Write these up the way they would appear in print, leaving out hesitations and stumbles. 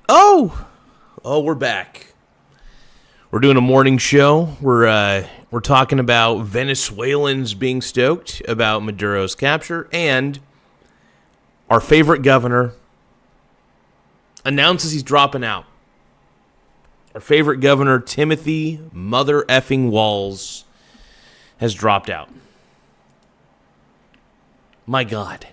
Oh, we're back. We're doing a morning show. We're talking about Venezuelans being stoked about Maduro's capture, and our favorite governor announces he's dropping out. Our favorite governor, Timothy Mother Effing Walz, has dropped out. My God.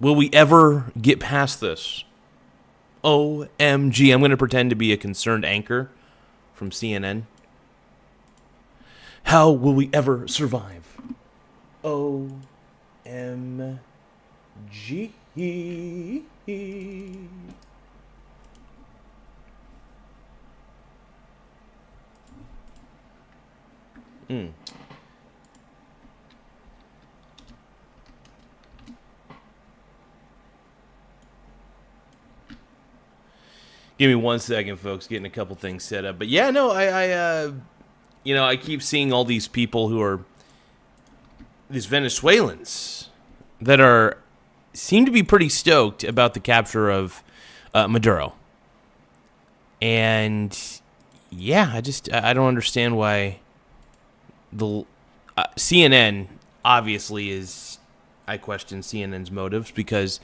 Will we ever get past this? OMG. I'm going to pretend to be a concerned anchor from CNN. How will we ever survive? OMG. Give me 1 second, folks. Getting a couple things set up. But yeah, no, I keep seeing all these people who are these Venezuelans that seem to be pretty stoked about the capture of Maduro. And yeah, I don't understand why the CNN obviously is. I question CNN's motives because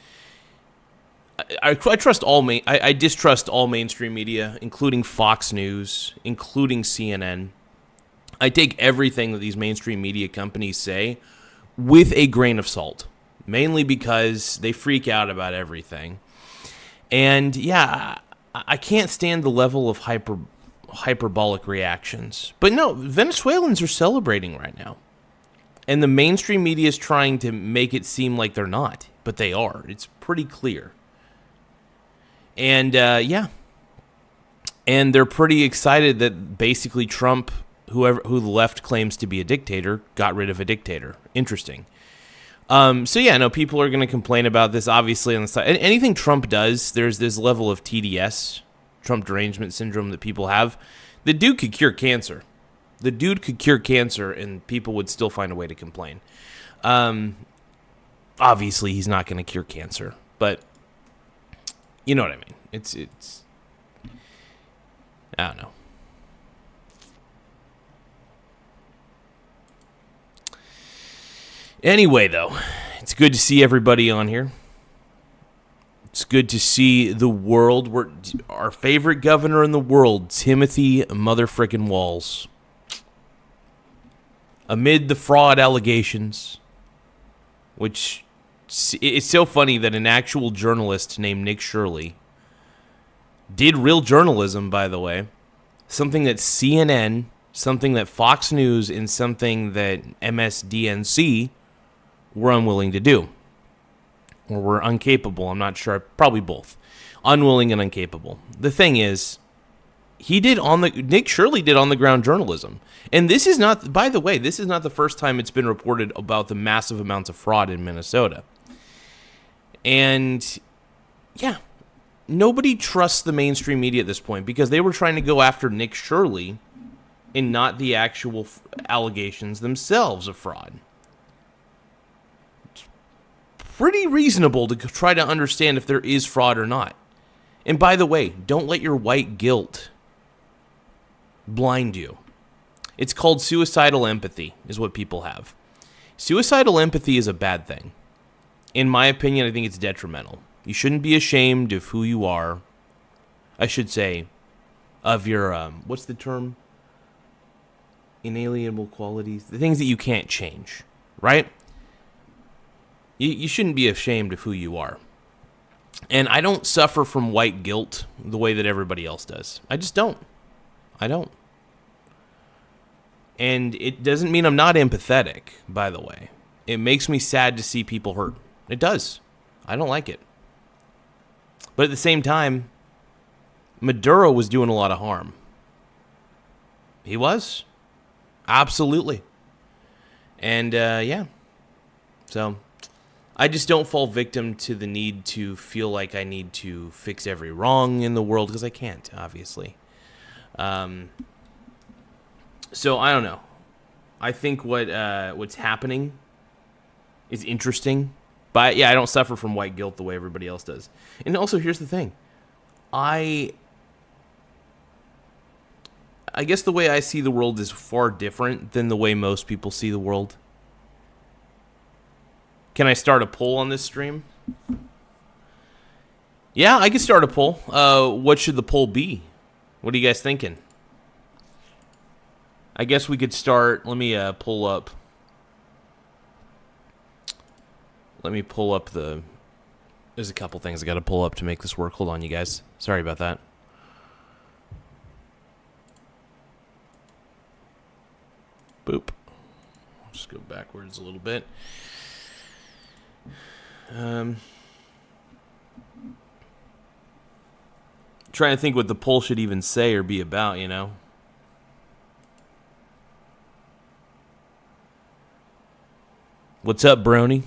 I trust I distrust all mainstream media, including Fox News, including CNN. I take everything that these mainstream media companies say with a grain of salt, mainly because they freak out about everything. And yeah, I can't stand the level of hyperbolic reactions. But no, Venezuelans are celebrating right now. And the mainstream media is trying to make it seem like they're not, but they are. It's pretty clear. And yeah, and they're pretty excited that basically Trump, who the left claims to be a dictator, got rid of a dictator. Interesting. So yeah, no, people are going to complain about this. Obviously, on the side, anything Trump does, there's this level of TDS, Trump derangement syndrome, that people have. The dude could cure cancer. The dude could cure cancer, and people would still find a way to complain. Obviously, he's not going to cure cancer, but you know what I mean. It's I don't know. Anyway, though, it's good to see everybody on here. It's good to see the world. Our favorite governor in the world, Timothy motherfrickin' Walz. Amid the fraud allegations, which it's so funny that an actual journalist named Nick Shirley did real journalism, by the way, something that CNN, something that Fox News, and something that MSDNC were unwilling to do. Or were incapable, I'm not sure, probably both. Unwilling and incapable. The thing is, Nick Shirley did on-the-ground journalism. And this is not, by the way, this is not the first time it's been reported about the massive amounts of fraud in Minnesota. And, yeah, nobody trusts the mainstream media at this point because they were trying to go after Nick Shirley and not the actual allegations themselves of fraud. It's pretty reasonable to try to understand if there is fraud or not. And by the way, don't let your white guilt blind you. It's called suicidal empathy, is what people have. Suicidal empathy is a bad thing. In my opinion, I think it's detrimental. You shouldn't be ashamed of who you are. I should say, of your, what's the term? Inalienable qualities. The things that you can't change, right? You shouldn't be ashamed of who you are. And I don't suffer from white guilt the way that everybody else does. I just don't. I don't. And it doesn't mean I'm not empathetic, by the way. It makes me sad to see people hurt. It does. I don't like it. But at the same time, Maduro was doing a lot of harm. He was. Absolutely. And, yeah. So, I just don't fall victim to the need to feel like I need to fix every wrong in the world, because I can't, obviously. So, I don't know. I think what's happening is interesting. But yeah, I don't suffer from white guilt the way everybody else does. And also, here's the thing. I guess the way I see the world is far different than the way most people see the world. Can I start a poll on this stream? Yeah, I can start a poll. What should the poll be? What are you guys thinking? I guess we could start. Let me pull up. Let me pull up the... There's a couple things I got to pull up to make this work. Hold on, you guys. Sorry about that. Boop. Just go backwards a little bit. Trying to think what the poll should even say or be about, you know? What's up, Brony?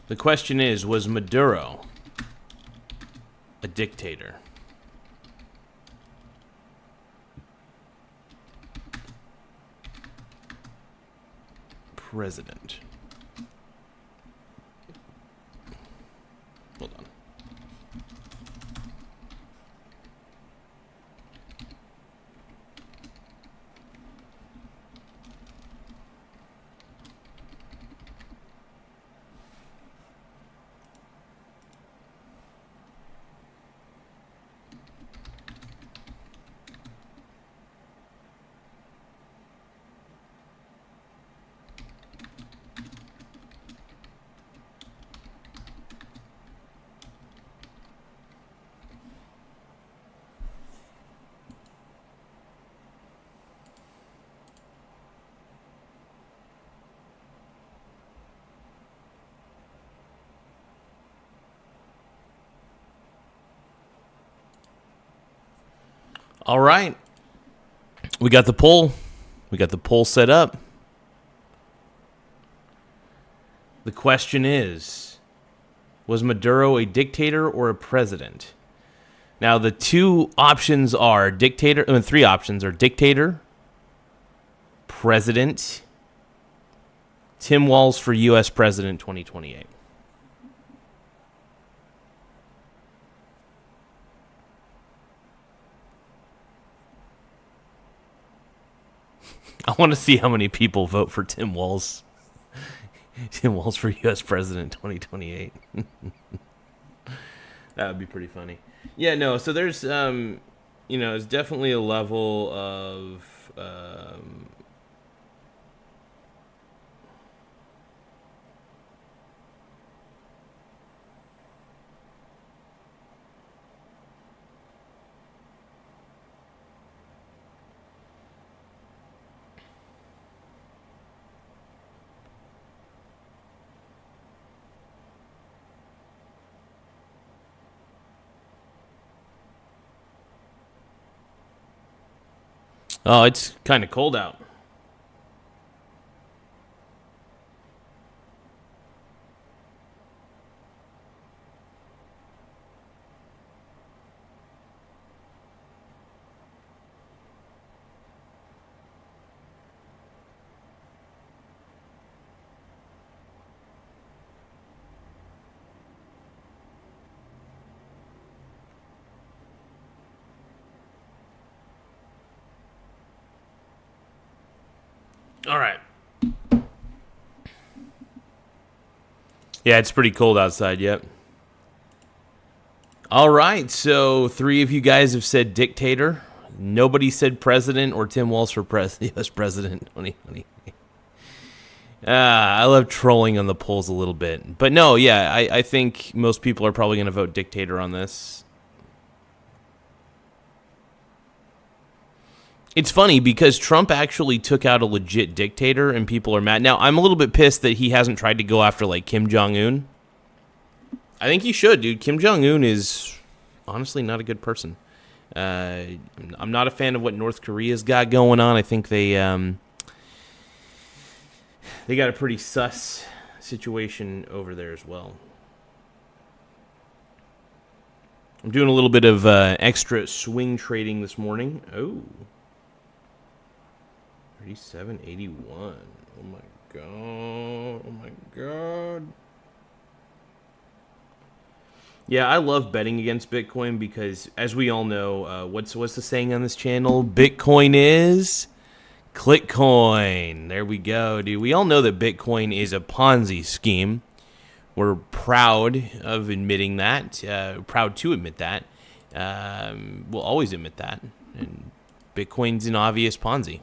The question is, was Maduro a dictator? President. Hold on. All right. We got the poll. We got the poll set up. The question is, was Maduro a dictator or a president? Now, the two options are dictator. Three options are dictator, president, Tim Walz for U.S. president 2028. I want to see how many people vote for Tim Walz. Tim Walz for U.S. president 2028. That would be pretty funny. Yeah, no, so there's, it's definitely a level of, oh, it's kind of cold out. All right. Yeah, it's pretty cold outside, yep. All right, so 3 of you guys have said dictator. Nobody said president or Tim Walz for U.S. president 2020. I love trolling on the polls a little bit. But no, yeah, I think most people are probably going to vote dictator on this. It's funny because Trump actually took out a legit dictator and people are mad. Now, I'm a little bit pissed that he hasn't tried to go after, like, Kim Jong-un. I think he should, dude. Kim Jong-un is honestly not a good person. I'm not a fan of what North Korea's got going on. I think they got a pretty sus situation over there as well. I'm doing a little bit of extra swing trading this morning. Oh. 37.81. Oh my god. Oh my god. Yeah, I love betting against Bitcoin because, as we all know, what's the saying on this channel? Bitcoin is Clickcoin. There we go, dude. We all know that Bitcoin is a Ponzi scheme. We're proud of admitting that. Proud to admit that. We'll always admit that. And Bitcoin's an obvious Ponzi.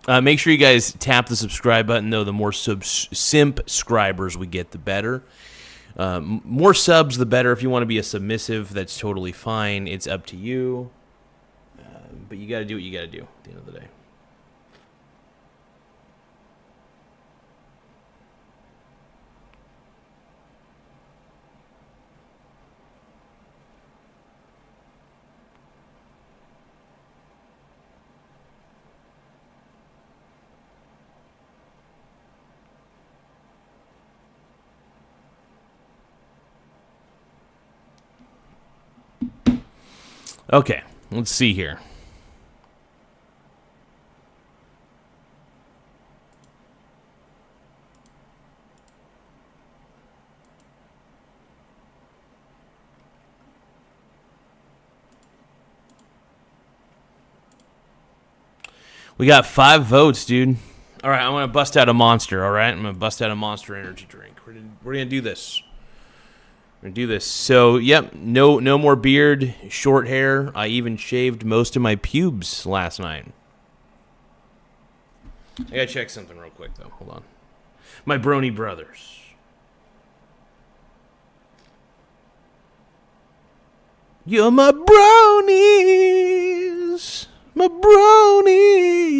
Make sure you guys tap the subscribe button, though. The more subscribers we get, the better. More subs, the better. If you want to be a submissive, that's totally fine. It's up to you. But you got to do what you got to do at the end of the day. Okay, let's see here. We got 5 votes, dude. All right, I'm going to bust out a Monster, all right? I'm going to bust out a Monster energy drink. We're going to do this. We're going to do this. So, yep, no more beard, short hair. I even shaved most of my pubes last night. I got to check something real quick, though. Hold on. My Brony brothers. You're my bronies. My bronies.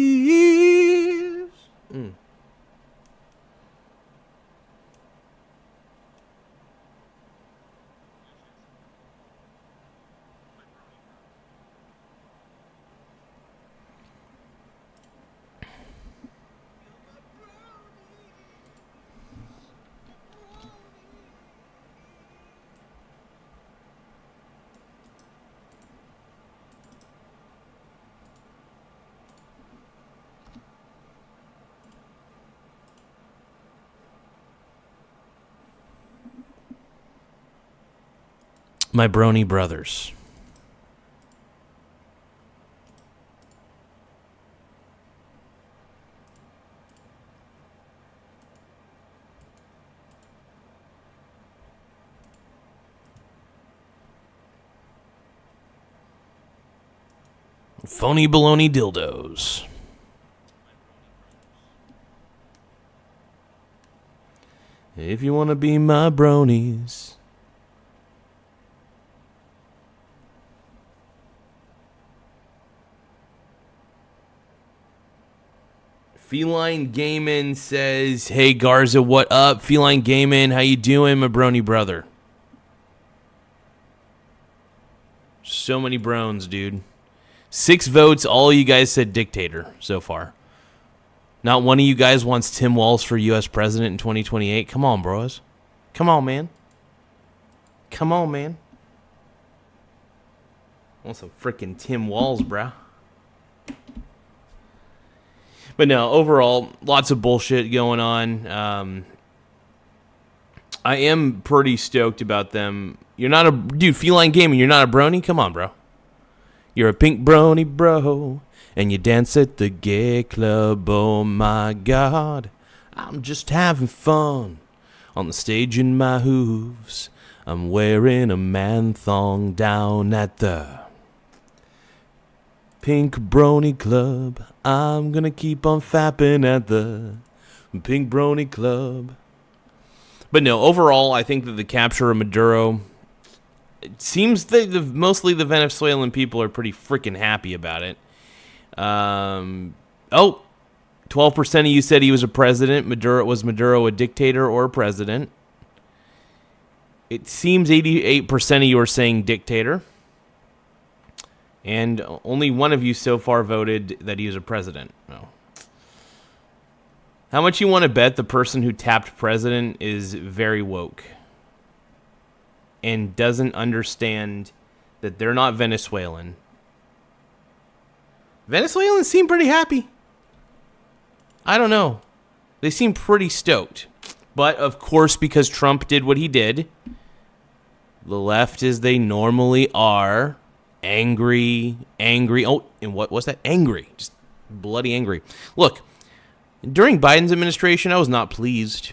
My brony brothers. Phony baloney dildos. If you want to be my bronies. Feline Gaiman says, "Hey Garza, what up? Feline Gaiman, how you doing, my brony brother?" So many brones, dude. 6 votes. All you guys said dictator so far. Not one of you guys wants Tim Walz for U.S. president in 2028. Come on, bros. Come on, man. Come on, man. I want some freaking Tim Walz, bruh. But no, overall, lots of bullshit going on. I am pretty stoked about them. You're not a... Dude, Feline Gaming, you're not a brony? Come on, bro. You're a pink brony, bro. And you dance at the gay club. Oh, my God. I'm just having fun on the stage in my hooves. I'm wearing a man thong down at the Pink Brony Club. I'm gonna keep on fapping at the Pink Brony Club. But no, overall, I think that the capture of Maduro, it seems that mostly the Venezuelan people are pretty freaking happy about it. 12% of you said he was a president. Was Maduro a dictator or a president? It seems 88% of you are saying dictator. And only one of you so far voted that he was a president. Oh. How much you want to bet the person who tapped president is very woke and doesn't understand that they're not Venezuelan? Venezuelans seem pretty happy. I don't know. They seem pretty stoked. But, of course, because Trump did what he did, the left, as they normally are, angry. Oh, and what was that? Angry. Just bloody angry. Look, during Biden's administration, I was not pleased.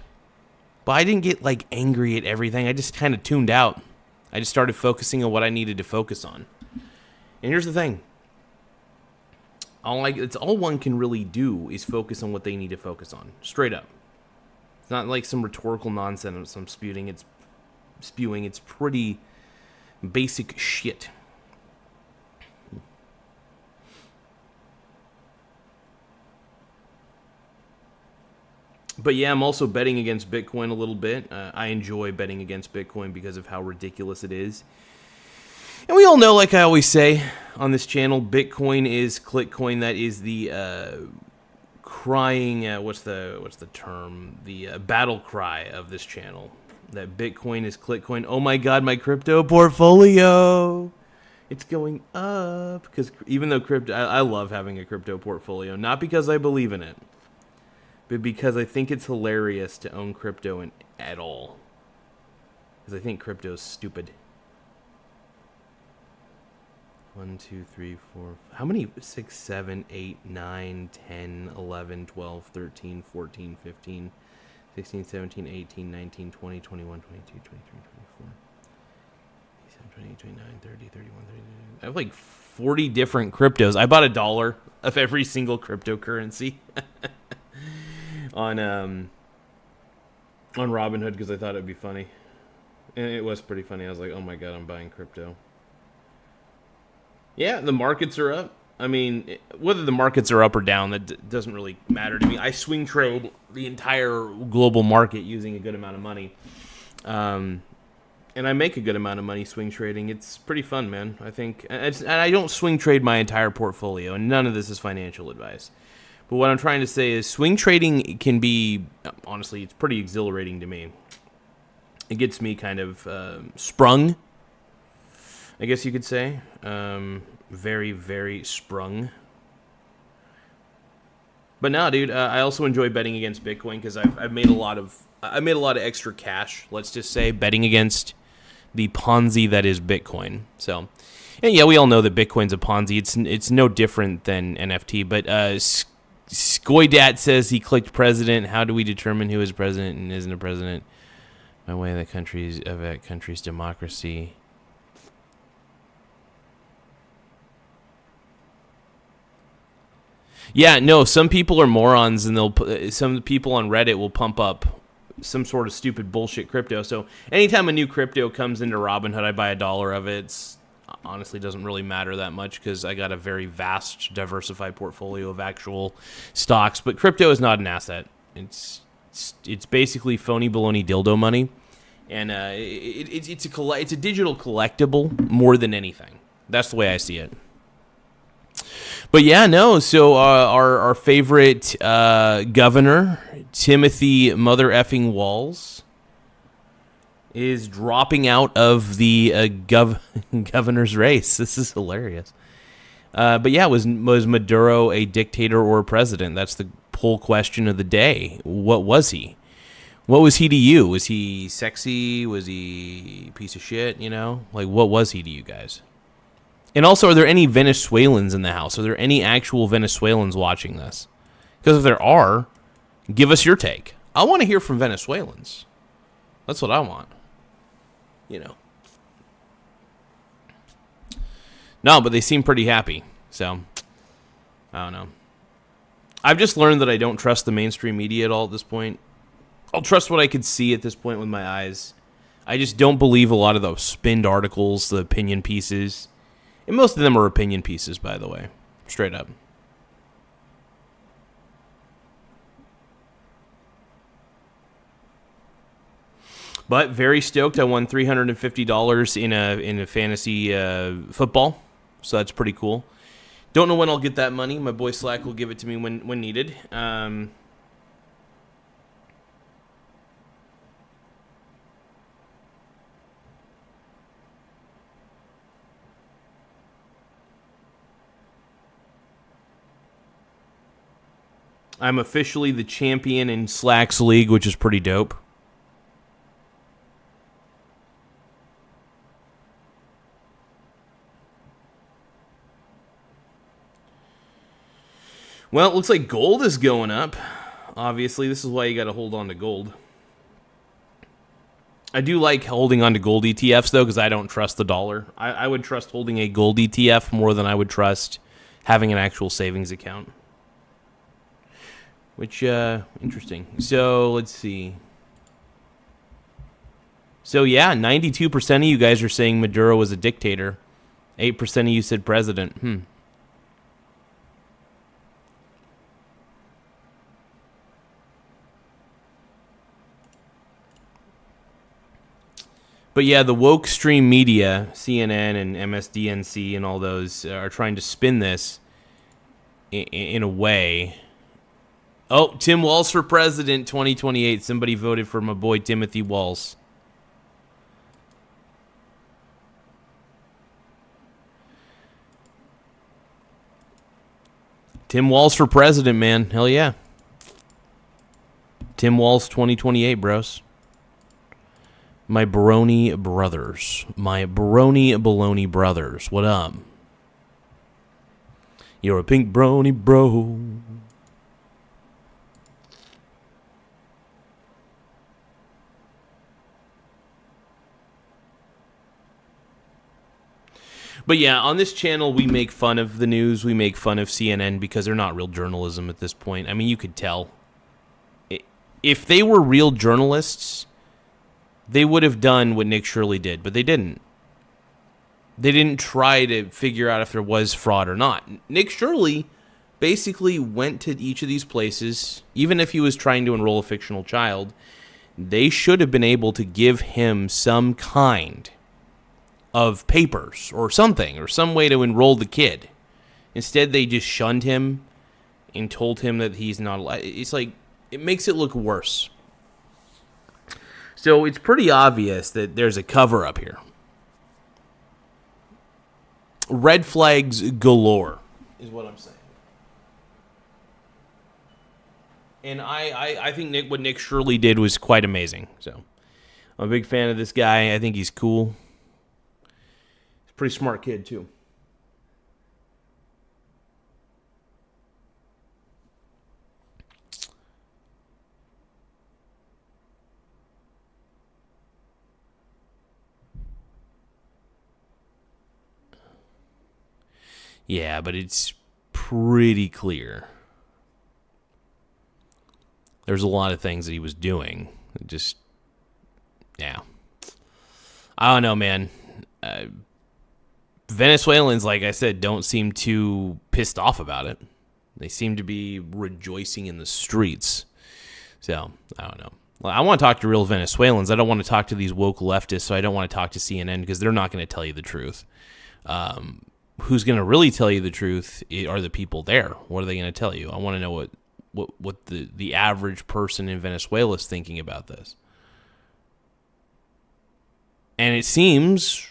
But I didn't get, angry at everything. I just kind of tuned out. I just started focusing on what I needed to focus on. And here's the thing. It's all one can really do is focus on what they need to focus on. Straight up. It's not like some rhetorical nonsense I'm spewing. It's pretty basic shit. But yeah, I'm also betting against Bitcoin a little bit. I enjoy betting against Bitcoin because of how ridiculous it is. And we all know, like I always say on this channel, Bitcoin is clickcoin. That is the crying, what's the term? The battle cry of this channel. That Bitcoin is clickcoin. Oh my God, my crypto portfolio. It's going up. Because even though I love having a crypto portfolio. Not because I believe in it. But because I think it's hilarious to own crypto at all. Because I think crypto is stupid. 1, 2, 3, 4. How many? 6, 7, 8, 9, 10, 11, 12, 13, 14, 15, 16, 17, 18, 19, 20, 21, 22, 23, 24, 27, 28, 29, 30, 31, 32. I have 40 different cryptos. I bought $1 of every single cryptocurrency on Robinhood because I thought it'd be funny. And it was pretty funny. I was like, oh my God, I'm buying crypto. Yeah, the markets are up. I mean, whether the markets are up or down, that doesn't really matter to me. I swing trade the entire global market using a good amount of money. And I make a good amount of money swing trading. It's pretty fun, man. I think. And I don't swing trade my entire portfolio, and none of this is financial advice. But what I'm trying to say is swing trading can be, honestly, it's pretty exhilarating to me. It gets me kind of sprung, I guess you could say. Very, very sprung. But no, dude, I also enjoy betting against Bitcoin because I've made a lot of extra cash, let's just say, betting against the Ponzi that is Bitcoin. So, and yeah, we all know that Bitcoin's a Ponzi. It's no different than NFT. But Skoydat says he clicked president. How do we determine who is president and isn't a president? By way of that country's democracy. Yeah, no, some people are morons, and some people on Reddit will pump up some sort of stupid bullshit crypto. So anytime a new crypto comes into Robinhood, I buy $1 of it. It's honestly doesn't really matter that much because I got a very vast, diversified portfolio of actual stocks. But crypto is not an asset. It's basically phony baloney dildo money, and it's a digital collectible more than anything. That's the way I see it. But yeah, no. So our favorite governor, Timothy Mother Effing Walz, is dropping out of the governor's race. This is hilarious. But yeah, was Maduro a dictator or a president? That's the poll question of the day. What was he? What was he to you? Was he sexy? Was he a piece of shit? What was he to you guys? And also, are there any Venezuelans in the house? Are there any actual Venezuelans watching this? Because if there are, Give us your take. I want to hear from Venezuelans. That's what I want. No, but they seem pretty happy. So, I don't know. I've just learned that I don't trust the mainstream media at all at this point. I'll trust what I could see at this point with my eyes. I just don't believe a lot of those spinned articles, the opinion pieces. And most of them are opinion pieces, by the way. Straight up. But very stoked. I won $350 in a fantasy football. So that's pretty cool. Don't know when I'll get that money. My boy Slack will give it to me when needed. I'm officially the champion in Slack's league, which is pretty dope. Well, it looks like gold is going up. Obviously, this is why you got to hold on to gold. I do like holding on to gold ETFs, though, because I don't trust the dollar. I would trust holding a gold ETF more than I would trust having an actual savings account. Which, interesting. So, let's see. So, yeah, 92% of you guys are saying Maduro was a dictator. 8% of you said president. But yeah, the woke stream media, CNN and MSDNC and all those, are trying to spin this in a way. Oh, Tim Walz for president 2028. Somebody voted for my boy Timothy Walz. Tim Walz for president, man. Hell yeah. Tim Walz 2028, bros. My brony brothers. My brony baloney brothers. What up? You're a pink brony bro. But yeah, on this channel, we make fun of the news. We make fun of CNN because they're not real journalism at this point. I mean, you could tell. If they were real journalists, they would have done what Nick Shirley did, but they didn't. They didn't try to figure out if there was fraud or not. Nick Shirley basically went to each of these places, even if he was trying to enroll a fictional child. They should have been able to give him some kind of papers or something, or some way to enroll the kid. Instead, they just shunned him and told him that he's not allowed. It's like, it makes it look worse. So it's pretty obvious that there's a cover-up here. Red flags galore is what I'm saying. And I think what Nick Shirley did was quite amazing. So I'm a big fan of this guy. I think he's cool. He's a pretty smart kid, too. Yeah, but it's pretty clear. There's a lot of things that he was doing. Just, yeah. I don't know, man. Venezuelans, like I said, don't seem too pissed off about it. They seem to be rejoicing in the streets. So, I don't know. Well, I want to talk to real Venezuelans. I don't want to talk to these woke leftists, so I don't want to talk to CNN because they're not going to tell you the truth. Who's going to really tell you the truth are the people there. What are they going to tell you? I want to know what the average person in Venezuela is thinking about this. And it seems,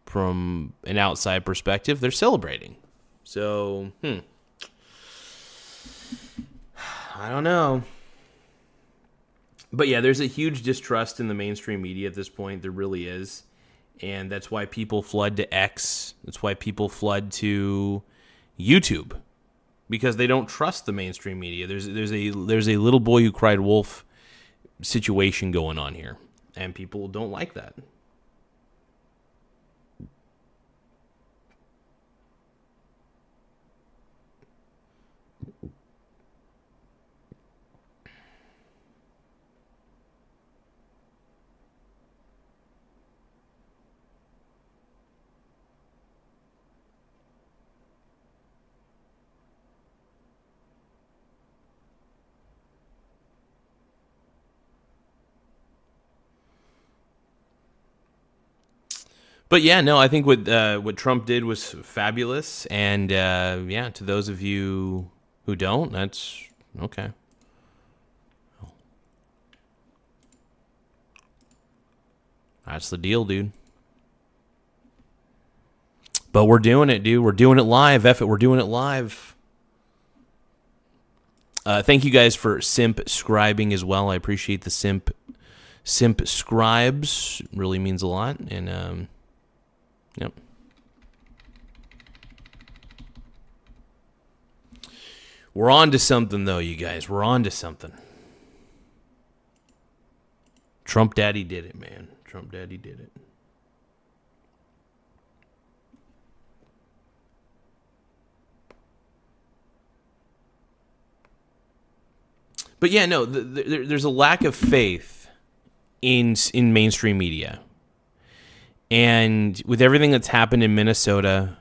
from an outside perspective, they're celebrating. So, I don't know. But yeah, there's a huge distrust in the mainstream media at this point. There really is. And that's why people flood to X. That's why people flood to YouTube. because they don't trust the mainstream media. There's a little boy who cried wolf situation going on here, and people don't like that. But yeah, no, I think what Trump did was fabulous, and yeah, to those of you who don't, that's okay. That's the deal, dude. But we're doing it, dude. We're doing it live. F it, we're doing it live. Thank you guys for simp scribing as well. I appreciate the simp scribes. It really means a lot, and yep. We're on to something, though, you guys. We're on to something. Trump Daddy did it, man. Trump Daddy did it. But yeah, no, there's a lack of faith in mainstream media. And with everything that's happened in Minnesota,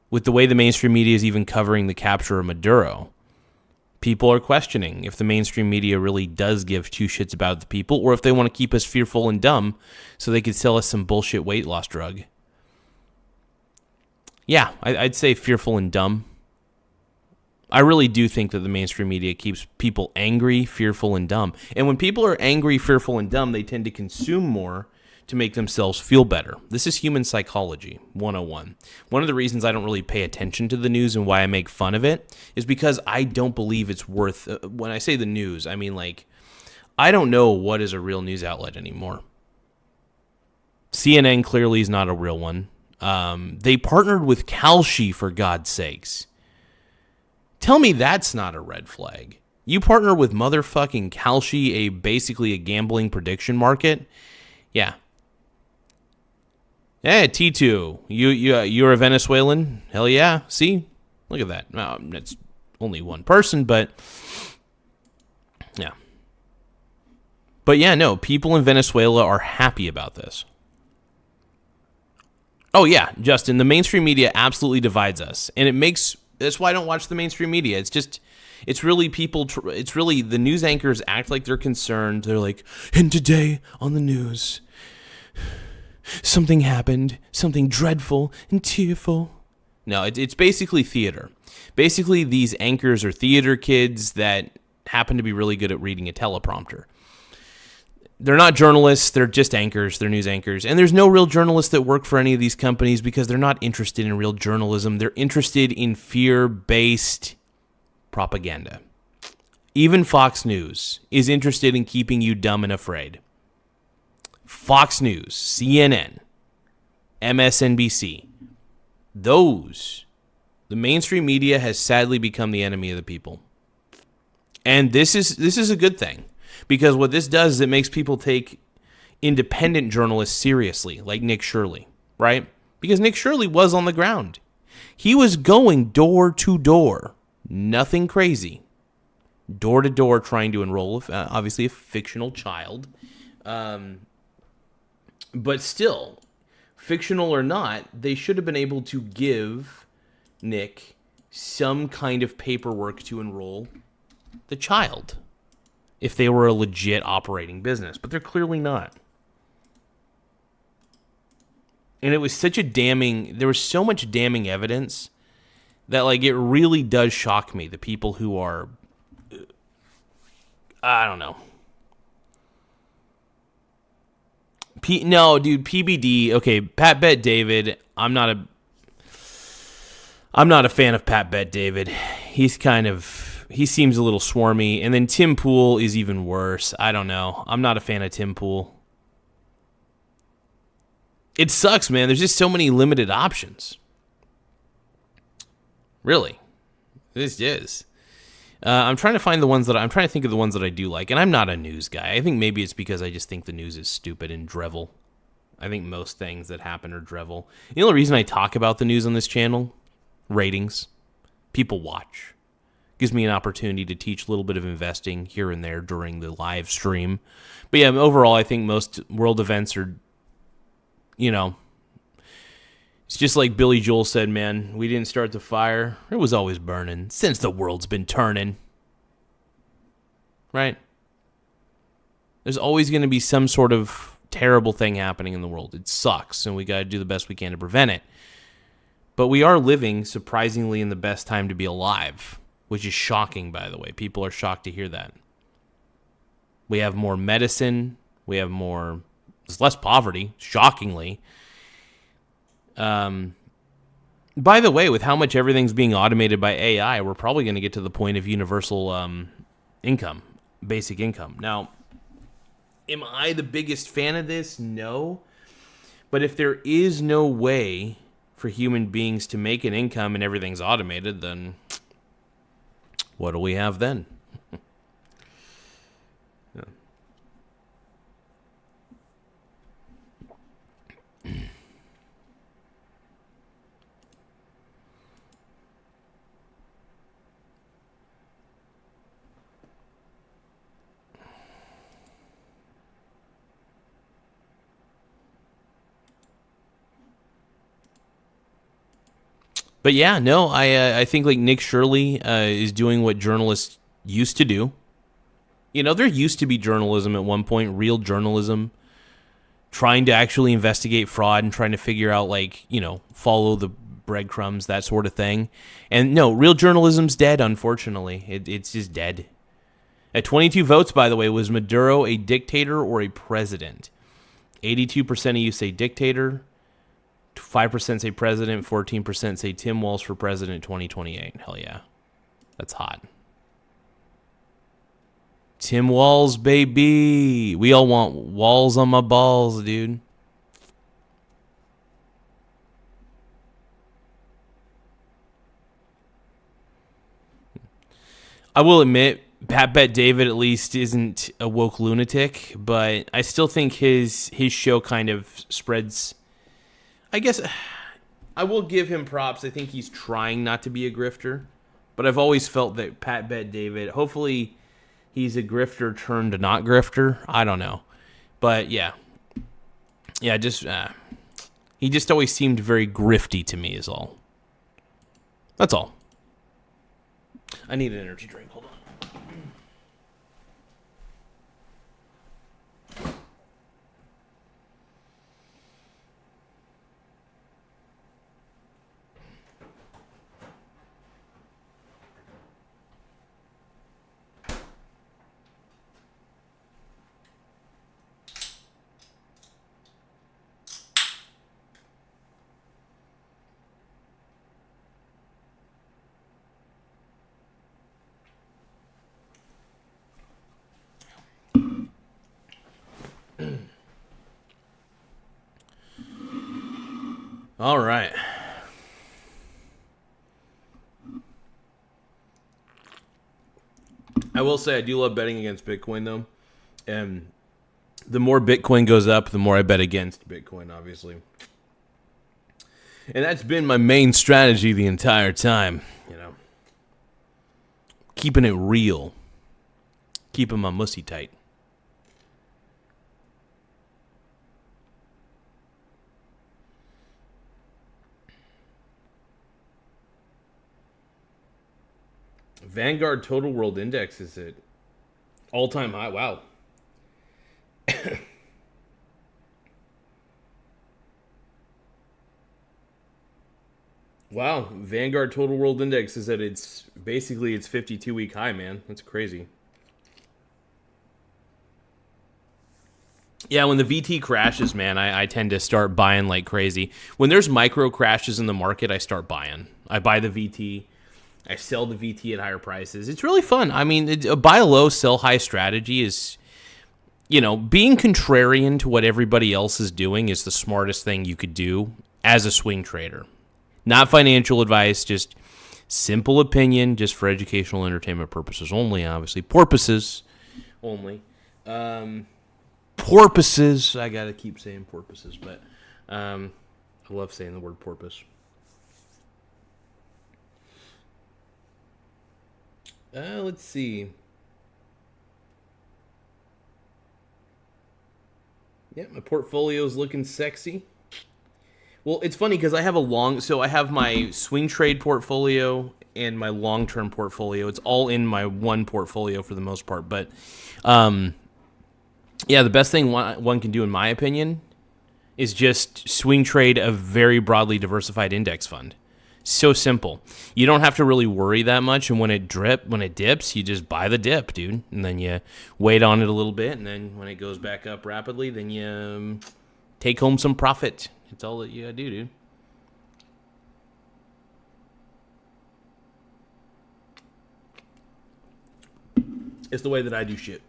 with the way the mainstream media is even covering the capture of Maduro, people are questioning if the mainstream media really does give two shits about the people, or if they want to keep us fearful and dumb so they could sell us some bullshit weight loss drug. Yeah, I'd say fearful and dumb. I really do think that the mainstream media keeps people angry, fearful, and dumb. And when people are angry, fearful, and dumb, they tend to consume more to make themselves feel better. This is human psychology 101. One of the reasons I don't really pay attention to the news and why I make fun of it is because I don't believe it's worth... when I say the news, I mean, like, I don't know what is a real news outlet anymore. CNN clearly is not a real one. They partnered with Kalshi, for God's sakes. Tell me that's not a red flag. You partner with motherfucking Kalshi, basically a gambling prediction market? Yeah. Hey, T2, you're a Venezuelan? Hell yeah. See? Look at that. Well, that's only one person, but yeah. But yeah, no, people in Venezuela are happy about this. Oh yeah, Justin, the mainstream media absolutely divides us. And that's why I don't watch the mainstream media. It's really the news anchors act like they're concerned. They're like, and today on the news, something happened, something dreadful and tearful. No, it's basically theater. Basically, these anchors are theater kids that happen to be really good at reading a teleprompter. They're not journalists. They're just anchors. They're news anchors. And there's no real journalists that work for any of these companies because they're not interested in real journalism. They're interested in fear-based propaganda. Even Fox News is interested in keeping you dumb and afraid. Fox News, CNN, MSNBC, the mainstream media has sadly become the enemy of the people. And this is a good thing, because what this does is it makes people take independent journalists seriously, like Nick Shirley, right? Because Nick Shirley was on the ground. He was going door to door, nothing crazy, door to door trying to enroll, obviously, a fictional child. But still, fictional or not, they should have been able to give Nick some kind of paperwork to enroll the child if they were a legit operating business. But they're clearly not. And it was there was so much damning evidence that, like, it really does shock me, the people who are, I don't know. No, dude, PBD. Okay, Pat Bet David. I'm not a fan of Pat Bet David. He seems a little swarmy. And then Tim Pool is even worse. I don't know. I'm not a fan of Tim Pool. It sucks, man. There's just so many limited options. Really. This is. I'm trying to find the ones that I'm trying to think of the ones that I do like, and I'm not a news guy. I think maybe it's because I just think the news is stupid and drivel. I think most things that happen are drivel. The only reason I talk about the news on this channel, ratings, people watch. Gives me an opportunity to teach a little bit of investing here and there during the live stream. But yeah, overall, I think most world events are, it's just like Billy Joel said, man, we didn't start the fire. It was always burning since the world's been turning. Right? There's always going to be some sort of terrible thing happening in the world. It sucks, and we got to do the best we can to prevent it. But we are living, surprisingly, in the best time to be alive, which is shocking, by the way. People are shocked to hear that. We have more medicine. There's less poverty, shockingly. By the way, with how much everything's being automated by AI, we're probably going to get to the point of universal income, basic income. Now, am I the biggest fan of this? No. But if there is no way for human beings to make an income and everything's automated, then what do we have then? Yeah. But yeah, no, I think like Nick Shirley is doing what journalists used to do. There used to be journalism at one point, real journalism, trying to actually investigate fraud and trying to figure out follow the breadcrumbs, that sort of thing. And no, real journalism's dead, unfortunately. It's just dead. At 22 votes, by the way, was Maduro a dictator or a president? 82% of you say dictator. 5% say president, 14% say Tim Walz for president 2028. Hell yeah. That's hot. Tim Walz, baby. We all want walls on my balls, dude. I will admit, Pat Bet David at least isn't a woke lunatic, but I still think his show kind of spreads... I guess I will give him props. I think he's trying not to be a grifter, but I've always felt that Pat Bet David, hopefully he's a grifter turned not grifter. I don't know. But yeah, just he just always seemed very grifty to me is all. That's all. I need an energy drink. Hold on. All right. I will say I do love betting against Bitcoin, though. And the more Bitcoin goes up, the more I bet against Bitcoin, obviously. And that's been my main strategy the entire time, Keeping it real. Keeping my mussy tight. Vanguard Total World Index is at all-time high. Wow. Wow. Vanguard Total World Index is at its 52-week high, man. That's crazy. Yeah, when the VT crashes, man, I tend to start buying like crazy. When there's micro crashes in the market, I start buying. I buy the VT. I sell the VT at higher prices. It's really fun. I mean, a buy low, sell high strategy is, being contrarian to what everybody else is doing is the smartest thing you could do as a swing trader. Not financial advice, just Simple opinion, just for educational entertainment purposes only, obviously. Porpoises only. Porpoises. I gotta keep saying porpoises, but I love saying the word porpoise. Let's see. Yeah, my portfolio's looking sexy. Well, it's funny because I have I have my swing trade portfolio and my long-term portfolio. It's all in my one portfolio for the most part. But, yeah, the best thing one can do, in my opinion, is just swing trade a very broadly diversified index fund. So simple. You don't have to really worry that much, and when it dips, you just buy the dip, dude. And then you wait on it a little bit, and then when it goes back up rapidly, then you take home some profit. It's all that you gotta do, dude. It's the way that I do shit.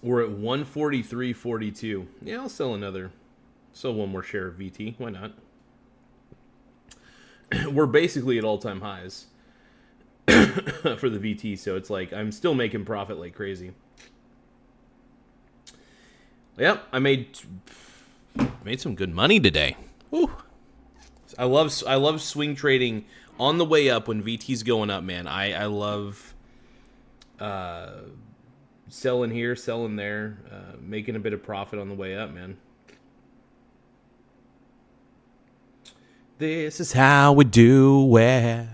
We're at 143.42. Yeah, I'll sell one more share of VT. Why not? We're basically at all-time highs for the VT, so it's like I'm still making profit like crazy. Yep, I made some good money today. Woo. I love swing trading on the way up when VT's going up, man. I love selling here, selling there, making a bit of profit on the way up, man. This is how we do it.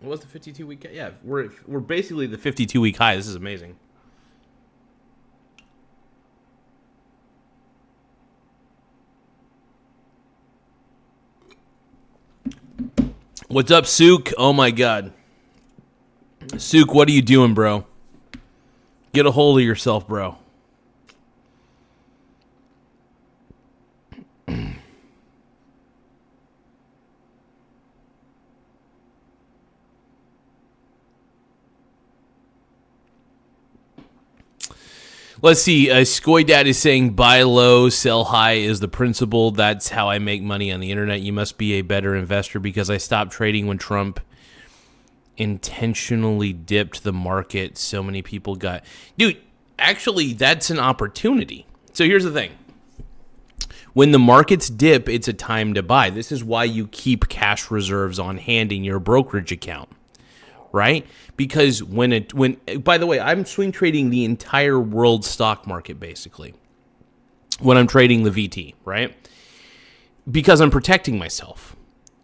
What was the 52-week? Yeah, we're basically the 52-week high. This is amazing. What's up, Sook? Oh my God, Sook, what are you doing, bro? Get a hold of yourself, bro. Let's see. Skoy Dad is saying buy low, sell high is the principle. That's how I make money on the internet. You must be a better investor because I stopped trading when Trump intentionally dipped the market. So many people got... Dude, actually, that's an opportunity. So here's the thing. When the markets dip, it's a time to buy. This is why you keep cash reserves on hand in your brokerage account. Right? Because by the way, I'm swing trading the entire world stock market basically when I'm trading the VT, right? Because I'm protecting myself.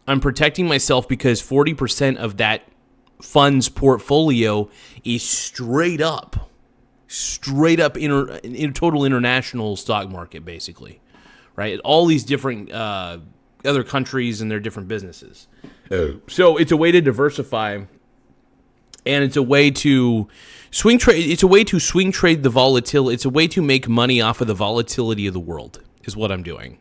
I'm protecting myself because 40% of that fund's portfolio is straight up total international stock market basically, right? All these different other countries and their different businesses. So it's a way to diversify. And it's a way to swing trade. It's a way to swing trade the volatility. It's a way to make money off of the volatility of the world. Is what I'm doing.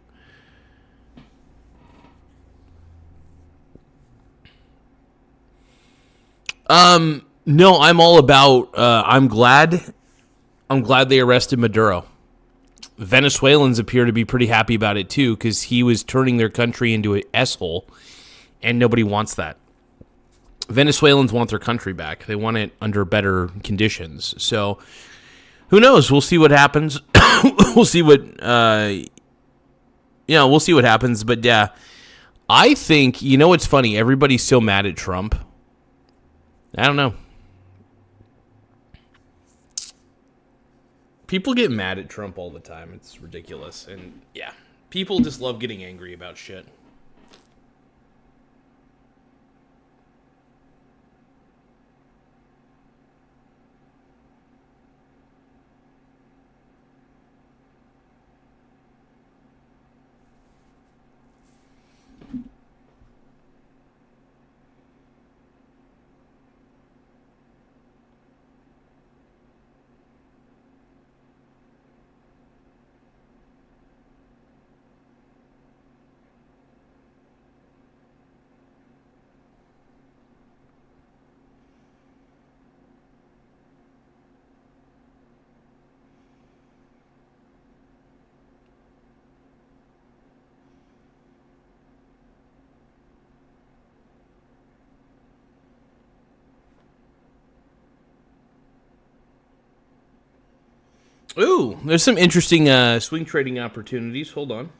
No, I'm all about. I'm glad they arrested Maduro. Venezuelans appear to be pretty happy about it too, because he was turning their country into an S-hole, and nobody wants that. Venezuelans want their country back. They want it under better conditions. So, who knows? We'll see what happens. We'll see what, we'll see what happens. But yeah, I think, it's funny. Everybody's so mad at Trump. I don't know. People get mad at Trump all the time. It's ridiculous. And yeah, people just love getting angry about shit. Ooh, there's some interesting swing trading opportunities. Hold on.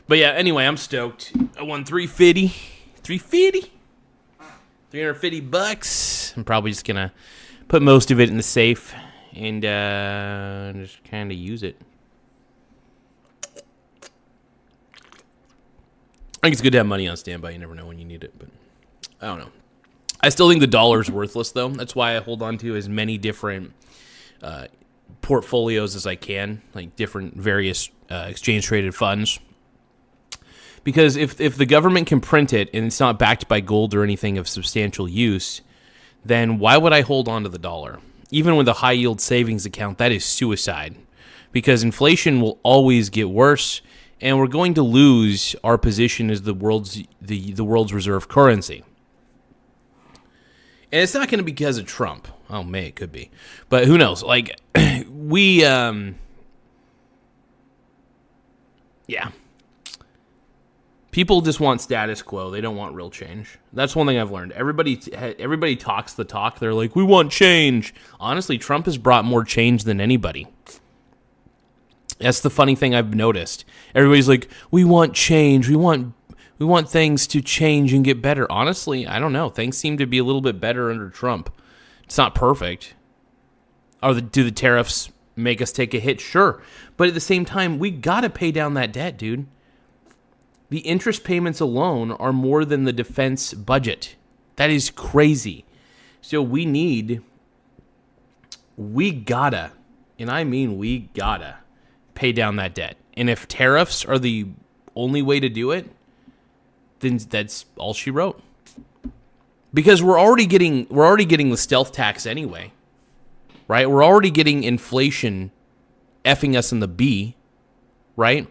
But yeah, anyway, I'm stoked. I won $350 $350. I'm probably just gonna put most of it in the safe and just kind of use it. I think it's good to have money on standby. You never know when you need it, but I don't know. I still think the dollar's worthless, though. That's why I hold on to as many different portfolios as I can, like different various exchange-traded funds. Because if the government can print it and it's not backed by gold or anything of substantial use, then why would I hold on to the dollar? Even with a high-yield savings account, that is suicide. Because inflation will always get worse, and we're going to lose our position as the world's reserve currency. And it's not going to be because of Trump. Oh, it could be. But who knows? Like, yeah. People just want status quo. They don't want real change. That's one thing I've learned. Everybody talks the talk. They're like, we want change. Honestly, Trump has brought more change than anybody. That's the funny thing I've noticed. Everybody's like, we want change. We want things to change and get better. Honestly, I don't know. Things seem to be a little bit better under Trump. It's not perfect. Do the tariffs make us take a hit? Sure. But at the same time, we got to pay down that debt, dude. The interest payments alone are more than the defense budget. That is crazy. So we gotta, and I mean we gotta, pay down that debt. And if tariffs are the only way to do it, then that's all she wrote. Because we're already getting the stealth tax anyway, right? We're already getting inflation effing us in the B, right?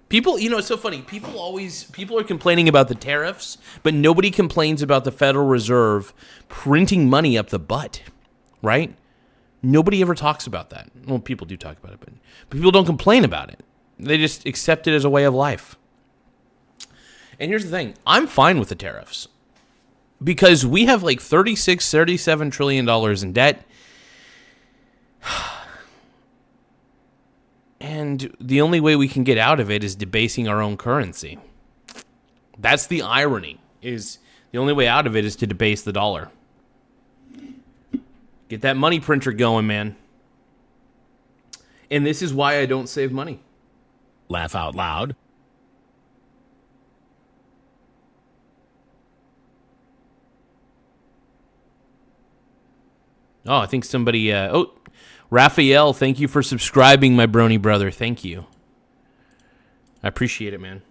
People, it's so funny. People are complaining about the tariffs, but nobody complains about the Federal Reserve printing money up the butt, right? Nobody ever talks about that. Well, people do talk about it, but people don't complain about it. They just accept it as a way of life. And here's the thing. I'm fine with the tariffs because we have like $37 trillion in debt. And the only way we can get out of it is debasing our own currency. That's the irony, is the only way out of it is to debase the dollar. Get that money printer going, man. And this is why I don't save money. Laugh out loud. Oh, I think somebody... Raphael, thank you for subscribing, my brony brother. Thank you. I appreciate it, man.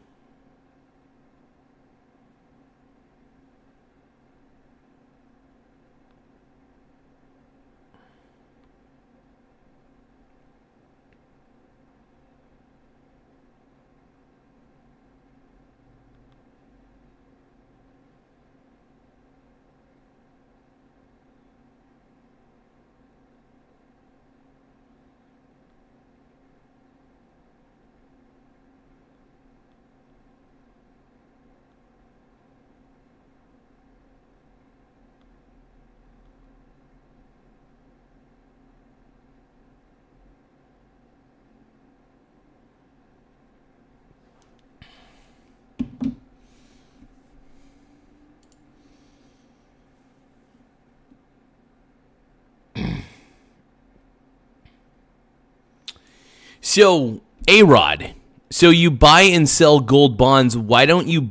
So, A-Rod, so you buy and sell gold bonds. Why don't you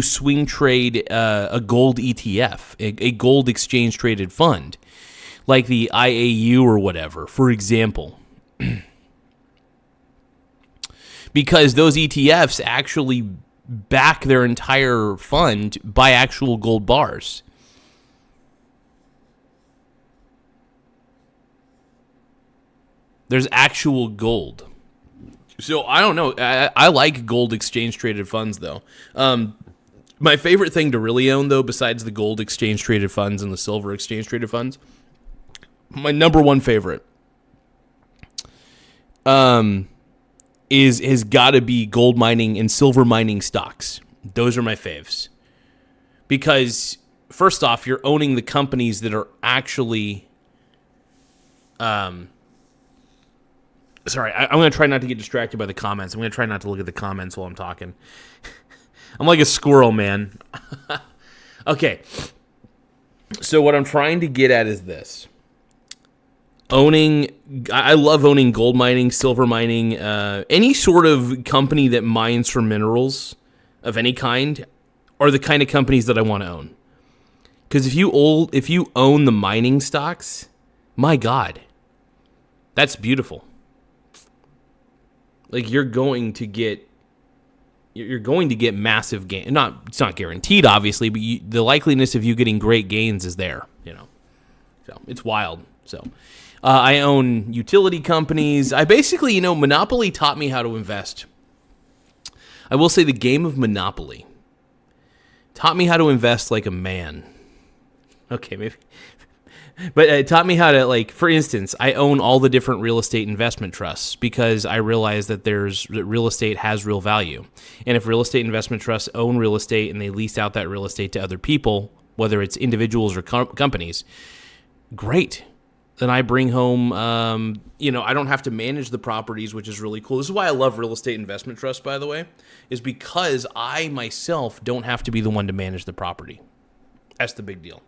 swing trade a gold ETF, a gold exchange traded fund, like the IAU or whatever, for example? Because those ETFs actually back their entire fund by actual gold bars. There's actual gold. So I don't know. I like gold exchange traded funds though. My favorite thing to really own though, besides the gold exchange traded funds and the silver exchange traded funds, my number one favorite is got to be gold mining and silver mining stocks. Those are my faves. Because first off, you're owning the companies that are actually sorry, I'm going to try not to get distracted by the comments. I'm going to try not to look at the comments while I'm talking. I'm like a squirrel, man. Okay. So what I'm trying to get at is this. I love owning gold mining, silver mining, any sort of company that mines for minerals of any kind are the kind of companies that I want to own. Because if you own the mining stocks, my God, that's beautiful. Like you're going to get massive gain. It's not guaranteed, obviously, but the likeliness of you getting great gains is there. So it's wild. So I own utility companies. I basically, Monopoly taught me how to invest. I will say the game of Monopoly taught me how to invest like a man. Okay, maybe. But it taught me how to, for instance, I own all the different real estate investment trusts because I realize that real estate has real value. And if real estate investment trusts own real estate and they lease out that real estate to other people, whether it's individuals or companies, great. Then I bring home, I don't have to manage the properties, which is really cool. This is why I love real estate investment trusts, by the way, is because I myself don't have to be the one to manage the property. That's the big deal.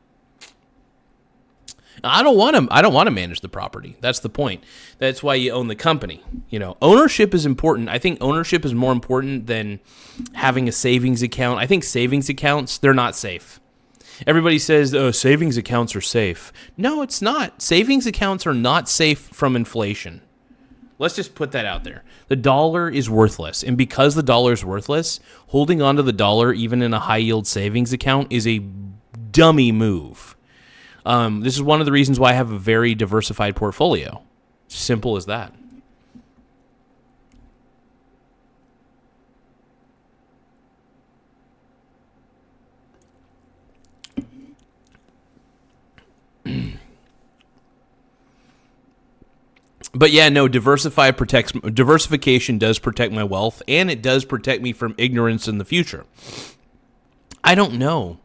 I don't want to manage the property. That's the point. That's why you own the company. Ownership is important. I think ownership is more important than having a savings account. I think savings accounts, they're not safe. Everybody says, oh, savings accounts are safe. No, it's not. Savings accounts are not safe from inflation. Let's just put that out there. The dollar is worthless. And because the dollar is worthless, holding onto the dollar, even in a high-yield savings account, is a dummy move. This is one of the reasons why I have a very diversified portfolio. Simple as that. But yeah, no, diversification does protect my wealth, and it does protect me from ignorance in the future. I don't know.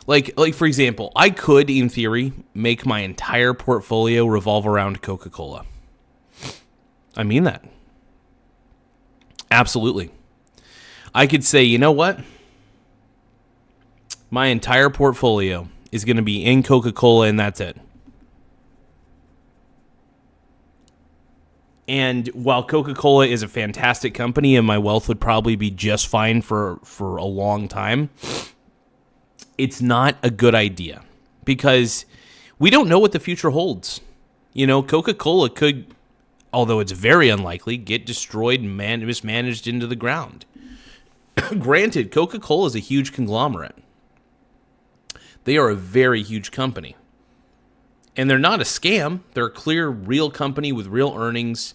Like for example, I could, in theory, make my entire portfolio revolve around Coca-Cola. I mean that. Absolutely. I could say, you know what? My entire portfolio is going to be in Coca-Cola, and that's it. And while Coca-Cola is a fantastic company and my wealth would probably be just fine for a long time, it's not a good idea because we don't know what the future holds. Coca-Cola could, although it's very unlikely, get destroyed and mismanaged into the ground. Granted, Coca-Cola is a huge conglomerate. They are a very huge company. And they're not a scam. They're a clear, real company with real earnings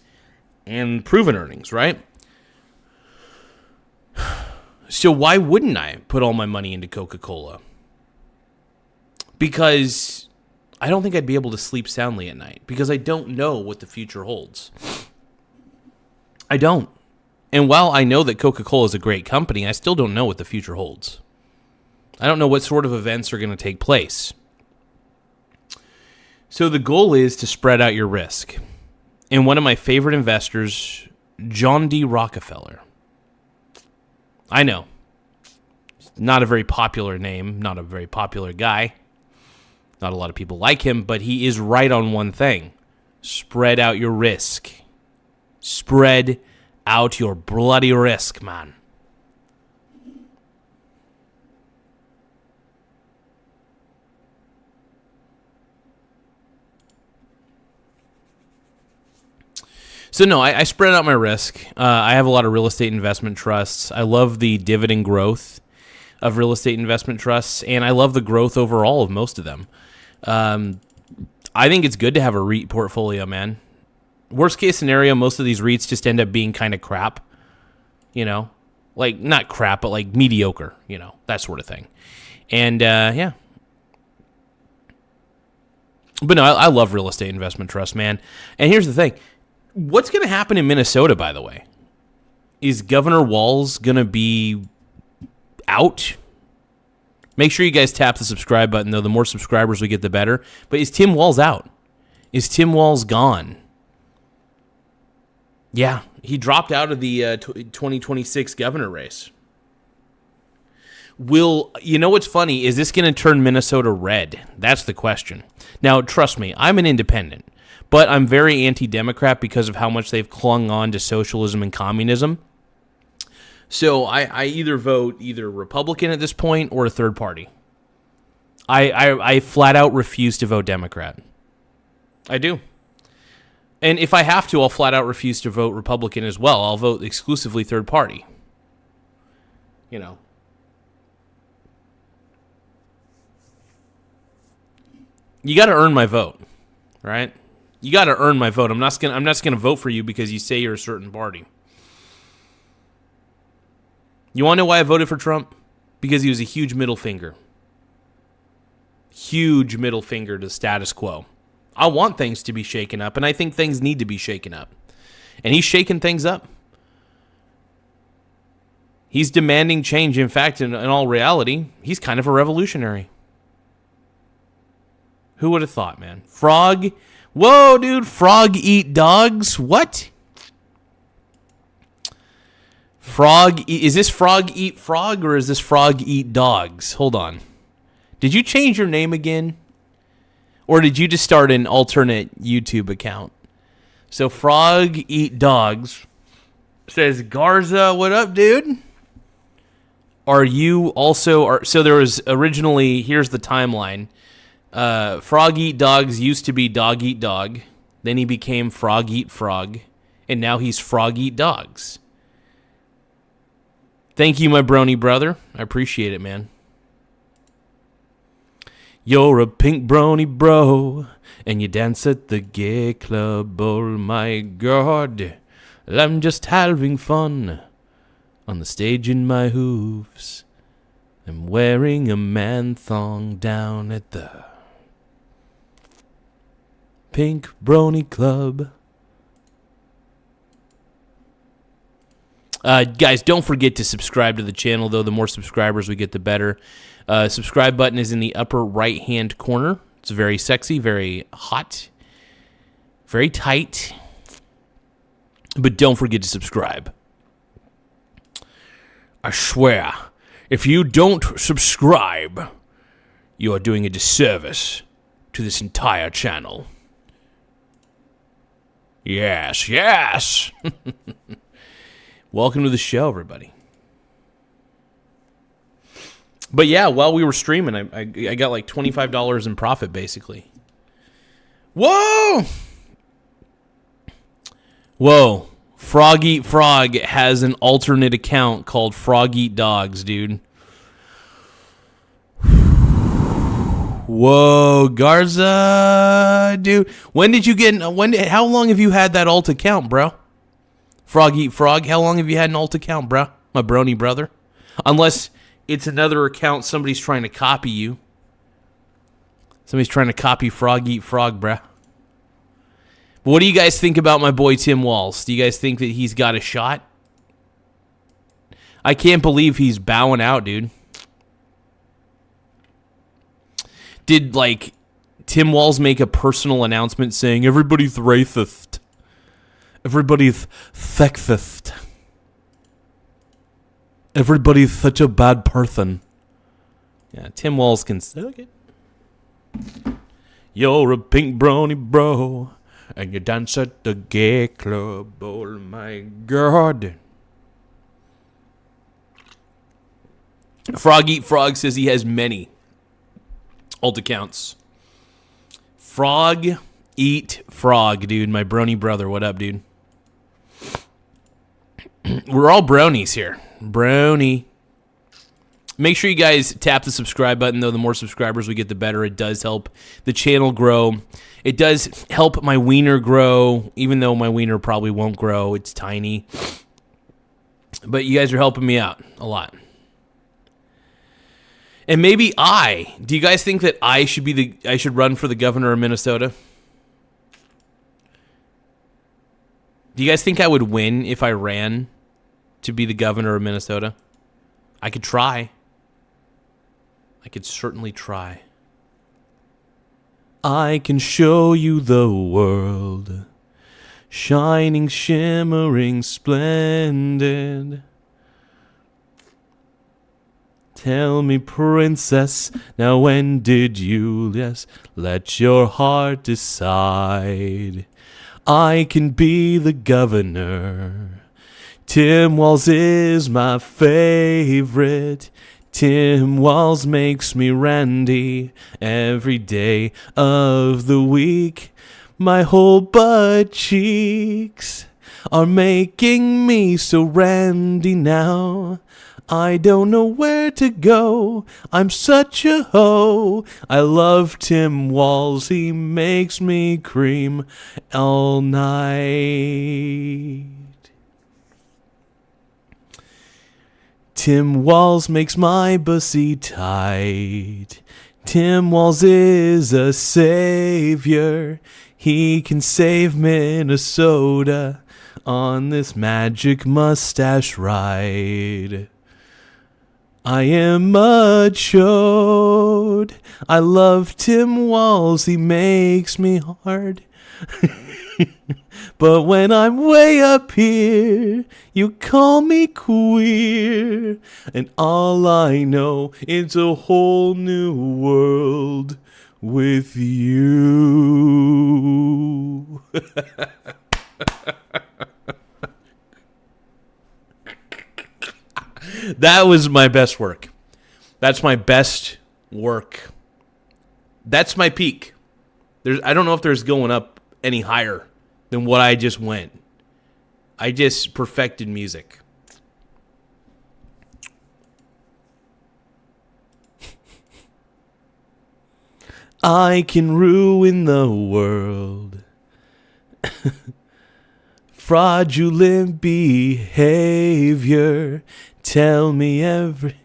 and proven earnings, right? So why wouldn't I put all my money into Coca-Cola? Because I don't think I'd be able to sleep soundly at night because I don't know what the future holds. I don't. And while I know that Coca-Cola is a great company, I still don't know what the future holds. I don't know what sort of events are going to take place. So the goal is to spread out your risk. And one of my favorite investors, John D. Rockefeller. I know. Not a very popular name, not a very popular guy. Not a lot of people like him, but he is right on one thing. Spread out your risk. Spread out your bloody risk, man. So no, I spread out my risk. I have a lot of real estate investment trusts. I love the dividend growth of real estate investment trusts, and I love the growth overall of most of them. I think it's good to have a REIT portfolio, man. Worst case scenario, most of these REITs just end up being kind of crap. You know? Like, not crap, but like mediocre. You know? That sort of thing. And, yeah. But no, I love real estate investment trusts, man. And here's the thing. What's going to happen in Minnesota, by the way? Is Governor Walz going to be out? Make sure you guys tap the subscribe button, though. The more subscribers we get, the better. But is Tim Walz out? Is Tim Walz gone? Yeah, he dropped out of the 2026 governor race. You know what's funny? Is this going to turn Minnesota red? That's the question. Now, trust me, I'm an independent, but I'm very anti-Democrat because of how much they've clung on to socialism and communism. So I either vote Republican at this point or a third party. I flat out refuse to vote Democrat. I do. And if I have to, I'll flat out refuse to vote Republican as well. I'll vote exclusively third party. You know. You got to earn my vote, right? You got to earn my vote. I'm not gonna vote for you because you say you're a certain party. You want to know why I voted for Trump? Because he was a huge middle finger. Huge middle finger to status quo. I want things to be shaken up, and I think things need to be shaken up. And he's shaking things up. He's demanding change. In fact, in all reality, he's kind of a revolutionary. Who would have thought, man? Frog? Whoa, dude. Frog eat dogs? What? Is this frog eat frog or is this frog eat dogs? Hold on. Did you change your name again? Or did you just start an alternate YouTube account? So frog eat dogs says, Garza, what up, dude? Are you also... So there was originally... Here's the timeline. Frog eat dogs used to be dog eat dog. Then he became frog eat frog. And now he's frog eat dogs. Thank you, my brony brother. I appreciate it, man. You're a pink brony bro, and you dance at the gay club. Oh my God, I'm just having fun on the stage in my hooves. I'm wearing a man thong down at the Pink Brony Club. Guys, don't forget to subscribe to the channel, though. The more subscribers we get, the better. Subscribe button is in the upper right-hand corner. It's very sexy, very hot, very tight. But don't forget to subscribe. I swear, if you don't subscribe, you are doing a disservice to this entire channel. Yes, yes. Welcome to the show, everybody. But yeah, while we were streaming, I got like $25 in profit, basically. Whoa! Whoa. Frog Eat Frog has an alternate account called Frog Eat Dogs, dude. Whoa, Garza, dude. How long have you had that alt account, bro? Frog Eat Frog, how long have you had an alt account, bro? My brony brother. Unless it's another account somebody's trying to copy you. Somebody's trying to copy Frog Eat Frog, bruh. But what do you guys think about my boy Tim Walz? Do you guys think that he's got a shot? I can't believe he's bowing out, dude. Did, Tim Walz make a personal announcement saying, everybody's racist? Everybody's sexist. Everybody's such a bad person. Yeah, Tim Walz can suck it. You're a pink brony bro, and you dance at the gay club. Oh my God. Frog Eat Frog says he has many alt accounts. Frog Eat Frog, dude. My brony brother. What up, dude? We're all bronies here. Brony. Make sure you guys tap the subscribe button, though. The more subscribers we get, the better. It does help the channel grow. It does help my wiener grow, even though my wiener probably won't grow. It's tiny. But you guys are helping me out a lot. And maybe do you guys think that I should run for the governor of Minnesota? Do you guys think I would win if I ran to be the governor of Minnesota? I could try. I could certainly try. I can show you the world, shining, shimmering, splendid. Tell me, princess, now when did you, let your heart decide? I can be the governor. Tim Walz is my favorite. Tim Walz makes me randy every day of the week. My whole butt cheeks are making me so randy now. I don't know where to go. I'm such a hoe. I love Tim Walz. He makes me cream all night. Tim Walz makes my pussy tight. Tim Walz is a savior. He can save Minnesota on this magic mustache ride. I am a chode. I love Tim Walz. He makes me hard. But when I'm way up here, you call me queer. And all I know is a whole new world with you. That was my best work. That's my best work. That's my peak. I don't know if there's going up any higher than what I just went. I just perfected music. I can ruin the world. Fraudulent behavior. Tell me every...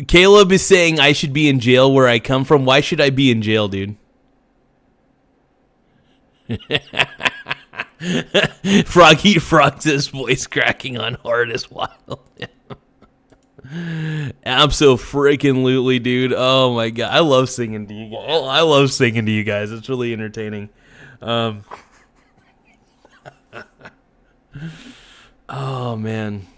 Caleb is saying I should be in jail where I come from. Why should I be in jail, dude? Froggy Frog's voice cracking on hard as wild. Abso-freaking-lutely, dude. Oh my god, I love singing to you guys. It's really entertaining. Oh man.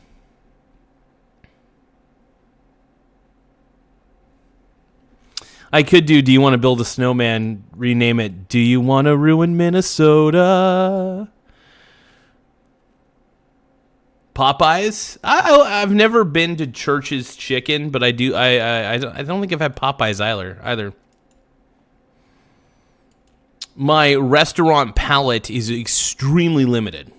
I could do you want to build a snowman, rename it, do you want to ruin Minnesota? Popeyes? I've never been to Church's Chicken, but I do. I don't think I've had Popeyes either. My restaurant palate is extremely limited.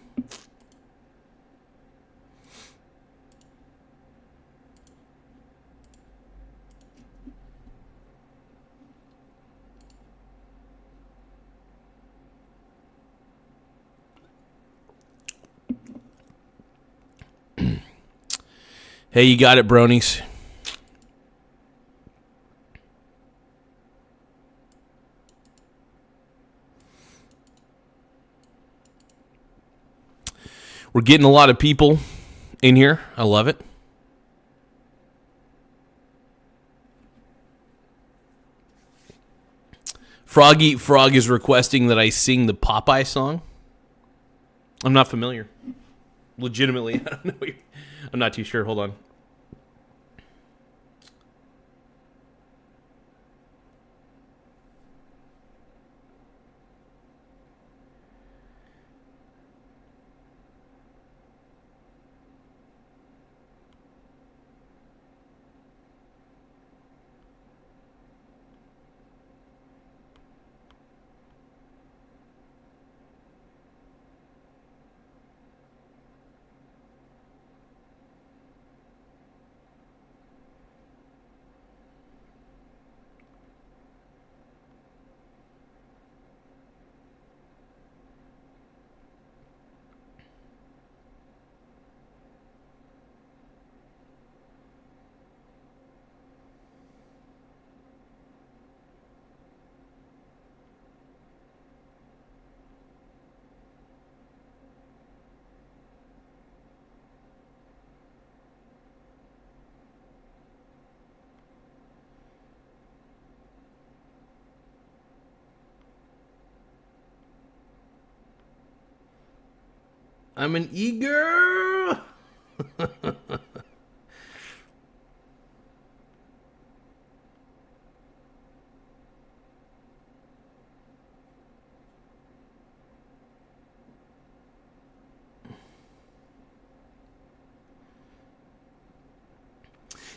Hey, you got it, bronies. We're getting a lot of people in here. I love it. Froggy Frog is requesting that I sing the Popeye song. I'm not familiar. Legitimately, I don't know. I'm not too sure. Hold on. I'm an e-girl.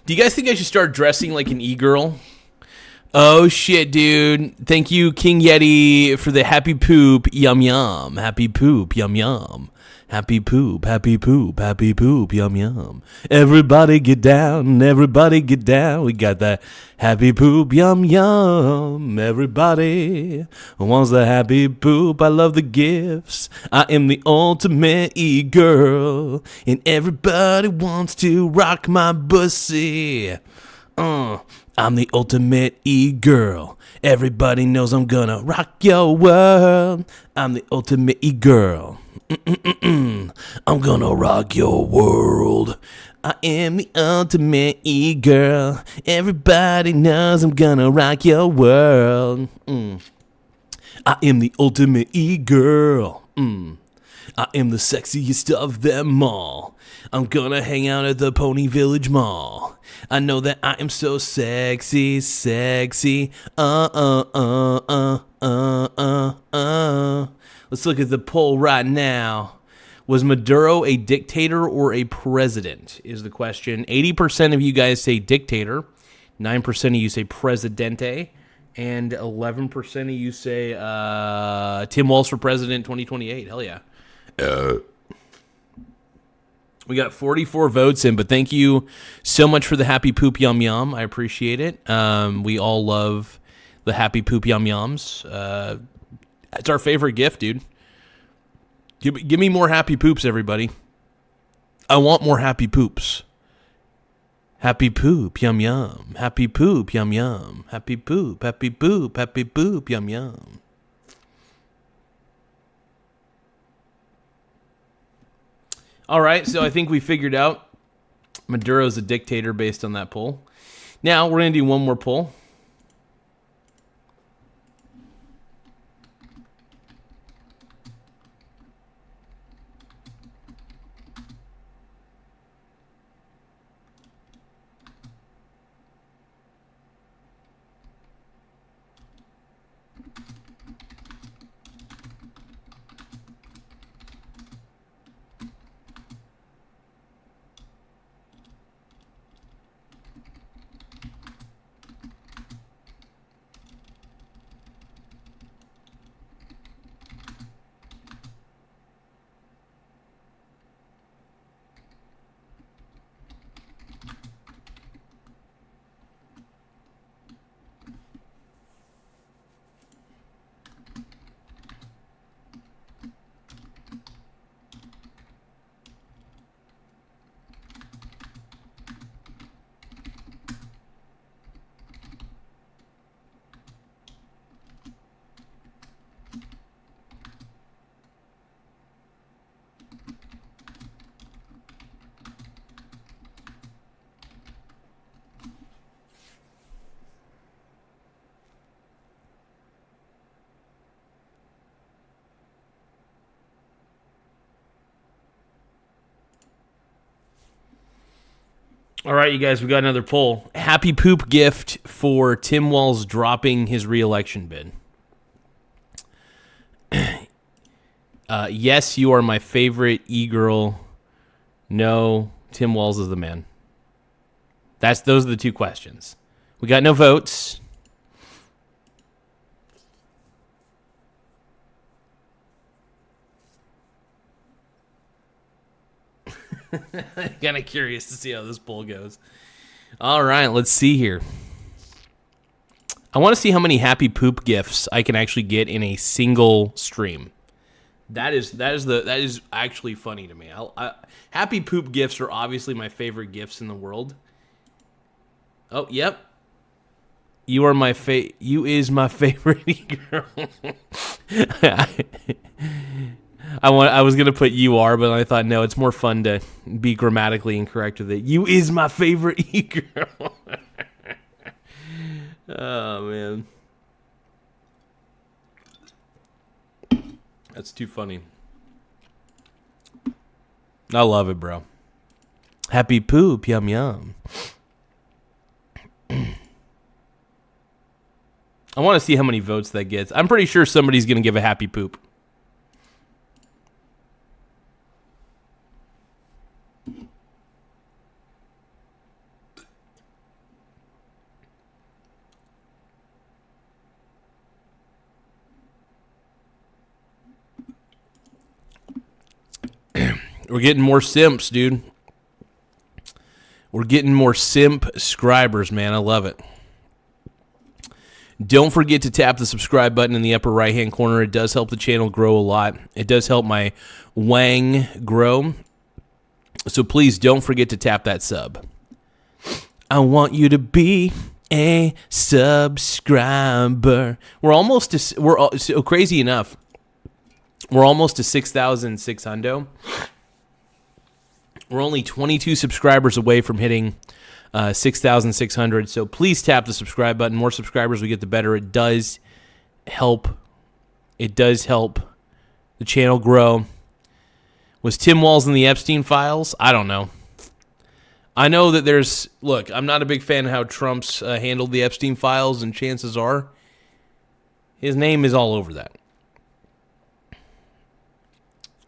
Do you guys think I should start dressing like an e-girl? Oh, shit, dude. Thank you, King Yeti, for the happy poop, yum, yum. Happy poop, yum, yum. Happy poop, happy poop, happy poop, yum, yum. Everybody get down, everybody get down. We got that happy poop, yum, yum. Everybody wants the happy poop. I love the gifts. I am the ultimate e-girl. And everybody wants to rock my pussy. I'm the ultimate e-girl. Everybody knows I'm gonna rock your world. I'm the ultimate e-girl. I'm gonna rock your world. I am the ultimate e-girl. Everybody knows I'm gonna rock your world. I am the ultimate e-girl. I am the sexiest of them all. I'm gonna hang out at the Pony Village Mall. I know that I am so sexy, sexy. Let's look at the poll right now. Was Maduro a dictator or a president is the question. 80% of you guys say dictator. 9% of you say presidente. And 11% of you say Tim Walz for president 2028. Hell yeah. We got 44 votes in, but thank you so much for the happy poop yum yum. I appreciate it. We all love the happy poop yum yums. It's our favorite gift, dude. Give me more happy poops, everybody. I want more happy poops. Happy poop yum yum. Happy poop yum yum. Happy poop, happy poop, happy poop yum yum. All right, so I think we figured out Maduro's a dictator based on that poll. Now we're going to do one more poll. All right, you guys, we got another poll. Happy poop gift for Tim Walz dropping his re-election bid. Yes, you are my favorite e-girl. No, Tim Walz is the man. Those are the two questions. We got no votes. Kind of curious to see how this poll goes. All right, let's see here. I want to see how many happy poop gifts I can actually get in a single stream. That is actually funny to me. Happy poop gifts are obviously my favorite gifts in the world. Oh, yep. You are my you is my favorite girl. I was gonna put you are, but I thought no, it's more fun to be grammatically incorrect with it. You is my favorite e-girl. Oh man, that's too funny. I love it, bro. Happy poop, yum yum. I want to see how many votes that gets. I'm pretty sure somebody's going to give a happy poop. We're getting more simps, dude. We're getting more simp subscribers, man. I love it. Don't forget to tap the subscribe button in the upper right-hand corner. It does help the channel grow a lot. It does help my Wang grow. So please don't forget to tap that sub. I want you to be a subscriber. We're almost to, so crazy enough. We're almost to 6,600. We're only 22 subscribers away from hitting 6,600. So please tap the subscribe button. More subscribers we get, the better. It does help. It does help the channel grow. Was Tim Walz in the Epstein files? I don't know. I know that there's... Look, I'm not a big fan of how Trump's handled the Epstein files, and chances are his name is all over that.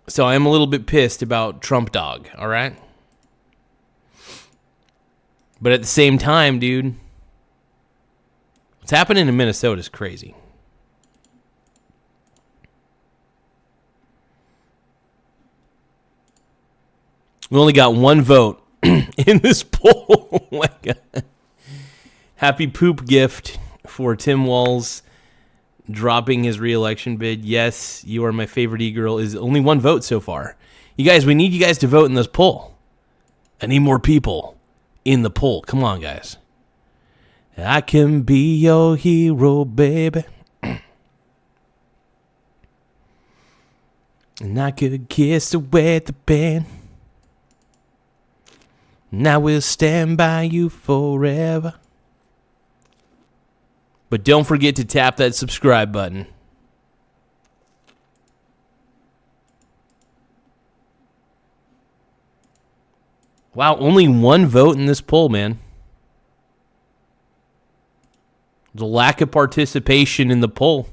So I am a little bit pissed about Trump Dog, all right? But at the same time, dude, what's happening in Minnesota is crazy. We only got one vote in this poll. Oh my God. Happy poop gift for Tim Walz dropping his reelection bid. Yes, you are my favorite e-girl. Is only one vote so far. You guys, we need you guys to vote in this poll. I need more people in the poll. Come on, guys. I can be your hero, baby. And I could kiss away the pain. And I will stand by you forever. But don't forget to tap that subscribe button. Wow, only one vote in this poll, man. The lack of participation in the poll.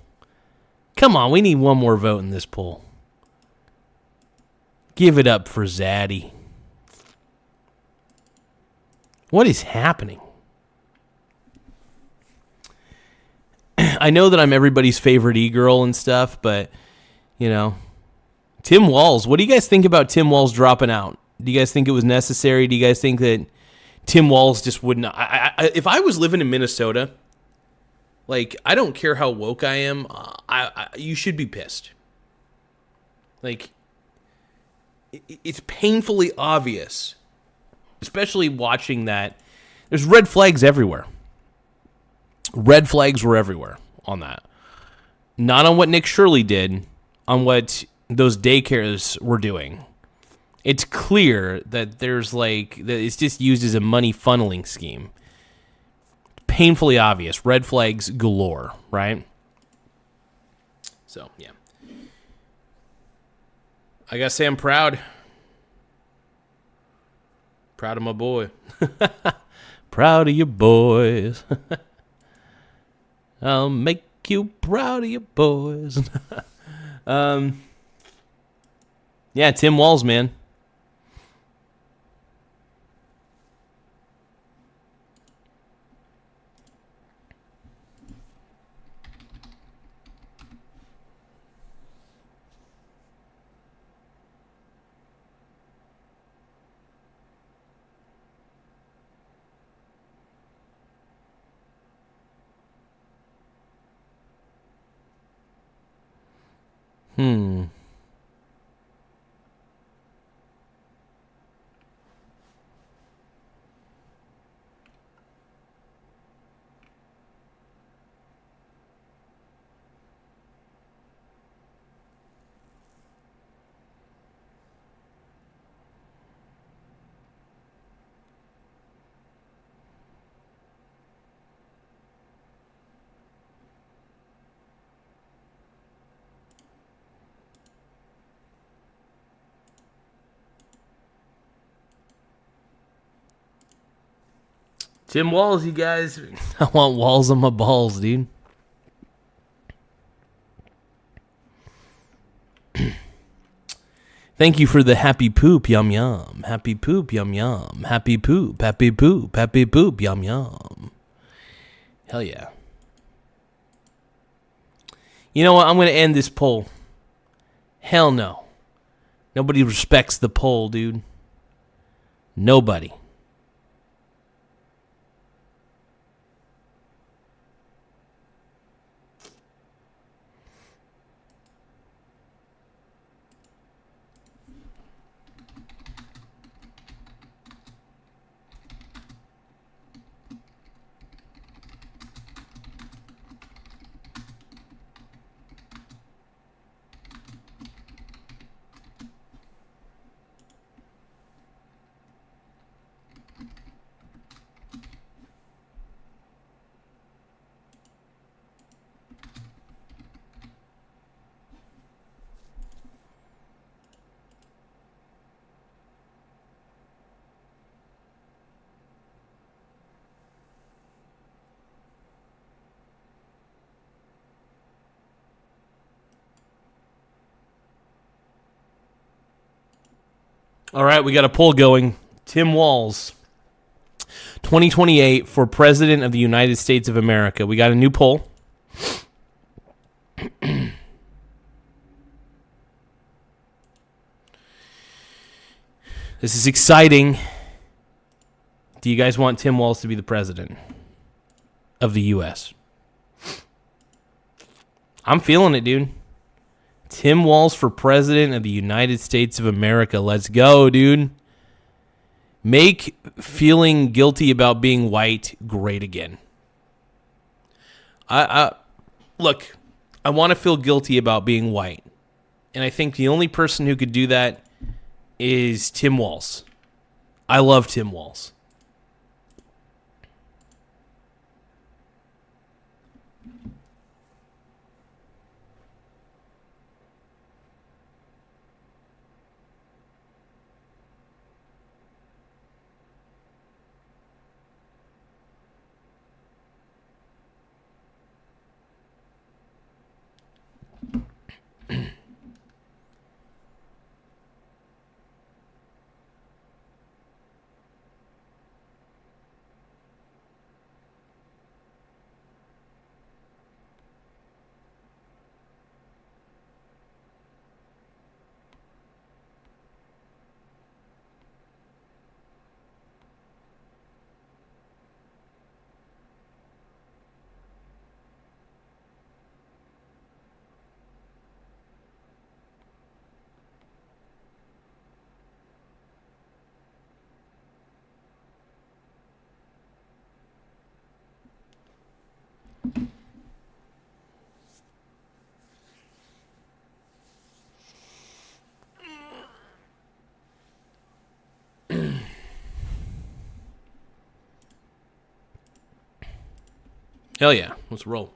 Come on, we need one more vote in this poll. Give it up for Zaddy. What is happening? I know that I'm everybody's favorite e-girl and stuff, but, you know, Tim Walz. What do you guys think about Tim Walz dropping out? Do you guys think it was necessary? Do you guys think that Tim Walz just wouldn't? If I was living in Minnesota, like, I don't care how woke I am, you should be pissed. Like, it's painfully obvious, especially watching that. There's red flags everywhere. Red flags were everywhere on that. Not on what Nick Shirley did, on what those daycares were doing. It's clear that there's that it's just used as a money funneling scheme. Painfully obvious. Red flags galore, right? So, yeah. I gotta say I'm proud. Proud of my boy. Proud of your boys. I'll make you proud of your boys. Yeah, Tim Walz, man. Tim Walz, you guys. I want Walz on my balls, dude. Thank you for the happy poop, yum yum. Happy poop, yum yum. Happy poop, yum yum. Hell yeah. You know what? I'm going to end this poll. Hell no. Nobody respects the poll, dude. Nobody. All right, we got a poll going. Tim Walz, 2028 for President of the United States of America. We got a new poll. This is exciting. Do you guys want Tim Walz to be the president of the U.S.? I'm feeling it, dude. Tim Walz for President of the United States of America. Let's go, dude. Make feeling guilty about being white great again. Look, I want to feel guilty about being white. And I think the only person who could do that is Tim Walz. I love Tim Walz. Hell yeah, let's roll.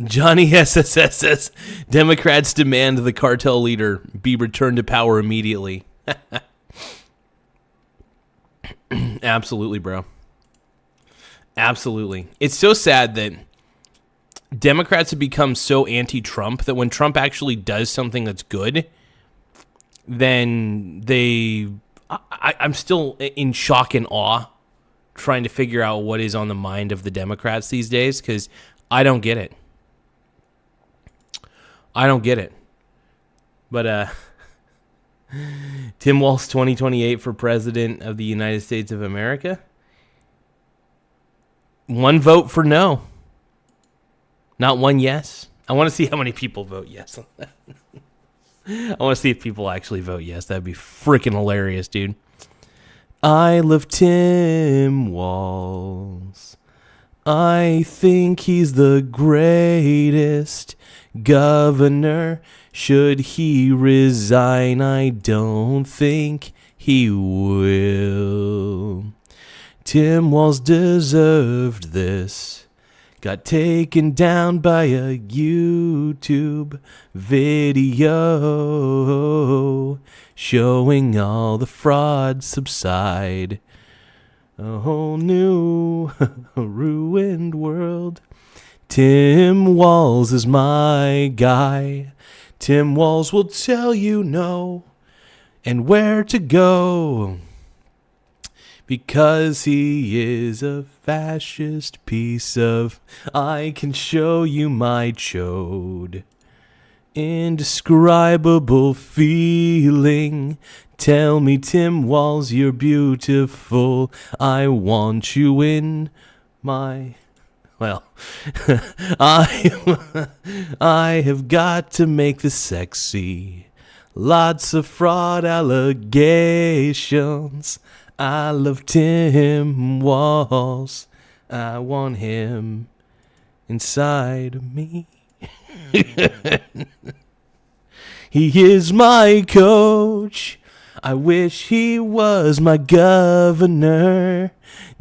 Johnny SSS says, Democrats demand the cartel leader be returned to power immediately. Absolutely, bro. Absolutely. It's so sad that Democrats have become so anti-Trump that when Trump actually does something that's good, then I'm still in shock and awe trying to figure out what is on the mind of the Democrats these days because I don't get it. I don't get it. But Tim Walz 2028 for president of the United States of America. One vote for no. Not one yes. I want to see how many people vote yes on that. I want to see if people actually vote yes. That'd be freaking hilarious, dude. I love Tim Walz. I think he's the greatest governor. Should he resign, I don't think he will. Tim Walz deserved this. Got taken down by a YouTube video showing all the fraud subside. A whole new ruined world. Tim Walz is my guy. Tim Walz will tell you no and where to go. Because he is a fascist piece of... I can show you my chode. Indescribable feeling. Tell me, Tim Walz, you're beautiful. I want you in my... Well, I have got to make this sexy. Lots of fraud allegations. I love Tim Walz. I want him inside of me. He is my coach. I wish he was my governor.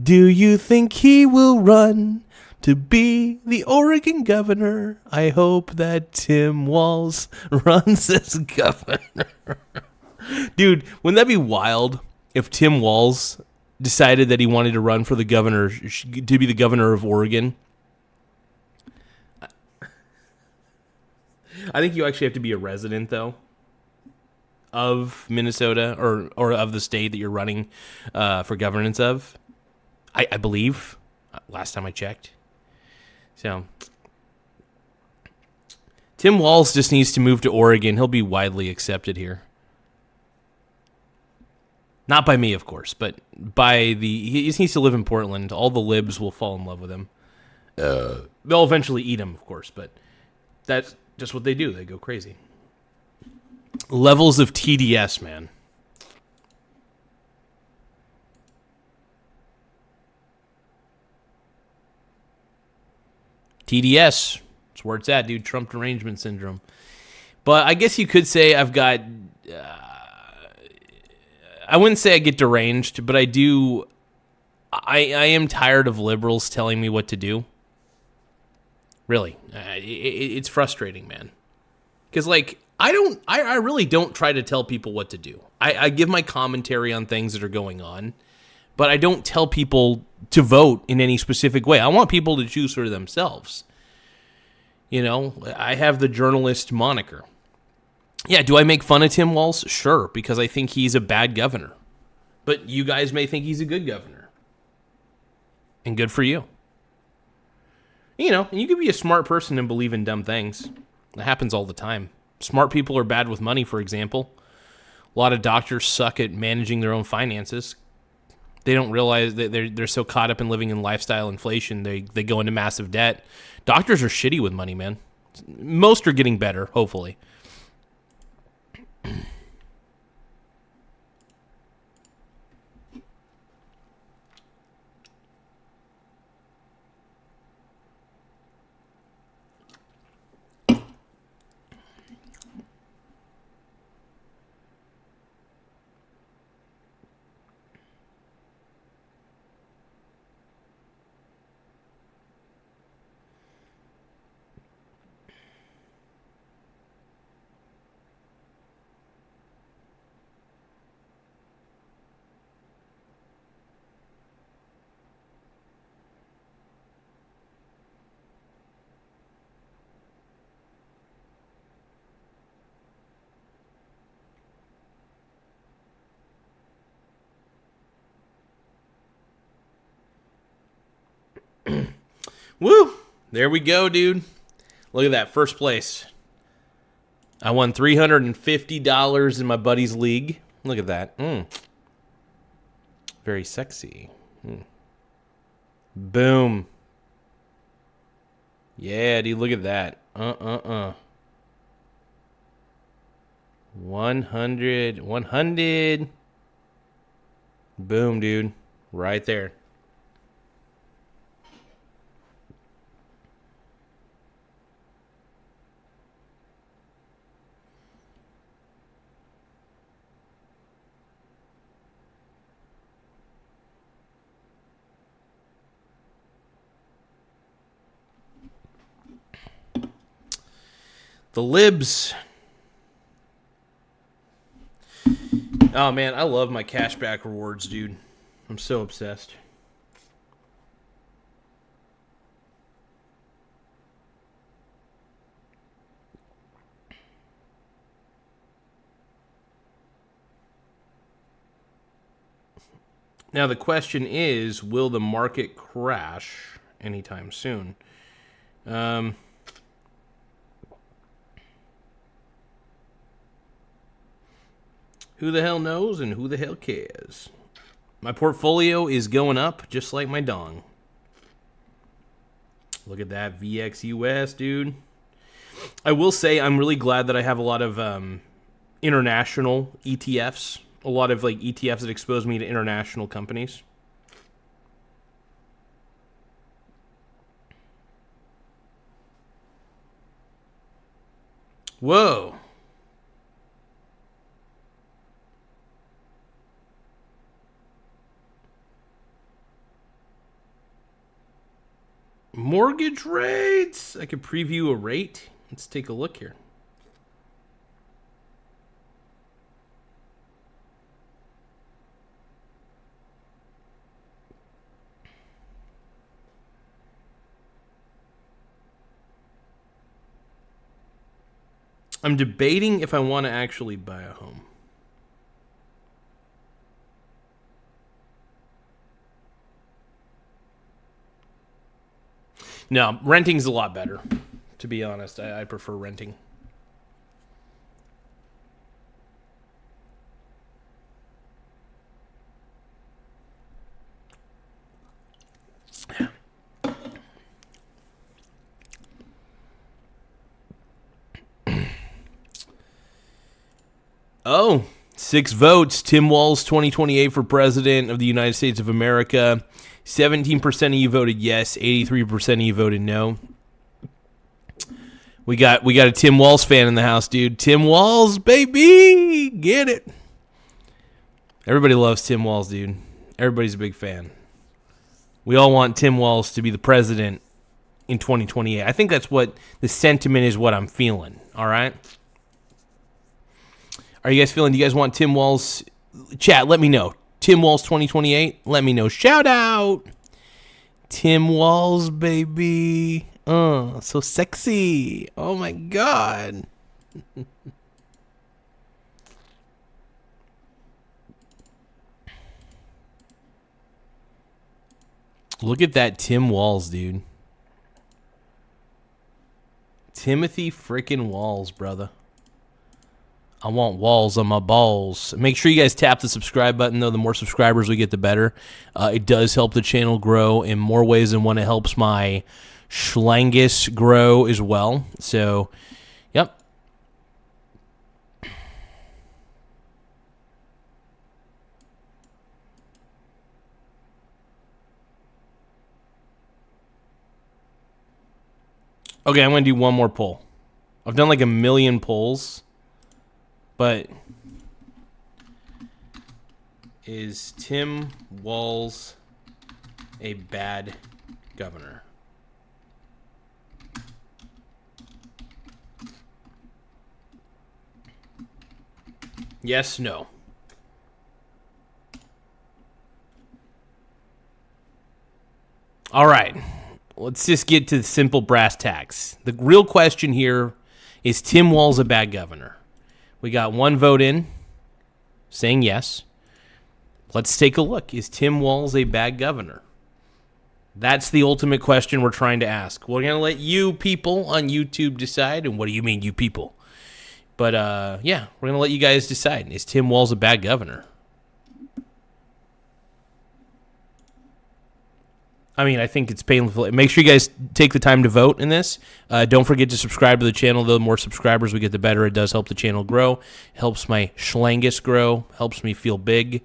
Do you think he will run to be the Oregon governor? I hope that Tim Walz runs as governor. Dude, wouldn't that be wild if Tim Walz decided that he wanted to run for the governor, to be the governor of Oregon? I think you actually have to be a resident, though, of Minnesota or of the state that you're running for governance of. I believe, last time I checked. So, Tim Walz just needs to move to Oregon. He'll be widely accepted here. Not by me, of course, but by he just needs to live in Portland. All the libs will fall in love with him. They'll eventually eat him, of course, but that's just what they do. They go crazy. Levels of TDS, man. TDS. That's where it's at, dude. Trump derangement syndrome. But I guess you could say I've got... I wouldn't say I get deranged, but I do... I am tired of liberals telling me what to do. Really. It's frustrating, man. Because, like, I really don't try to tell people what to do. I give my commentary on things that are going on, but I don't tell people to vote in any specific way. I want people to choose for themselves. You know, I have the journalist moniker. Yeah, do I make fun of Tim Walz? Sure, because I think he's a bad governor. But you guys may think he's a good governor. And good for you. You know, and you can be a smart person and believe in dumb things. That happens all the time. Smart people are bad with money, for example. A lot of doctors suck at managing their own finances. They don't realize that they're so caught up in living in lifestyle inflation, they go into massive debt. Doctors are shitty with money, man. Most are getting better, hopefully. Woo! There we go, dude. Look at that, first place. I won $350 in my buddy's league. Look at that. Very sexy. Boom. Yeah, dude, look at that. 100. Boom, dude. Right there. The libs. Oh, man, I love my cashback rewards, dude. I'm so obsessed. Now, the question is, will the market crash anytime soon? Who the hell knows and who the hell cares? My portfolio is going up just like my dong. Look at that VXUS, dude. I will say I'm really glad that I have a lot of international ETFs. A lot of like ETFs that expose me to international companies. Whoa. Mortgage rates. I could preview a rate. Let's take a look here. I'm debating if I want to actually buy a home. No, renting's a lot better. To be honest, I prefer renting. Oh, 6 votes. Tim Walz, 2028 for president of the United States of America. 17% of you voted yes. 83% of you voted no. We got a Tim Walz fan in the house, dude. Tim Walz, baby, get it. Everybody loves Tim Walz, dude. Everybody's a big fan. We all want Tim Walz to be the president in 2028. I think that's what the sentiment is. What I'm feeling. All right. Are you guys feeling? Do you guys want Tim Walz? Chat, let me know. Tim Walz 2028. Let me know. Shout out. Tim Walz, baby. So sexy. Oh my God. Look at that Tim Walz, dude. Timothy frickin' Walz, brother. I want walls on my balls. Make sure you guys tap the subscribe button, though. The more subscribers we get, the better. It does help the channel grow in more ways than one. It helps my schlangus grow as well. So, yep. Okay, I'm going to do one more poll. I've done like 1 million polls. But is Tim Walz a bad governor? Yes, no. All right. Let's just get to the simple brass tacks. The real question here is Tim Walz a bad governor? We got 1 vote in saying yes. Let's take a look. Is Tim Walz a bad governor? That's the ultimate question we're trying to ask. We're going to let you people on YouTube decide. And what do you mean, you people? But, yeah, we're going to let you guys decide. Is Tim Walz a bad governor? I mean, I think it's painful. Make sure you guys take the time to vote in this. Don't forget to subscribe to the channel. The more subscribers we get, the better. It does help the channel grow. It helps my schlangus grow. Helps me feel big.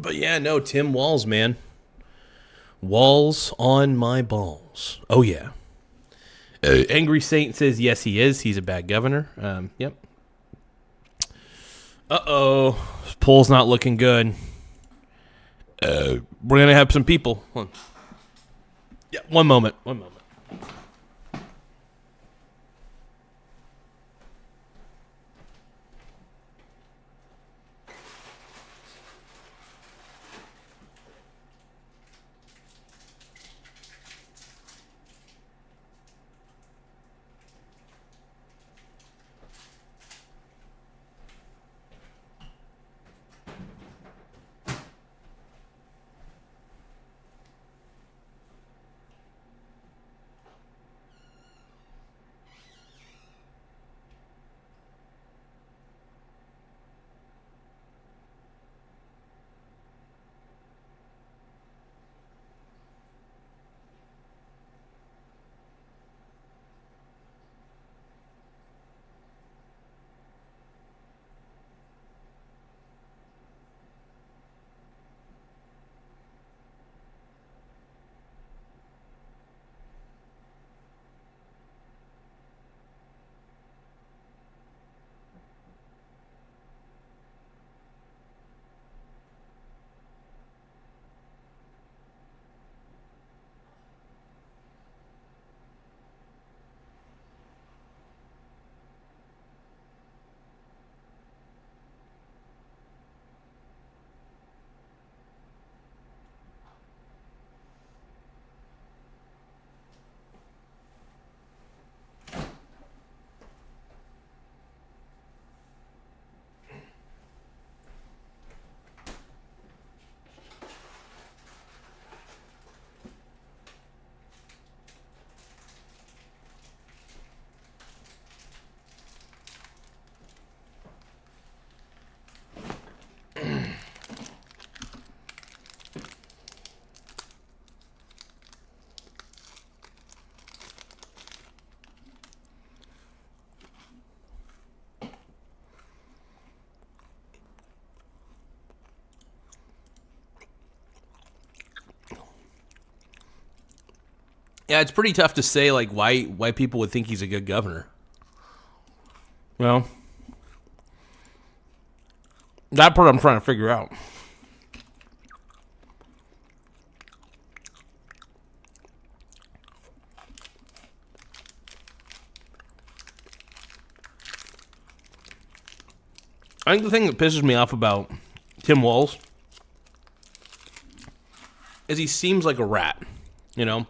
But yeah, no, Tim Walz, man. Walls on my balls. Oh, yeah. Angry Saint says, yes, he is. He's a bad governor. Yep. Uh-oh. This poll's not looking good. We're going to have some people. Hold on. Yeah, one moment. Yeah, it's pretty tough to say, like, why people would think he's a good governor. Well, that part I'm trying to figure out. I think the thing that pisses me off about Tim Walz is he seems like a rat, you know?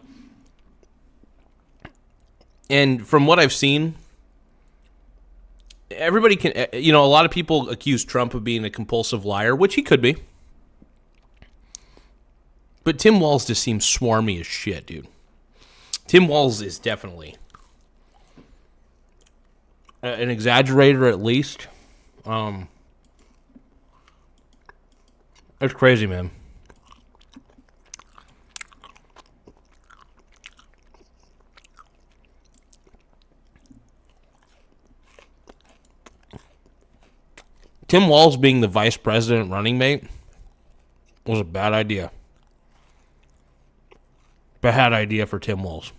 And from what I've seen, everybody can, you know, a lot of people accuse Trump of being a compulsive liar, which he could be. But Tim Walz just seems swarmy as shit, dude. Tim Walz is definitely an exaggerator, at least. It's crazy, man. Tim Walz being the vice president running mate was a bad idea. Bad idea for Tim Walz.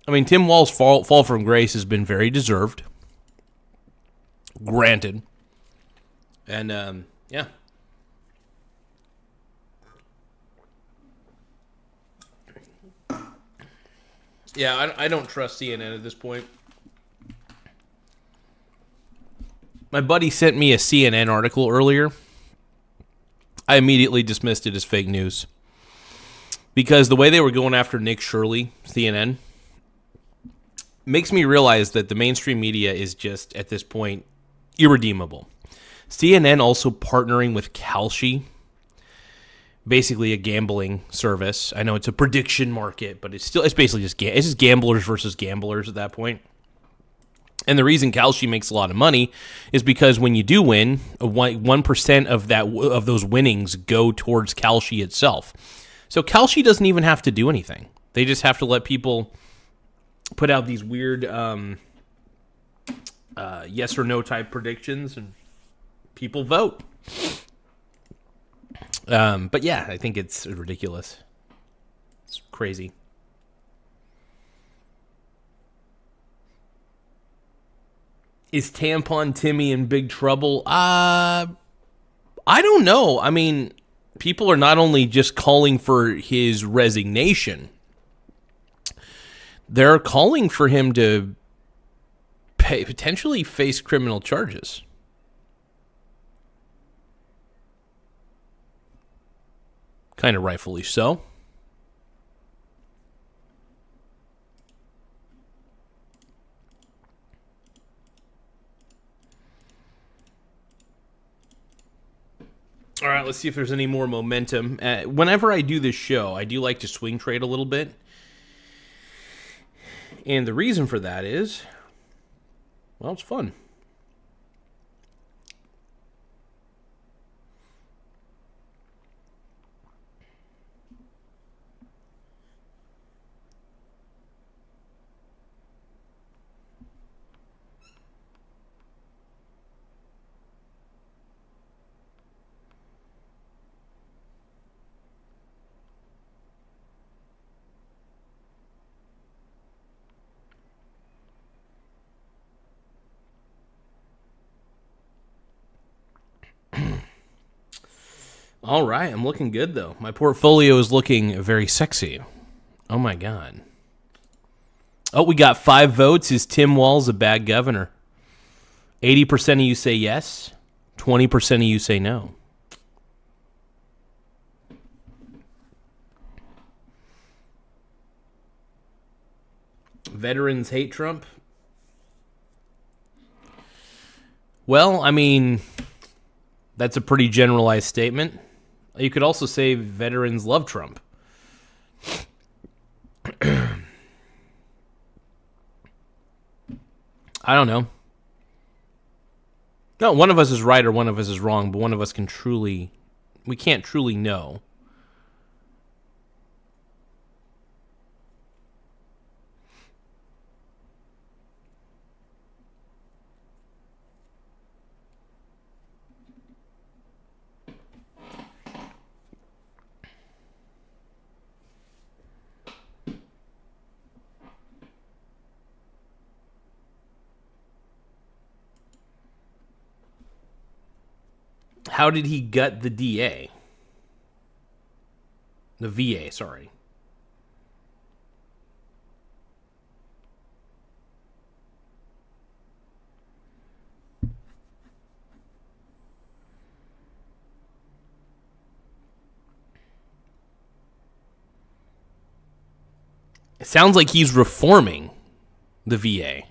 I mean, Tim Walz's fall from grace has been very deserved. Granted. And, yeah. Yeah, I don't trust CNN at this point. My buddy sent me a CNN article earlier. I immediately dismissed it as fake news. because the way they were going after Nick Shirley, CNN, makes me realize that the mainstream media is just, at this point, irredeemable. CNN also partnering with Kalshi, basically a gambling service. I know it's a prediction market, but it's basically just gamblers versus gamblers at that point. And the reason Kalshi makes a lot of money is because when you do win, 1% of those winnings go towards Kalshi itself. So Kalshi doesn't even have to do anything. They just have to let people put out these weird yes or no type predictions, and people vote. But yeah, I think it's ridiculous. It's crazy. Is Tampon Timmy in big trouble? I don't know. I mean, people are not only just calling for his resignation, they're calling for him to potentially face criminal charges. Kind of rightfully so. All right, let's see if there's any more momentum. Whenever I do this show, I do like to swing trade a little bit. And the reason for that is, well, it's fun. All right, I'm looking good, though. My portfolio is looking very sexy. Oh, my God. Oh, we got 5 votes. Is Tim Walz a bad governor? 80% of you say yes. 20% of you say no. Veterans hate Trump? Well, I mean, that's a pretty generalized statement. You could also say veterans love Trump. I don't know. No, one of us is right or one of us is wrong, but one of us we can't truly know. How did he gut the DA? The VA, sorry. It sounds like he's reforming the VA.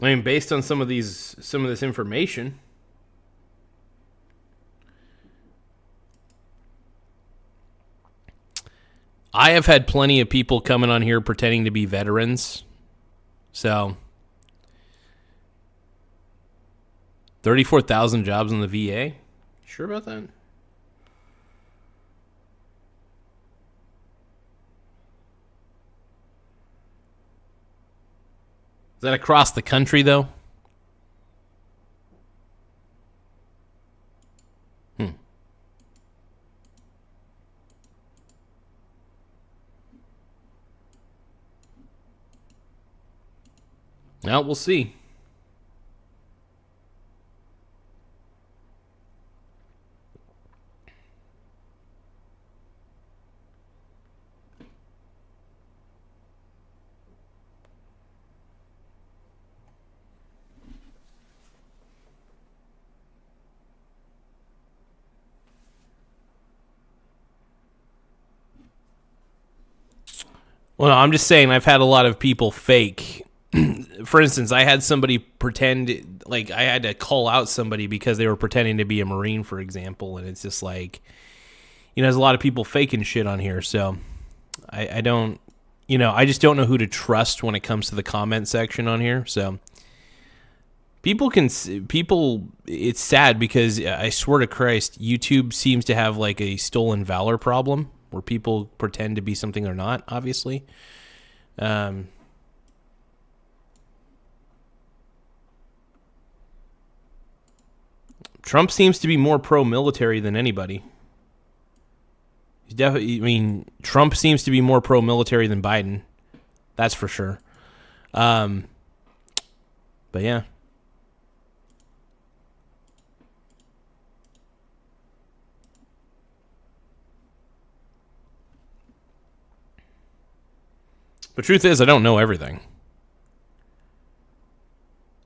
I mean, based on some of this information, I have had plenty of people coming on here pretending to be veterans. So, 34,000 jobs in the VA? Sure about that? Is that across the country, though? Well, we'll see. Well, no, I'm just saying I've had a lot of people fake. For instance, I had somebody pretend, like I had to call out somebody because they were pretending to be a Marine, for example, and it's just like, there's a lot of people faking shit on here, so I don't, I just don't know who to trust when it comes to the comment section on here, so it's sad because I swear to Christ, YouTube seems to have like a stolen valor problem where people pretend to be something they're not, obviously. Trump seems to be more pro-military than anybody. He's definitely, Trump seems to be more pro-military than Biden. That's for sure. But yeah. But truth is, I don't know everything.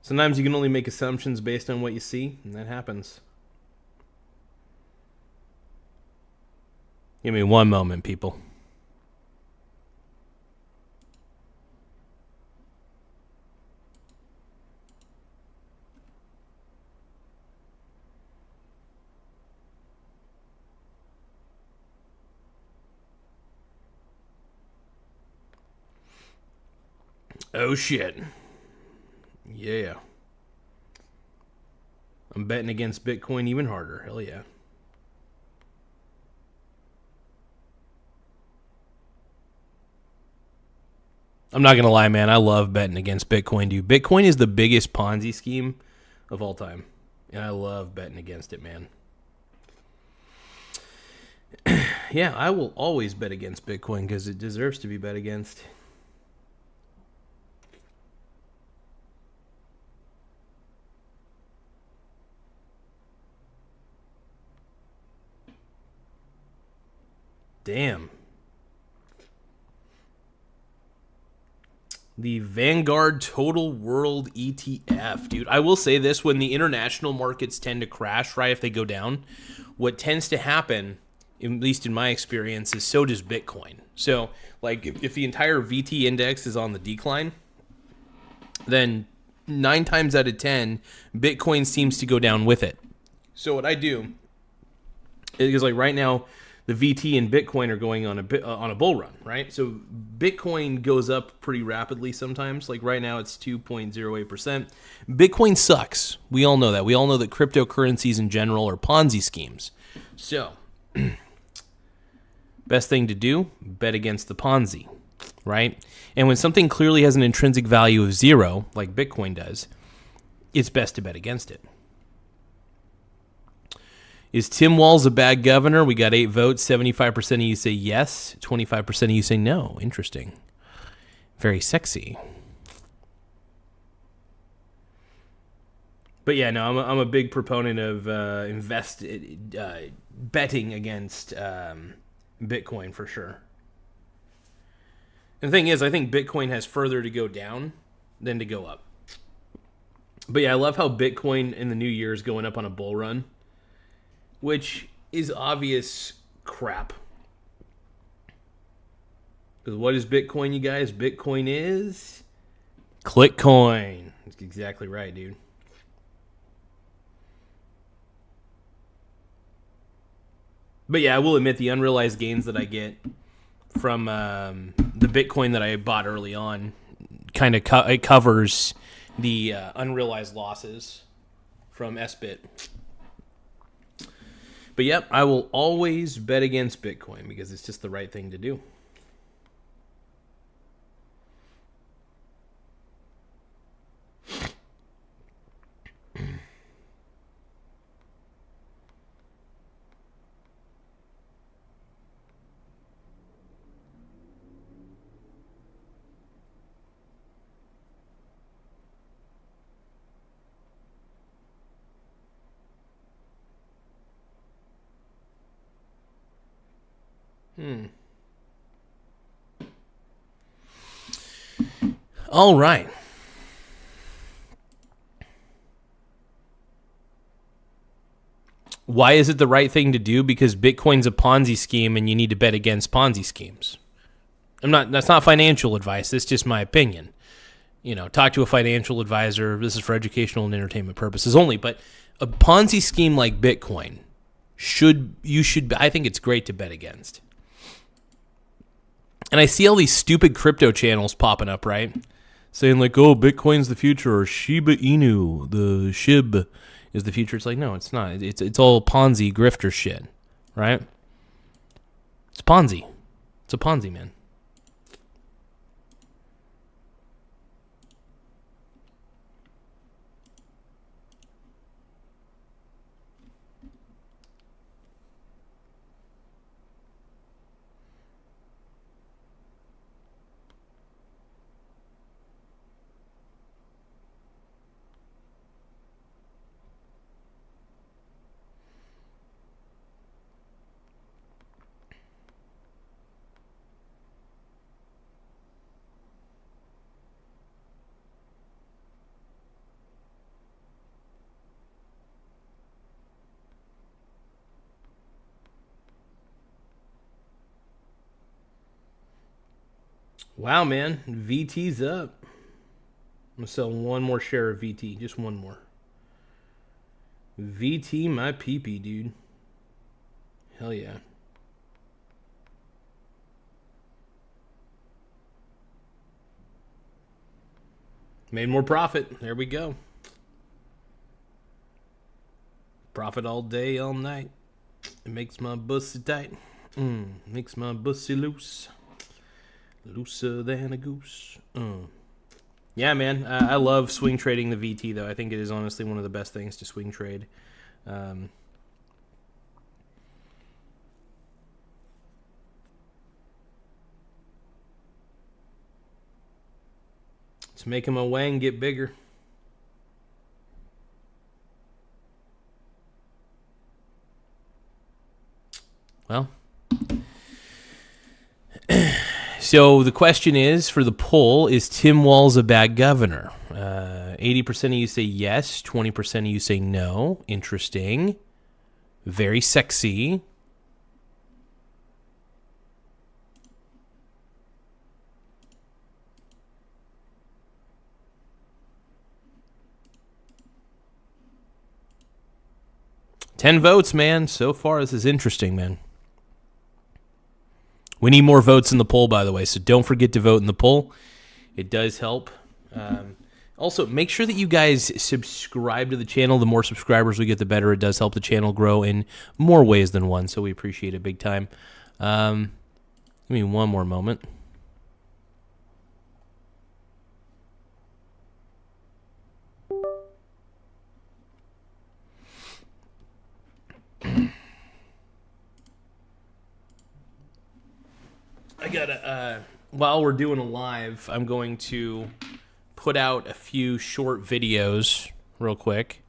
Sometimes you can only make assumptions based on what you see, and that happens. Give me one moment, people. Oh, shit. Yeah. I'm betting against Bitcoin even harder. Hell yeah. I'm not going to lie, man. I love betting against Bitcoin, dude. Bitcoin is the biggest Ponzi scheme of all time. And I love betting against it, man. Yeah, I will always bet against Bitcoin because it deserves to be bet against. Damn. The Vanguard Total World ETF. Dude, I will say this. When the international markets tend to crash, right, if they go down, what tends to happen, at least in my experience, is so does Bitcoin. So, like, if the entire VT index is on the decline, then 9 times out of 10, Bitcoin seems to go down with it. So what I do is, like, right now, the VT and Bitcoin are going on a bull run, right? So Bitcoin goes up pretty rapidly sometimes. Like right now, it's 2.08%. Bitcoin sucks. We all know that. We all know that cryptocurrencies in general are Ponzi schemes. So, best thing to do, bet against the Ponzi, right? And when something clearly has an intrinsic value of 0, like Bitcoin does, it's best to bet against it. Is Tim Walz a bad governor? We got 8 votes. 75% of you say yes. 25% of you say no. Interesting. Very sexy. But yeah, no, I'm a big proponent of betting against Bitcoin for sure. And the thing is, I think Bitcoin has further to go down than to go up. But yeah, I love how Bitcoin in the new year is going up on a bull run, which is obvious crap. Because what is Bitcoin, you guys? Bitcoin is Clickcoin. That's exactly right, dude. But yeah, I will admit the unrealized gains that I get from the Bitcoin that I bought early on kind of it covers the unrealized losses from SBIT. But yep, I will always bet against Bitcoin because it's just the right thing to do. All right. Why is it the right thing to do? Because Bitcoin's a Ponzi scheme and you need to bet against Ponzi schemes. That's not financial advice. It's just my opinion. Talk to a financial advisor. This is for educational and entertainment purposes only. But a Ponzi scheme like Bitcoin I think it's great to bet against. And I see all these stupid crypto channels popping up, right? Saying like, oh, Bitcoin's the future, or Shiba Inu, the SHIB is the future. It's like, no, it's not. It's all Ponzi grifter shit, right? It's Ponzi. It's a Ponzi, man. Wow, man. VT's up. I'm going to sell one more share of VT. Just one more. VT, my peepee, dude. Hell yeah. Made more profit. There we go. Profit all day, all night. It makes my bussy tight. Makes my bussy loose. Looser than a goose. Yeah, man. I love swing trading the VT, though. I think it is honestly one of the best things to swing trade. It's making my wang get bigger. Well. So the question is, for the poll, is Tim Walz a bad governor? 80% of you say yes, 20% of you say no. Interesting. Very sexy. $10 votes, man. So far, this is interesting, man. We need more votes in the poll, by the way, so don't forget to vote in the poll. It does help. Also, make sure that you guys subscribe to the channel. The more subscribers we get, the better. It does help the channel grow in more ways than one, so we appreciate it big time. Give me one more moment. I gotta, while we're doing a live, I'm going to put out a few short videos real quick.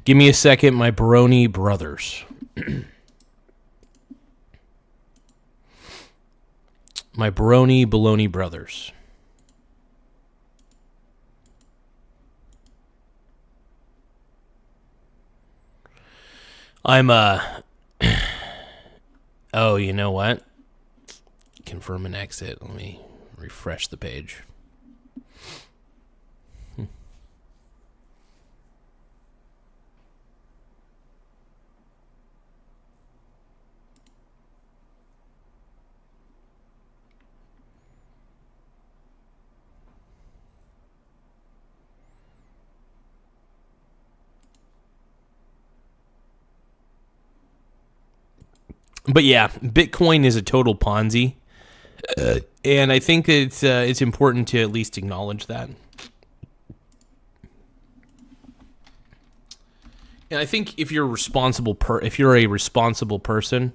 Give me a second, my brony brothers. My brony baloney brothers. I'm, oh, you know what? Confirm and exit. Let me refresh the page. But yeah, Bitcoin is a total Ponzi. And I think it's important to at least acknowledge that. And I think if you're a responsible person,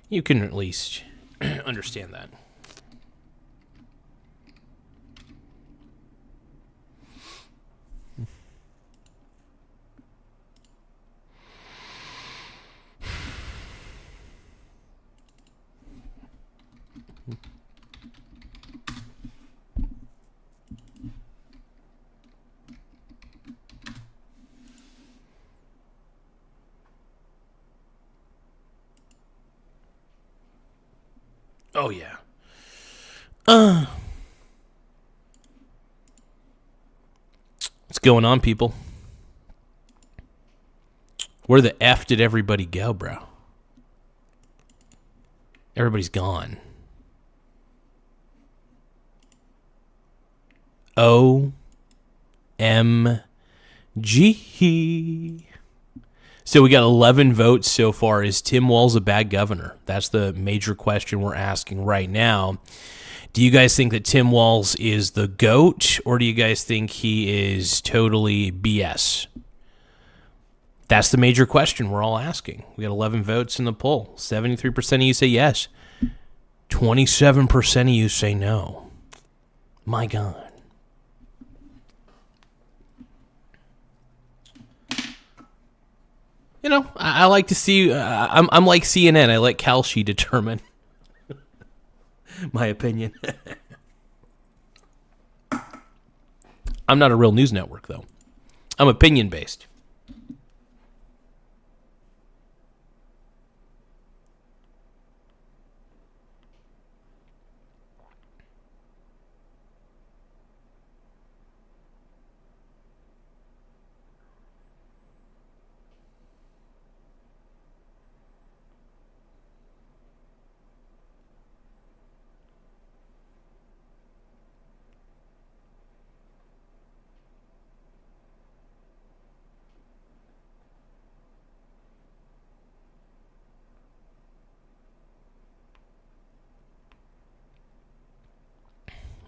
you can at least understand that. Oh, yeah. What's going on, people? Where the F did everybody go, bro? Everybody's gone. OMG. So we got 11 votes so far. Is Tim Walz a bad governor? That's the major question we're asking right now. Do you guys think that Tim Walz is the GOAT, or do you guys think he is totally BS? That's the major question we're all asking. We got 11 votes in the poll. 73% of you say yes. 27% of you say no. My God. You know, I like to see. I'm like CNN. I let Kalshi determine my opinion. I'm not a real news network, though. I'm opinion based.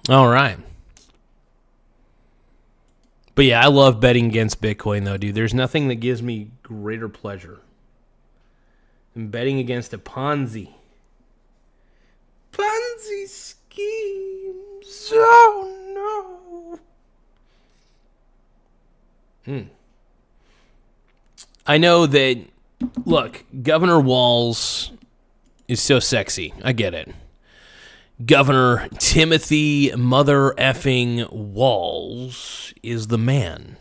All right. But yeah, I love betting against Bitcoin, though, dude. There's nothing that gives me greater pleasure than betting against a Ponzi. Ponzi schemes. Oh, no. I know that, look, Governor Walz is so sexy. I get it. Governor Timothy Mother Effing Walz is the man.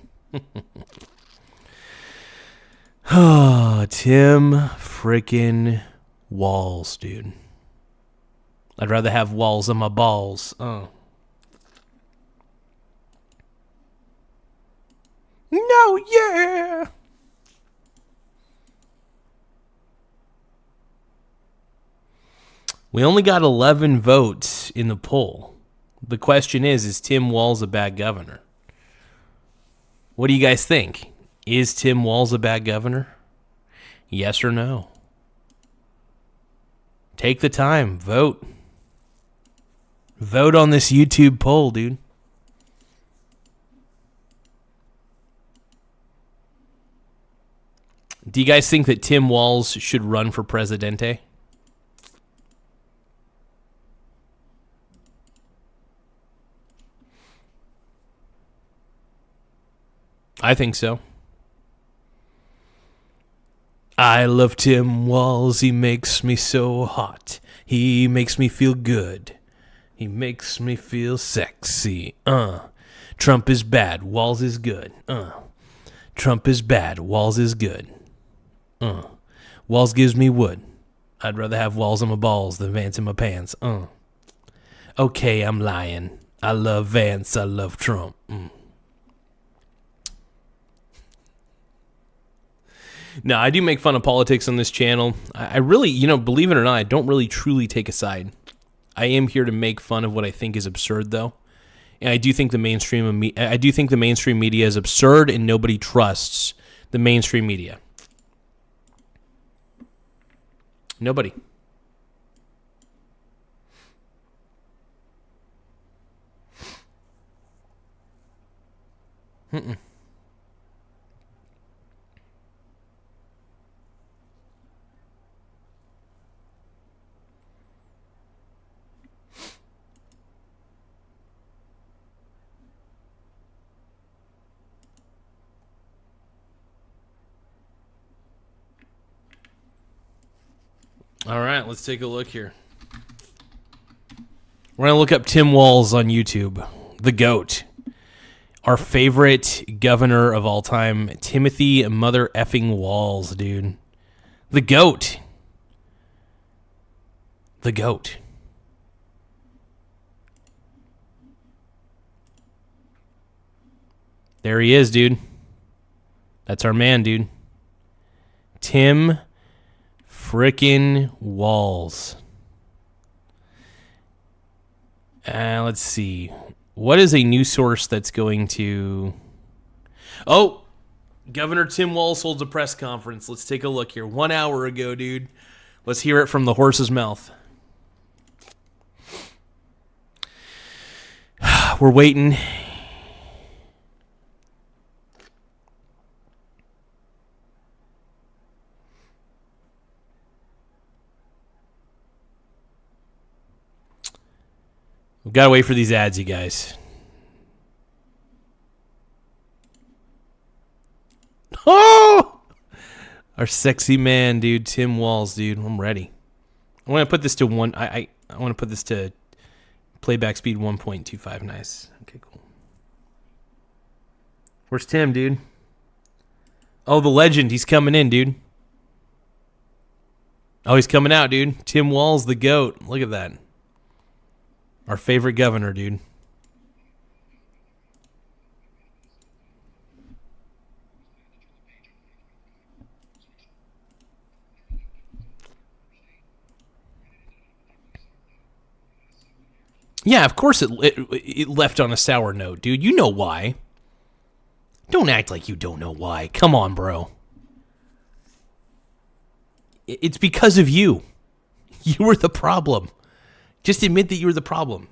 Oh, Tim frickin' Walz, dude. I'd rather have walls on my balls. Oh. No, yeah. We only got 11 votes in the poll. The question is Tim Walz a bad governor? What do you guys think? Is Tim Walz a bad governor? Yes or no? Take the time. Vote. Vote on this YouTube poll, dude. Do you guys think that Tim Walz should run for Presidente? I think so. I love Tim Walz. He makes me so hot. He makes me feel good. He makes me feel sexy. Trump is bad. Walz is good. Trump is bad. Walz is good. Walz gives me wood. I'd rather have walls on my balls than Vance in my pants. Okay, I'm lying. I love Vance. I love Trump. No, I do make fun of politics on this channel. I really, believe it or not, I don't really truly take a side. I am here to make fun of what I think is absurd, though. And I do think the mainstream media is absurd, and nobody trusts the mainstream media. Nobody. Mm-mm. All right, let's take a look here. We're going to look up Tim Walz on YouTube, the GOAT. Our favorite governor of all time, Timothy Mother effing Walz, dude. The GOAT. The GOAT. There he is, dude. That's our man, dude. Tim frickin' Walz. Let's see. What is a news source that's going to... Oh! Governor Tim Walz holds a press conference. Let's take a look here. 1 hour ago, dude. Let's hear it from the horse's mouth. We're waiting. We've got to wait for these ads, you guys. Oh! Our sexy man, dude. Tim Walz, dude. I'm ready. I want to put this to one. I want to put this to playback speed 1.25. Nice. Okay, cool. Where's Tim, dude? Oh, the legend. He's coming in, dude. Oh, he's coming out, dude. Tim Walz, the GOAT. Look at that. Our favorite governor, dude. Yeah, of course it left on a sour note, dude. You know why. Don't act like you don't know why. Come on, bro. It's because of you. You were the problem. Just admit that you were the problem.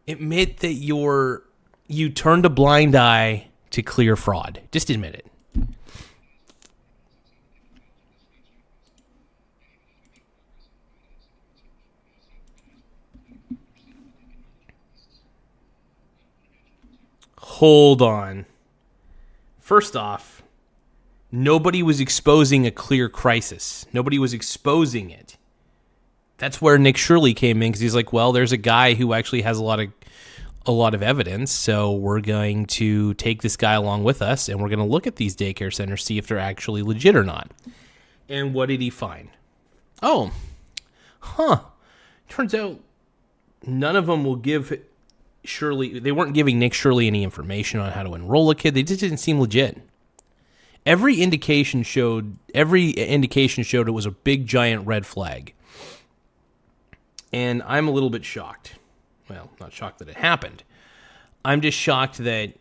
Admit that you turned a blind eye to clear fraud. Just admit it. Hold on. First off, nobody was exposing a clear crisis. Nobody was exposing it. That's where Nick Shirley came in, because he's like, well, there's a guy who actually has a lot of evidence, so we're going to take this guy along with us, and we're going to look at these daycare centers, see if they're actually legit or not. And what did he find? Oh, turns out none of them will give Shirley. They weren't giving Nick Shirley any information on how to enroll a kid. They just didn't seem legit. Every indication showed it was a big giant red flag. And I'm a little bit shocked. Well, not shocked that it happened. I'm just shocked that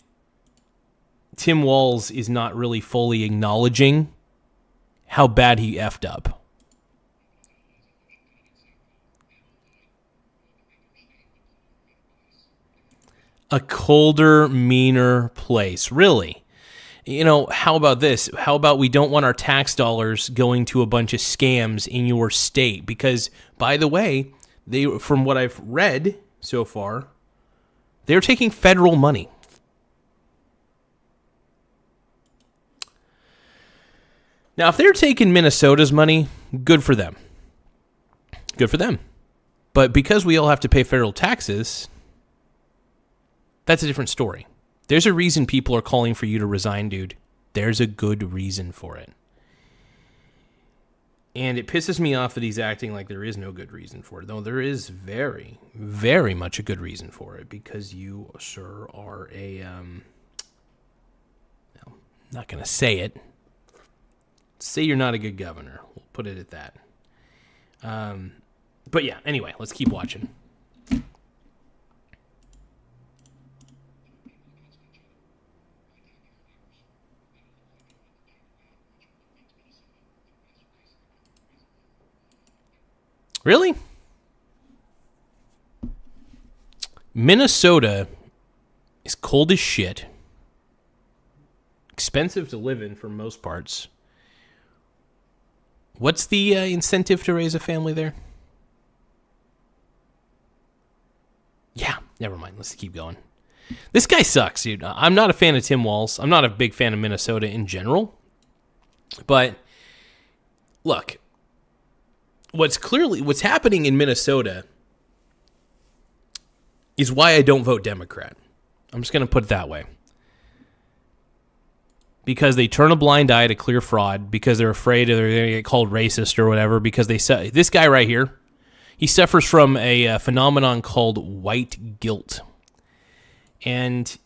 Tim Walz is not really fully acknowledging how bad he effed up. A colder, meaner place. Really? You know, how about this? How about we don't want our tax dollars going to a bunch of scams in your state? Because, by the way, from what I've read so far, they're taking federal money. Now, if they're taking Minnesota's money, good for them. Good for them. But because we all have to pay federal taxes, that's a different story. There's a reason people are calling for you to resign, dude. There's a good reason for it. And it pisses me off that he's acting like there is no good reason for it, though there is very, very much a good reason for it, because you, sir, are a, I'm not going to say it. Say you're not a good governor. We'll put it at that. But yeah, anyway, let's keep watching. Really? Minnesota is cold as shit. Expensive to live in for most parts. What's the incentive to raise a family there? Yeah, never mind. Let's keep going. This guy sucks, dude. I'm not a fan of Tim Walz. I'm not a big fan of Minnesota in general. But look, what's happening in Minnesota is why I don't vote Democrat. I'm just going to put it that way. Because they turn a blind eye to clear fraud, because they're afraid they're going to get called racist or whatever, because this guy right here, he suffers from a phenomenon called white guilt. And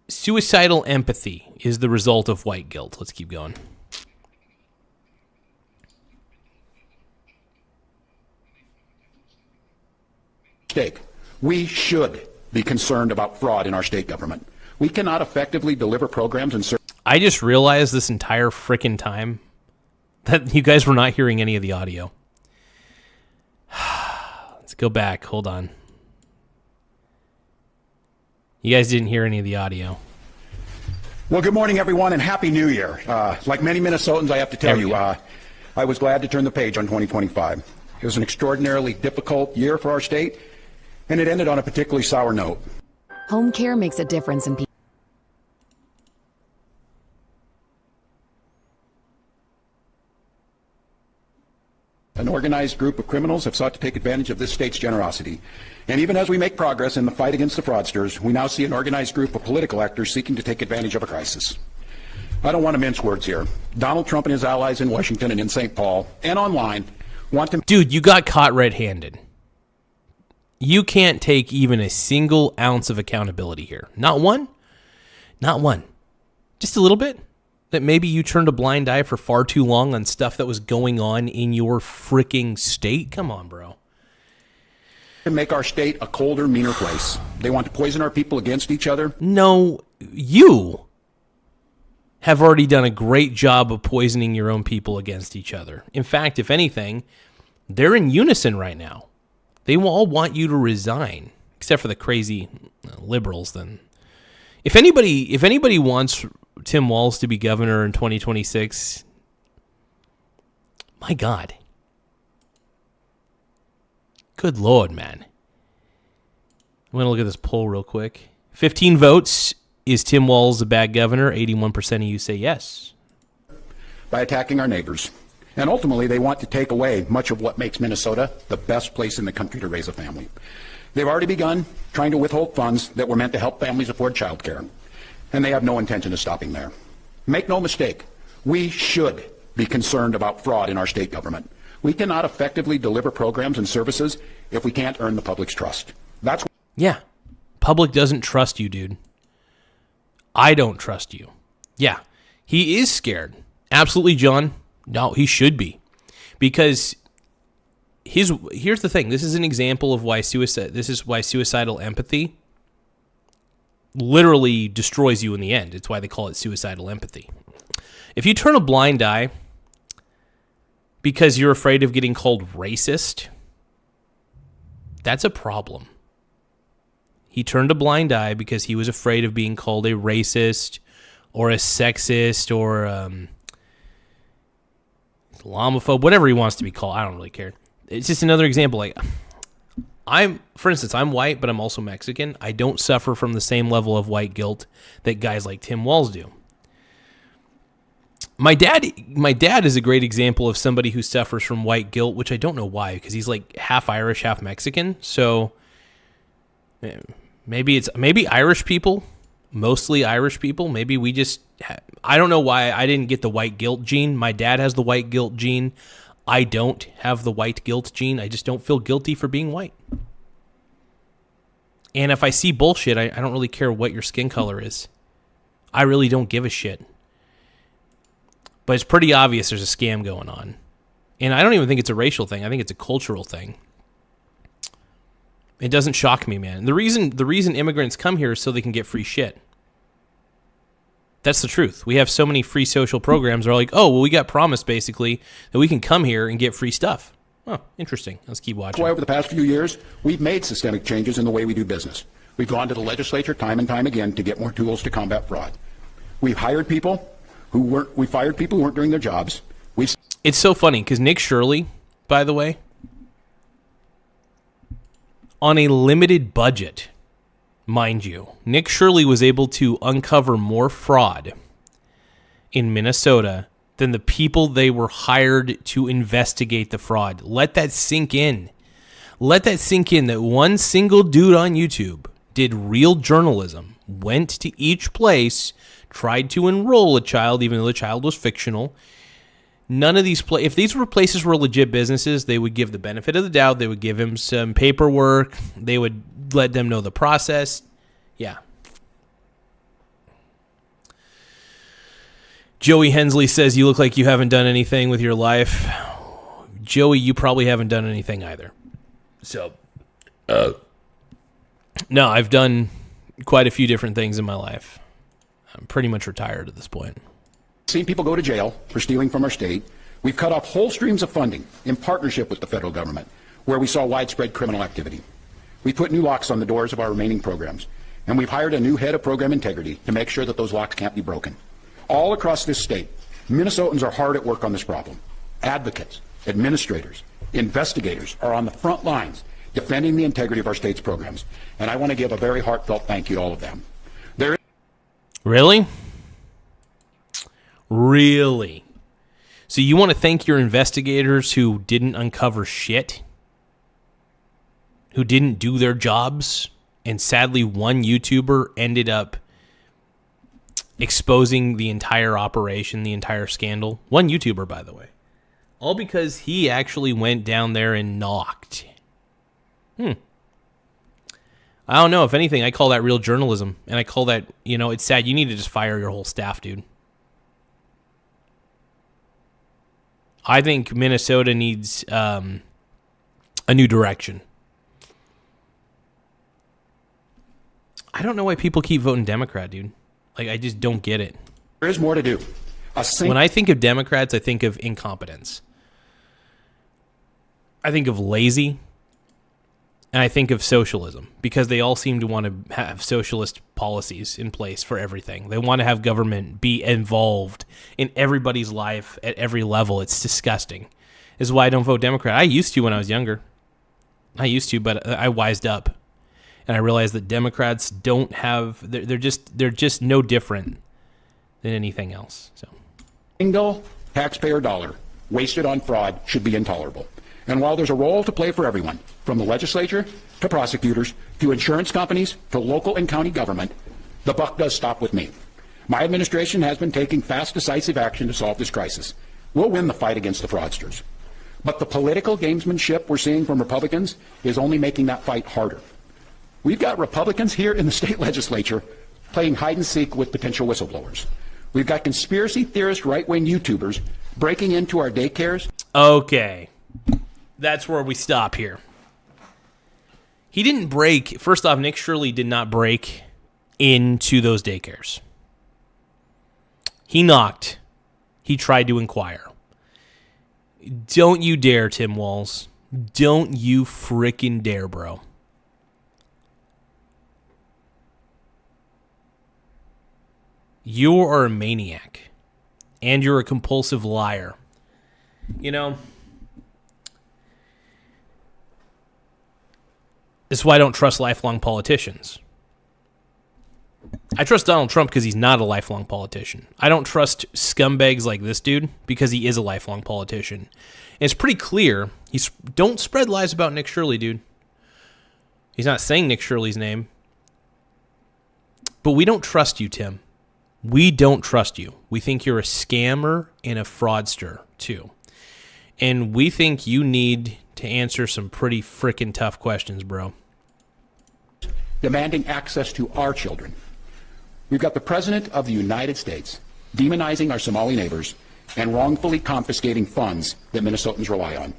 suicidal empathy is the result of white guilt. Let's keep going. We should be concerned about fraud in our state government. We cannot effectively deliver programs and services. I just realized this entire frickin' time that you guys were not hearing any of the audio. Let's go back. Hold on. You guys didn't hear any of the audio. Well, good morning, everyone, and Happy New Year. Like many Minnesotans, I have to tell you, I was glad to turn the page on 2025. It was an extraordinarily difficult year for our state, and it ended on a particularly sour note. Home care makes a difference in people. An organized group of criminals have sought to take advantage of this state's generosity. And even as we make progress in the fight against the fraudsters, we now see an organized group of political actors seeking to take advantage of a crisis. I don't want to mince words here. Donald Trump and his allies in Washington and in St. Paul and online want to... Dude, you got caught red-handed. You can't take even a single ounce of accountability here. Not one. Not one. Just a little bit. That maybe you turned a blind eye for far too long on stuff that was going on in your freaking state. Come on, bro. To make our state a colder, meaner place. They want to poison our people against each other. No, you have already done a great job of poisoning your own people against each other. In fact, if anything, they're in unison right now. They will all want you to resign, except for the crazy liberals. Then, if anybody wants Tim Walz to be governor in 2026, my God, good Lord, man. I'm gonna look at this poll real quick. 15 votes. Is Tim Walz a bad governor? 81% of you say yes. By attacking our neighbors. And ultimately, they want to take away much of what makes Minnesota the best place in the country to raise a family. They've already begun trying to withhold funds that were meant to help families afford child care. And they have no intention of stopping there. Make no mistake, we should be concerned about fraud in our state government. We cannot effectively deliver programs and services if we can't earn the public's trust. Yeah. Public doesn't trust you, dude. I don't trust you. Yeah. He is scared. Absolutely, John. No, he should be. Because here's the thing. This is an example of why suicidal empathy literally destroys you in the end. It's why they call it suicidal empathy. If you turn a blind eye because you're afraid of getting called racist, that's a problem. He turned a blind eye because he was afraid of being called a racist or a sexist or Islamophobe, whatever he wants to be called. I don't really care. It's just another example. Like, for instance, I'm white, but I'm also Mexican. I don't suffer from the same level of white guilt that guys like Tim Walz do. My dad is a great example of somebody who suffers from white guilt, which I don't know why, because he's like half Irish, half Mexican. So maybe Irish people, mostly Irish people. Maybe we just, I don't know why I didn't get the white guilt gene. My dad has the white guilt gene. I don't have the white guilt gene. I just don't feel guilty for being white. And if I see bullshit, I don't really care what your skin color is. I really don't give a shit. But it's pretty obvious there's a scam going on. And I don't even think it's a racial thing. I think it's a cultural thing. It doesn't shock me, man. The reason immigrants come here is so they can get free shit. That's the truth. We have so many free social programs that are like, oh, well, we got promised, basically, that we can come here and get free stuff. Oh, interesting. Let's keep watching. That's why over the past few years, we've made systemic changes in the way we do business. We've gone to the legislature time and time again to get more tools to combat fraud. We've hired people we fired people who weren't doing their jobs. It's so funny because Nick Shirley, by the way, on a limited budget, mind you, Nick Shirley was able to uncover more fraud in Minnesota than the people they were hired to investigate the fraud. Let that sink in. Let that sink in that one single dude on YouTube did real journalism, went to each place, tried to enroll a child, even though the child was fictional. None of these if these were places were legit businesses, they would give the benefit of the doubt. They would give him some paperwork. They would let them know the process. Yeah. Joey Hensley says, you look like you haven't done anything with your life. Joey, you probably haven't done anything either. So, no, I've done quite a few different things in my life. I'm pretty much retired at this point. Seen people go to jail for stealing from our state. We've cut off whole streams of funding in partnership with the federal government where we saw widespread criminal activity. We put new locks on the doors of our remaining programs, and we've hired a new head of program integrity to make sure that those locks can't be broken. All across this state, Minnesotans are hard at work on this problem. Advocates, administrators, investigators are on the front lines defending the integrity of our state's programs, and I want to give a very heartfelt thank you to all of them. Really? Really? So you want to thank your investigators who didn't uncover shit? Who didn't do their jobs? And sadly, one YouTuber ended up exposing the entire operation, the entire scandal. One YouTuber, by the way. All because he actually went down there and knocked. I don't know. If anything, I call that real journalism. And I call that, it's sad. You need to just fire your whole staff, dude. I think Minnesota needs a new direction. I don't know why people keep voting Democrat, dude. Like, I just don't get it. There is more to do. When I think of Democrats, I think of incompetence. I think of lazy. And I think of socialism, because they all seem to want to have socialist policies in place for everything. They want to have government be involved in everybody's life at every level. It's disgusting. This is why I don't vote Democrat. I used to when I was younger. But I wised up. And I realized that Democrats don't have... They're just no different than anything else. So, single taxpayer dollar wasted on fraud should be intolerable. And while there's a role to play for everyone, from the legislature to prosecutors to insurance companies to local and county government, the buck does stop with me. My administration has been taking fast, decisive action to solve this crisis. We'll win the fight against the fraudsters. But the political gamesmanship we're seeing from Republicans is only making that fight harder. We've got Republicans here in the state legislature playing hide and seek with potential whistleblowers. We've got conspiracy theorist right-wing YouTubers breaking into our daycares. Okay. That's where we stop here. He didn't break. First off, Nick Shirley did not break into those daycares. He knocked. He tried to inquire. Don't you dare, Tim Walz. Don't you frickin' dare, bro. You are a maniac. And you're a compulsive liar. This is why I don't trust lifelong politicians. I trust Donald Trump because he's not a lifelong politician. I don't trust scumbags like this dude because he is a lifelong politician. And it's pretty clear. Don't spread lies about Nick Shirley, dude. He's not saying Nick Shirley's name. But we don't trust you, Tim. We don't trust you. We think you're a scammer and a fraudster, too. And we think you need to answer some pretty freaking tough questions, bro. Demanding access to our children. We've got the President of the United States demonizing our Somali neighbors and wrongfully confiscating funds that Minnesotans rely on.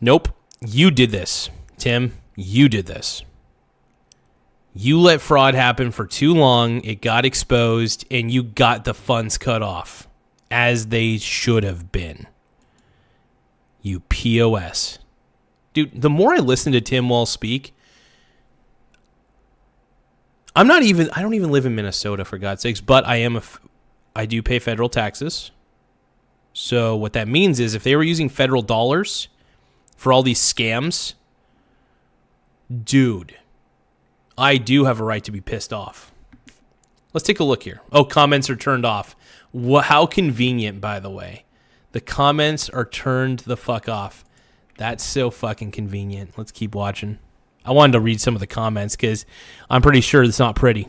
Nope. You did this, Tim. You did this. You let fraud happen for too long. It got exposed, and you got the funds cut off, as they should have been. You POS. Dude, the more I listen to Tim Walz speak, I don't even live in Minnesota, for God's sakes, but I do pay federal taxes. So what that means is if they were using federal dollars for all these scams, dude, I do have a right to be pissed off. Let's take a look here. Oh, comments are turned off. How convenient, by the way. The comments are turned the fuck off. That's so fucking convenient. Let's keep watching. I wanted to read some of the comments because I'm pretty sure it's not pretty.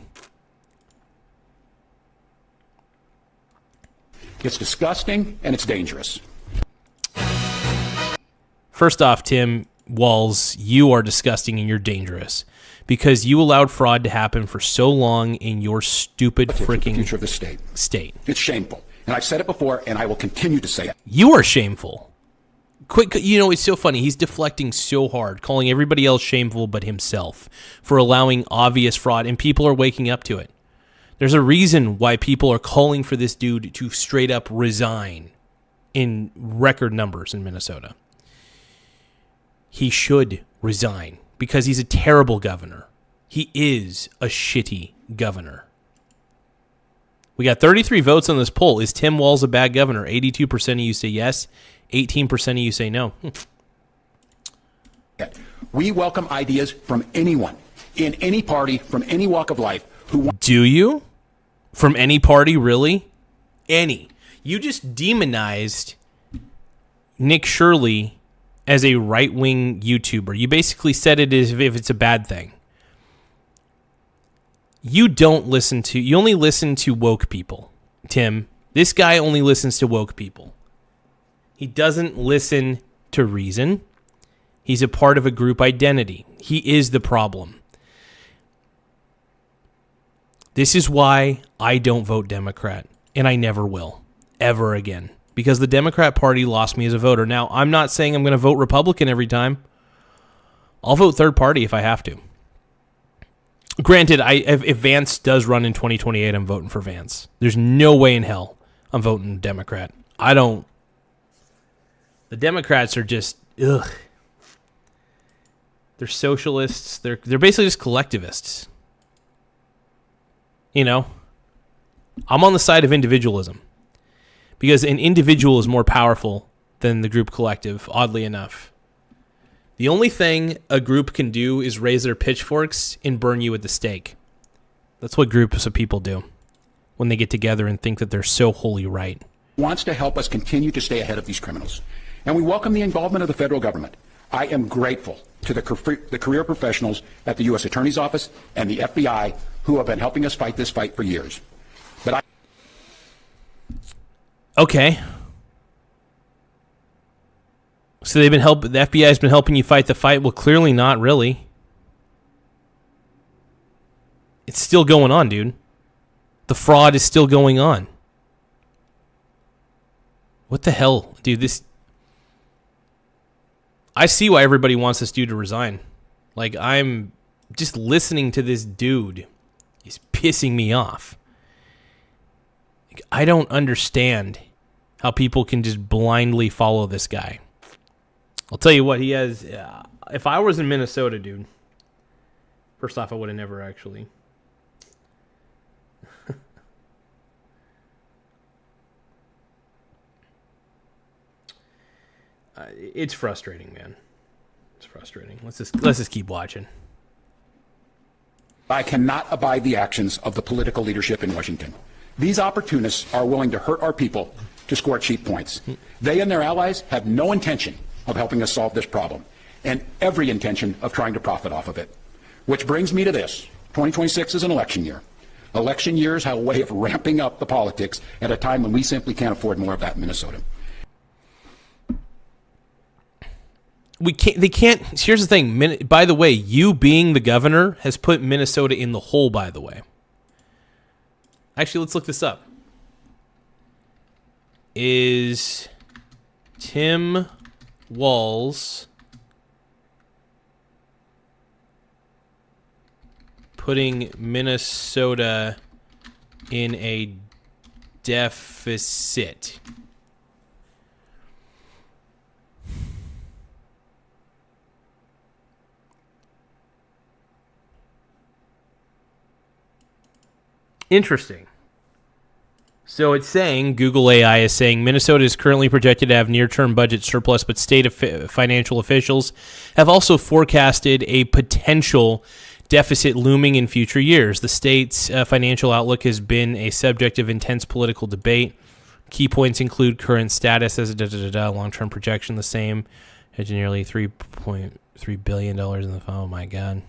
It's disgusting and it's dangerous. First off, Tim Walz, you are disgusting and you're dangerous because you allowed fraud to happen for so long in your stupid freaking future of the state. It's shameful. And I've said it before and I will continue to say it. You are shameful. Quick, it's so funny. He's deflecting so hard, calling everybody else shameful but himself for allowing obvious fraud, and people are waking up to it. There's a reason why people are calling for this dude to straight up resign in record numbers in Minnesota. He should resign because he's a terrible governor. He is a shitty governor. We got 33 votes on this poll. Is Tim Walz a bad governor? 82% of you say yes. 18% of you say no. We welcome ideas from anyone, in any party, from any walk of life. Do you? From any party, really? Any. You just demonized Nick Shirley as a right-wing YouTuber. You basically said it as if it's a bad thing. You only listen to woke people, Tim. This guy only listens to woke people. He doesn't listen to reason. He's a part of a group identity. He is the problem. This is why I don't vote Democrat, and I never will, ever again, because the Democrat Party lost me as a voter. Now, I'm not saying I'm going to vote Republican every time. I'll vote third party if I have to. Granted, if Vance does run in 2028, I'm voting for Vance. There's no way in hell I'm voting Democrat. The Democrats are just, ugh. They're socialists. They're basically just collectivists. I'm on the side of individualism because an individual is more powerful than the group collective, oddly enough. The only thing a group can do is raise their pitchforks and burn you at the stake. That's what groups of people do when they get together and think that they're so wholly right. Wants to help us continue to stay ahead of these criminals. And we welcome the involvement of the federal government. I am grateful to the career professionals at the U.S. Attorney's Office and the FBI who have been helping us fight this fight for years. Okay. So the FBI has been helping you fight the fight? Well, clearly not really. It's still going on, dude. The fraud is still going on. What the hell? Dude, I see why everybody wants this dude to resign. Like, I'm just listening to this dude. He's pissing me off. Like, I don't understand how people can just blindly follow this guy. I'll tell you what, he has... if I was in Minnesota, dude... First off, I would have never actually... it's frustrating, man. It's frustrating. Let's just keep watching. I cannot abide the actions of the political leadership in Washington. These opportunists are willing to hurt our people to score cheap points. They and their allies have no intention of helping us solve this problem, and every intention of trying to profit off of it. Which brings me to this. 2026 is an election year. Election years have a way of ramping up the politics at a time when we simply can't afford more of that in Minnesota. They can't. Here's the thing. By the way, you being the governor has put Minnesota in the hole, by the way. Actually, let's look this up. Is Tim Walz putting Minnesota in a deficit? Interesting. So it's saying, Google AI is saying, Minnesota is currently projected to have near-term budget surplus, but state financial officials have also forecasted a potential deficit looming in future years. The state's financial outlook has been a subject of intense political debate. Key points include current status as a long-term projection the same, at nearly $3.3 billion in the oh my God.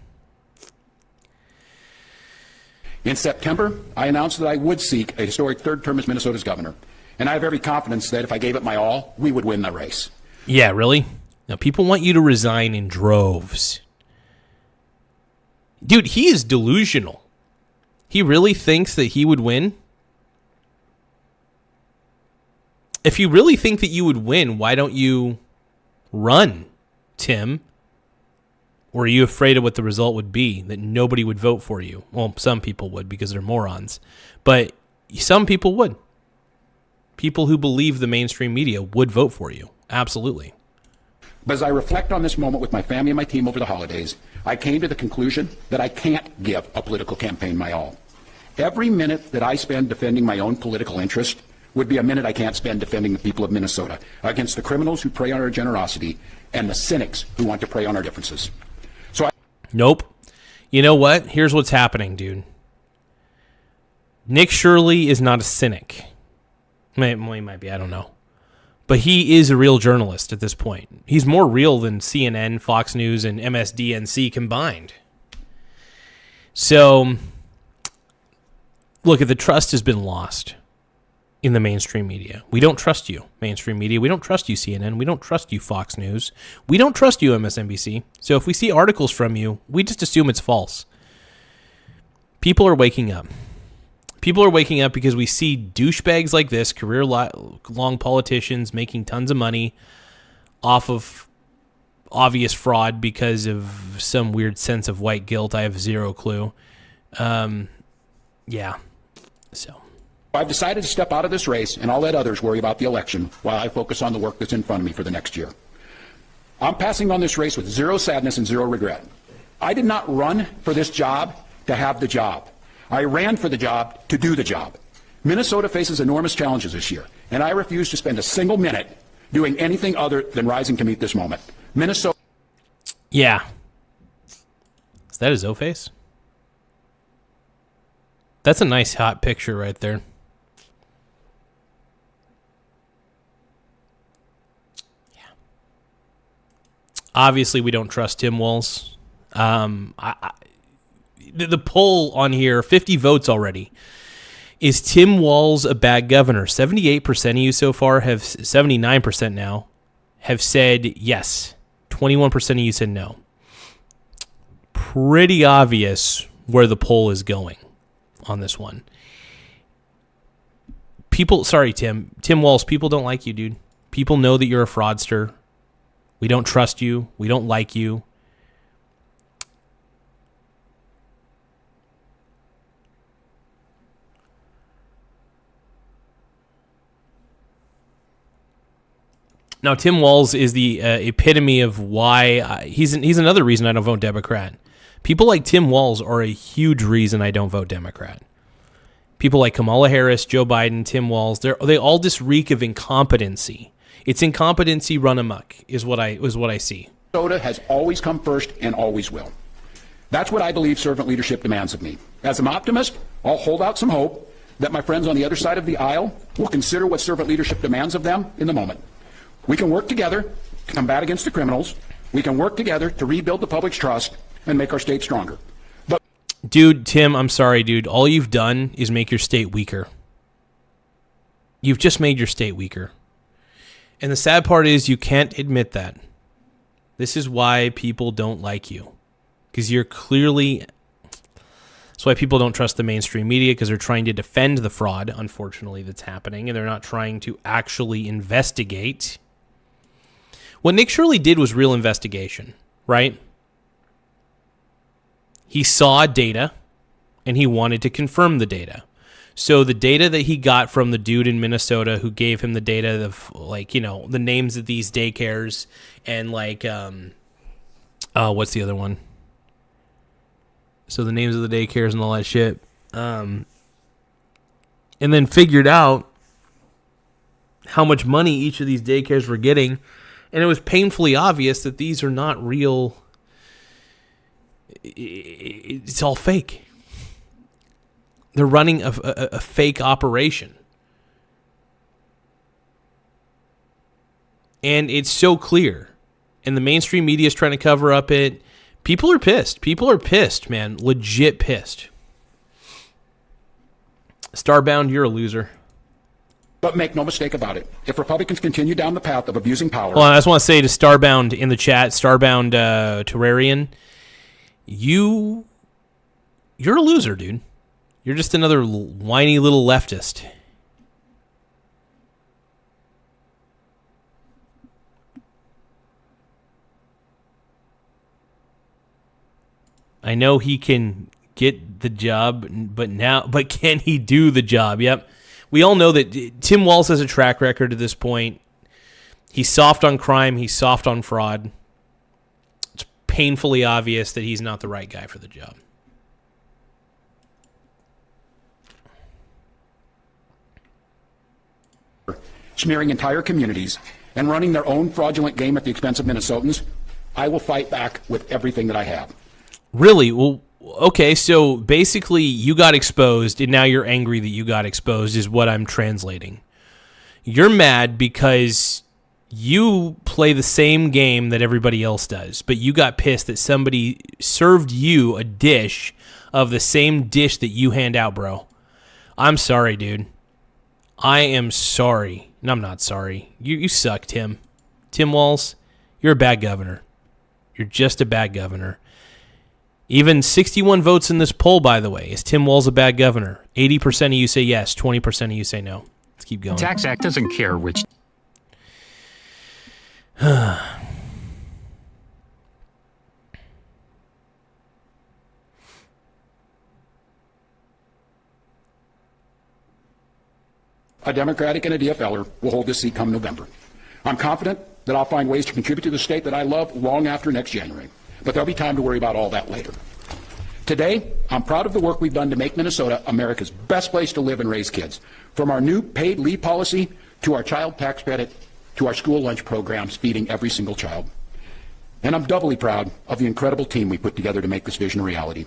In September, I announced that I would seek a historic third term as Minnesota's governor. And I have every confidence that if I gave it my all, we would win the race. Yeah, really? Now, people want you to resign in droves. Dude, he is delusional. He really thinks that he would win? If you really think that you would win, why don't you run, Tim? Or are you afraid of what the result would be, that nobody would vote for you? Well, some people would because they're morons. But some people would. People who believe the mainstream media would vote for you. Absolutely. But as I reflect on this moment with my family and my team over the holidays, I came to the conclusion that I can't give a political campaign my all. Every minute that I spend defending my own political interest would be a minute I can't spend defending the people of Minnesota against the criminals who prey on our generosity and the cynics who want to prey on our differences. Nope. You know what? Here's what's happening, dude. Nick Shirley is not a cynic. Well, he might be, I don't know. But he is a real journalist at this point. He's more real than CNN, Fox News, and MSDNC combined. So, look, the trust has been lost in the mainstream media. We don't trust you, mainstream media. We don't trust you, CNN. We don't trust you, Fox News. We don't trust you, MSNBC. So if we see articles from you, we just assume it's false. People are waking up. People are waking up because we see douchebags like this, career-long politicians making tons of money off of obvious fraud because of some weird sense of white guilt. I have zero clue. Yeah. So I've decided to step out of this race, and I'll let others worry about the election while I focus on the work that's in front of me for the next year. I'm passing on this race with zero sadness and zero regret. I did not run for this job to have the job. I ran for the job to do the job. Minnesota faces enormous challenges this year, and I refuse to spend a single minute doing anything other than rising to meet this moment. Minnesota. Yeah. Is that his O-face? That's a nice hot picture right there. Obviously, we don't trust Tim Walz. The poll on here, 50 votes already. Is Tim Walz a bad governor? 78% of you so far have, 79% now, have said yes. 21% of you said no. Pretty obvious where the poll is going on this one. Tim Walz, people don't like you, dude. People know that you're a fraudster. We don't trust you. We don't like you. Now, Tim Walz is the epitome of why he's another reason I don't vote Democrat. People like Tim Walz are a huge reason I don't vote Democrat. People like Kamala Harris, Joe Biden, Tim Walz, they all just reek of incompetency. It's incompetency run amok is what I see. Minnesota has always come first and always will. That's what I believe servant leadership demands of me. As an optimist, I'll hold out some hope that my friends on the other side of the aisle will consider what servant leadership demands of them in the moment. We can work together to combat against the criminals. We can work together to rebuild the public's trust and make our state stronger. But dude, Tim, I'm sorry, dude. All you've done is make your state weaker. You've just made your state weaker. And the sad part is you can't admit that. This is why people don't like you. Because you're clearly... That's why people don't trust the mainstream media, because they're trying to defend the fraud, unfortunately, that's happening, and they're not trying to actually investigate. What Nick Shirley did was real investigation, right? He saw data, and he wanted to confirm the data. So the data that he got from the dude in Minnesota who gave him the data of, like, you know, the names of these daycares and, like, what's the other one? So the names of the daycares and all that shit. and then figured out how much money each of these daycares were getting, and it was painfully obvious that these are not real. It's all fake. They're running a fake operation. And it's so clear. And the mainstream media is trying to cover up it. People are pissed. People are pissed, man. Legit pissed. Starbound, you're a loser. But make no mistake about it. If Republicans continue down the path of abusing power... Well, I just want to say to Starbound in the chat, Starbound Terrarian, you're a loser, dude. You're just another whiny little leftist. I know he can get the job, but can he do the job? Yep. We all know that Tim Walz has a track record at this point. He's soft on crime. He's soft on fraud. It's painfully obvious that he's not the right guy for the job. Smearing entire communities and running their own fraudulent game at the expense of Minnesotans, I will fight back with everything that I have. Really? Well, okay, so basically you got exposed, and now you're angry that you got exposed is what I'm translating. You're mad because you play the same game that everybody else does, but you got pissed that somebody served you a dish of the same dish that you hand out, bro. I'm sorry, dude. I am sorry. No, I'm not sorry. You suck, Tim. Tim Walz, you're a bad governor. You're just a bad governor. Even 61 votes in this poll, by the way. Is Tim Walz a bad governor? 80% of you say yes. 20% of you say no. Let's keep going. Tax Act doesn't care which... A Democratic and a DFLer will hold this seat come November. I'm confident that I'll find ways to contribute to the state that I love long after next January. But there'll be time to worry about all that later. Today, I'm proud of the work we've done to make Minnesota America's best place to live and raise kids. From our new paid leave policy to our child tax credit to our school lunch programs feeding every single child. And I'm doubly proud of the incredible team we put together to make this vision a reality.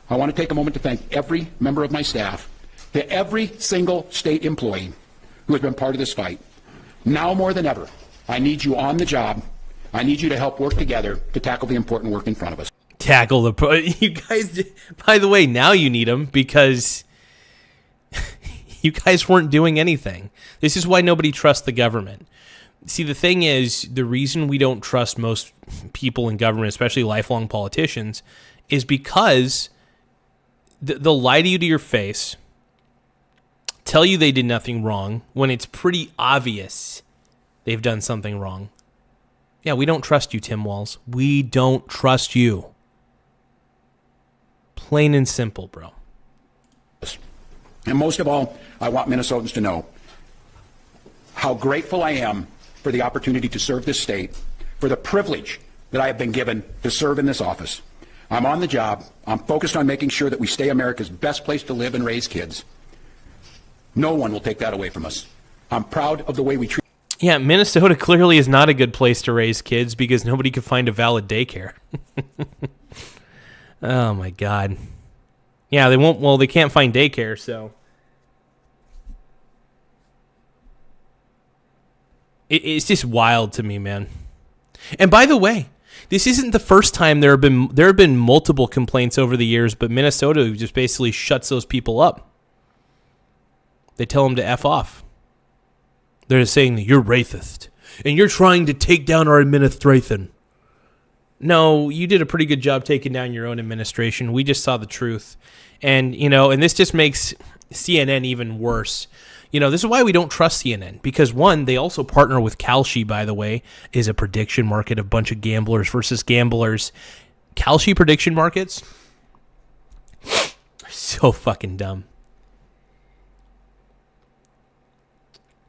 I want to take a moment to thank every member of my staff, to every single state employee who has been part of this fight. Now more than ever, I need you on the job. I need you to help work together to tackle the important work in front of us. Tackle you guys, by the way, now you need them because you guys weren't doing anything. This is why nobody trusts the government. See, the thing is, the reason we don't trust most people in government, especially lifelong politicians, is because they'll lie to you to your face, tell you they did nothing wrong when it's pretty obvious they've done something wrong. Yeah, we don't trust you, Tim Walz. We don't trust you. Plain and simple, bro. And most of all, I want Minnesotans to know how grateful I am for the opportunity to serve this state, for the privilege that I have been given to serve in this office. I'm on the job. I'm focused on making sure that we stay America's best place to live and raise kids. No one will take that away from us. I'm proud of the way we treat. Yeah, Minnesota clearly is not a good place to raise kids because nobody can find a valid daycare. Oh my God. Yeah, they won't. Well, they can't find daycare, so it's just wild to me, man. And by the way, this isn't the first time there have been multiple complaints over the years, but Minnesota just basically shuts those people up. They tell them to F off. They're saying that you're racist and you're trying to take down our administration. No, you did a pretty good job taking down your own administration. We just saw the truth. And, and this just makes CNN even worse. This is why we don't trust CNN. Because, one, they also partner with Kalshi, by the way, is a prediction market, a bunch of gamblers versus gamblers. Kalshi prediction markets are so fucking dumb.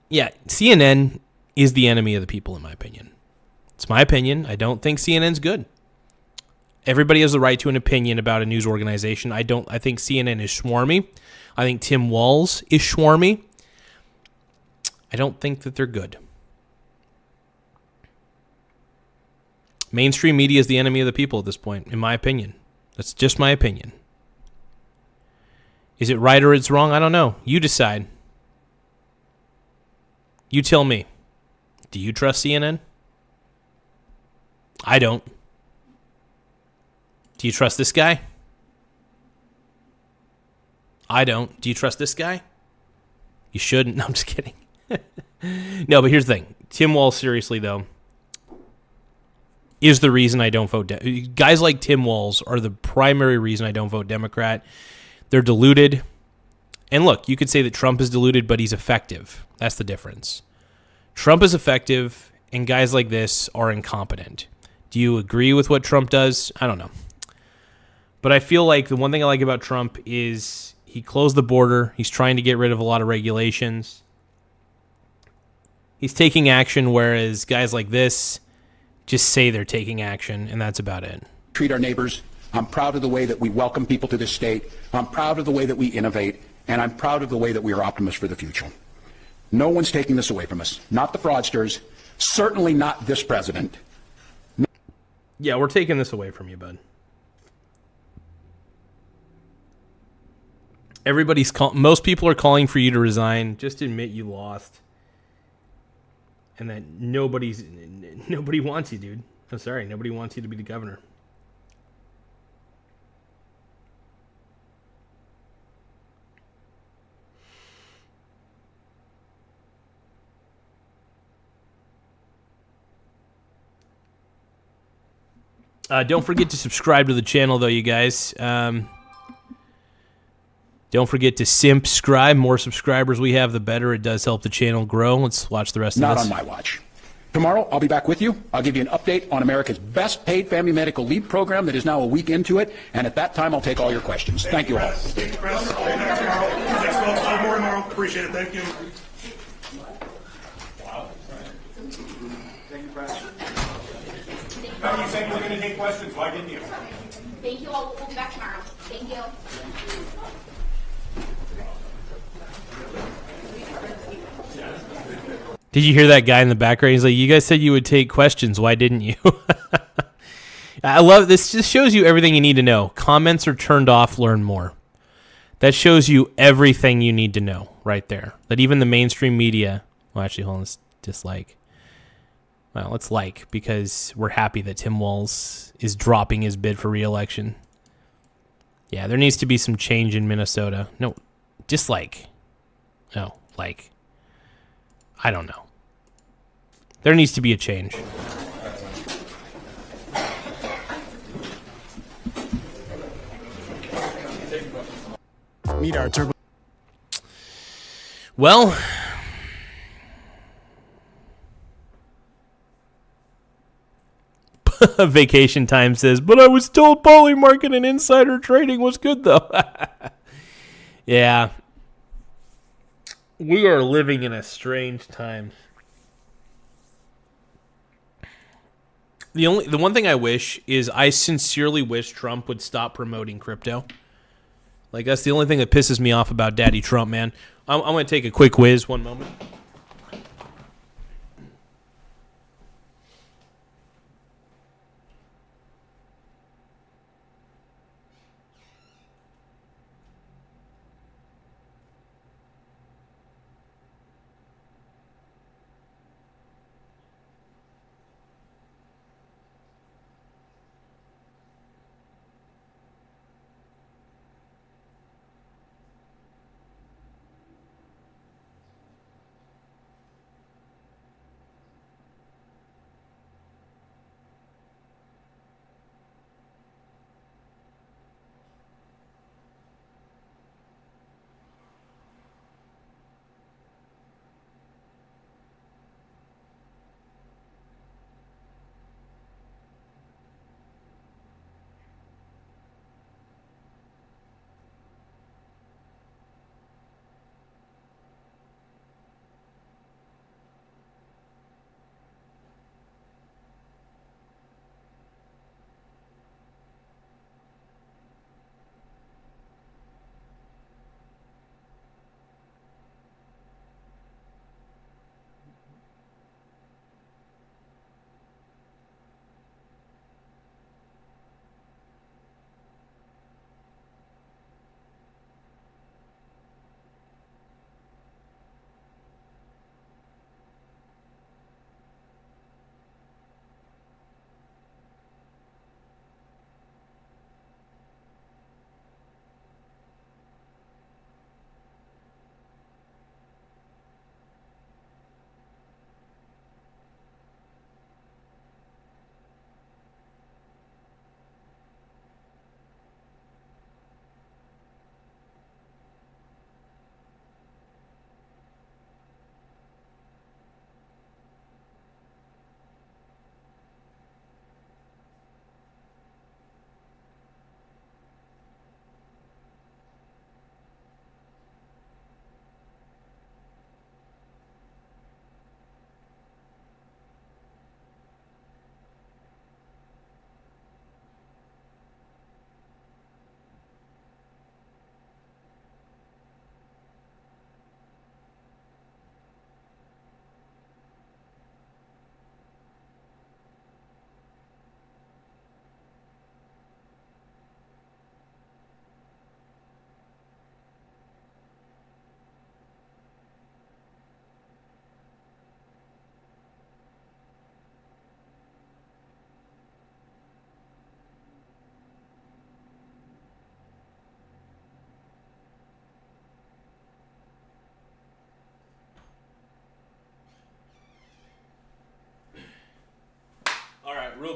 Yeah, CNN is the enemy of the people, in my opinion. It's my opinion. I don't think CNN's good. everybody has the right to an opinion about a news organization. I think CNN is schwarmy. I think Tim Walz is schwarmy. I don't think that they're good. Mainstream media is the enemy of the people at this point, in my opinion. That's just my opinion. Is it right or it's wrong? I don't know. You decide. You tell me. Do you trust CNN? I don't. Do you trust this guy? I don't. Do you trust this guy? You shouldn't. No, I'm just kidding. No, but here's the thing. Tim Walz, seriously, though, is the reason I don't vote. Guys like Tim Walz are the primary reason I don't vote Democrat. They're deluded. And look, you could say that Trump is deluded, but he's effective. That's the difference. Trump is effective, and guys like this are incompetent. Do you agree with what Trump does? I don't know. But I feel like the one thing I like about Trump is he closed the border. He's trying to get rid of a lot of regulations. He's taking action, whereas guys like this just say they're taking action, and that's about it. Treat our neighbors. I'm proud of the way that we welcome people to this state. I'm proud of the way that we innovate, and I'm proud of the way that we are optimists for the future. No one's taking this away from us. Not the fraudsters. Certainly not this president. Yeah, we're taking this away from you, bud. Most people are calling for you to resign. Just admit you lost. And that nobody wants you, dude. I'm sorry, nobody wants you to be the governor. Don't forget to subscribe to the channel, though, you guys. Don't forget to subscribe. More subscribers we have, the better. It does help the channel grow. Let's watch the rest of this. Not on my watch. Tomorrow, I'll be back with you. I'll give you an update on America's best paid family medical leave program that is now a week into it. And at that time, I'll take all your questions. Thank you all. Thank you, Press. Thanks, more tomorrow. Appreciate it. Thank you. Wow. Thank you, Press. You said we're going to take questions. Why didn't you? Thank you all. We'll be back tomorrow. Thank you. Did you hear that guy in the background? He's like, you guys said you would take questions. Why didn't you? I love this. Just shows you everything you need to know. Comments are turned off. Learn more. That shows you everything you need to know right there. That even the mainstream media, well, actually, hold on, let's dislike. Well, let's like, because we're happy that Tim Walz is dropping his bid for re-election. Yeah, there needs to be some change in Minnesota. No, dislike. No, like. I don't know. There needs to be a change. Meet our turbo. Well, Vacation Time says, but I was told poly market and insider trading was good, though. Yeah. We are living in a strange time. The one thing I wish is I sincerely wish Trump would stop promoting crypto. Like, that's the only thing that pisses me off about Daddy Trump, man. I'm going to take a quick whiz. One moment.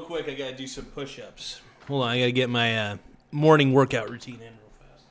real quick. I gotta do some push-ups. Hold on, I gotta get my morning workout routine in real fast.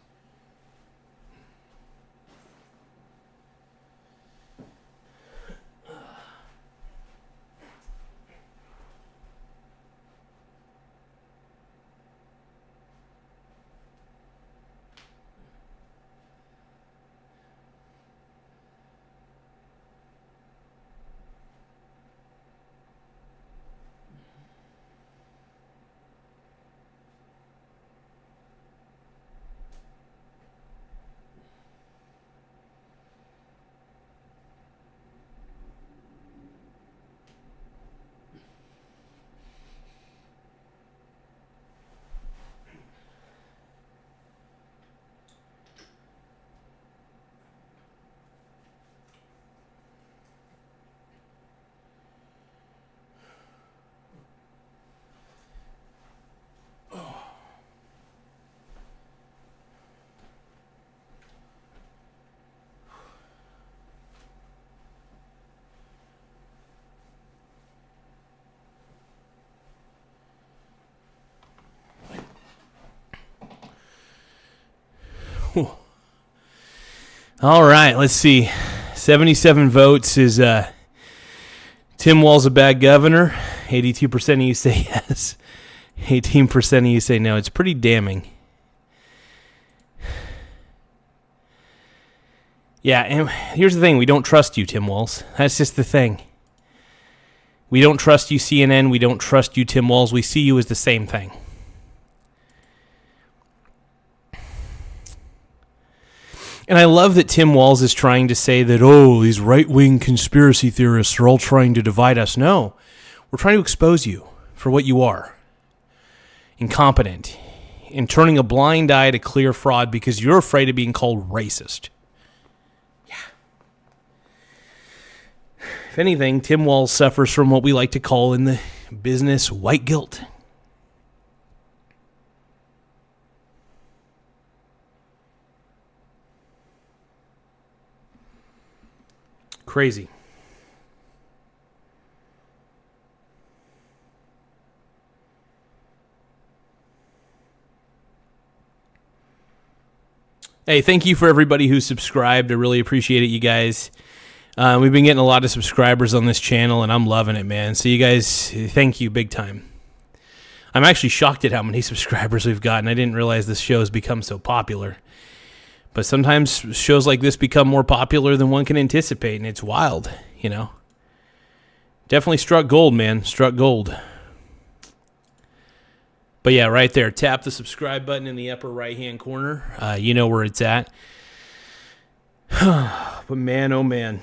All right, let's see. 77 votes. Is Tim Walz a bad governor? 82% of you say yes. 18% of you say no. It's pretty damning. Yeah, and here's the thing. We don't trust you, Tim Walz. That's just the thing. We don't trust you, CNN. We don't trust you, Tim Walz. We see you as the same thing. And I love that Tim Walz is trying to say that, oh, these right-wing conspiracy theorists are all trying to divide us. No, we're trying to expose you for what you are. Incompetent. And turning a blind eye to clear fraud because you're afraid of being called racist. Yeah. If anything, Tim Walz suffers from what we like to call in the business white guilt. Crazy. Hey, thank you for everybody who subscribed. I really appreciate it, you guys. We've been getting a lot of subscribers on this channel, and I'm loving it, man. So you guys, thank you big time. I'm actually shocked at how many subscribers we've gotten. I didn't realize this show has become so popular. But sometimes shows like this become more popular than one can anticipate, and it's wild, you know. Definitely struck gold, man. Struck gold. But yeah, right there. Tap the subscribe button in the upper right-hand corner. You know where it's at. But man, oh man.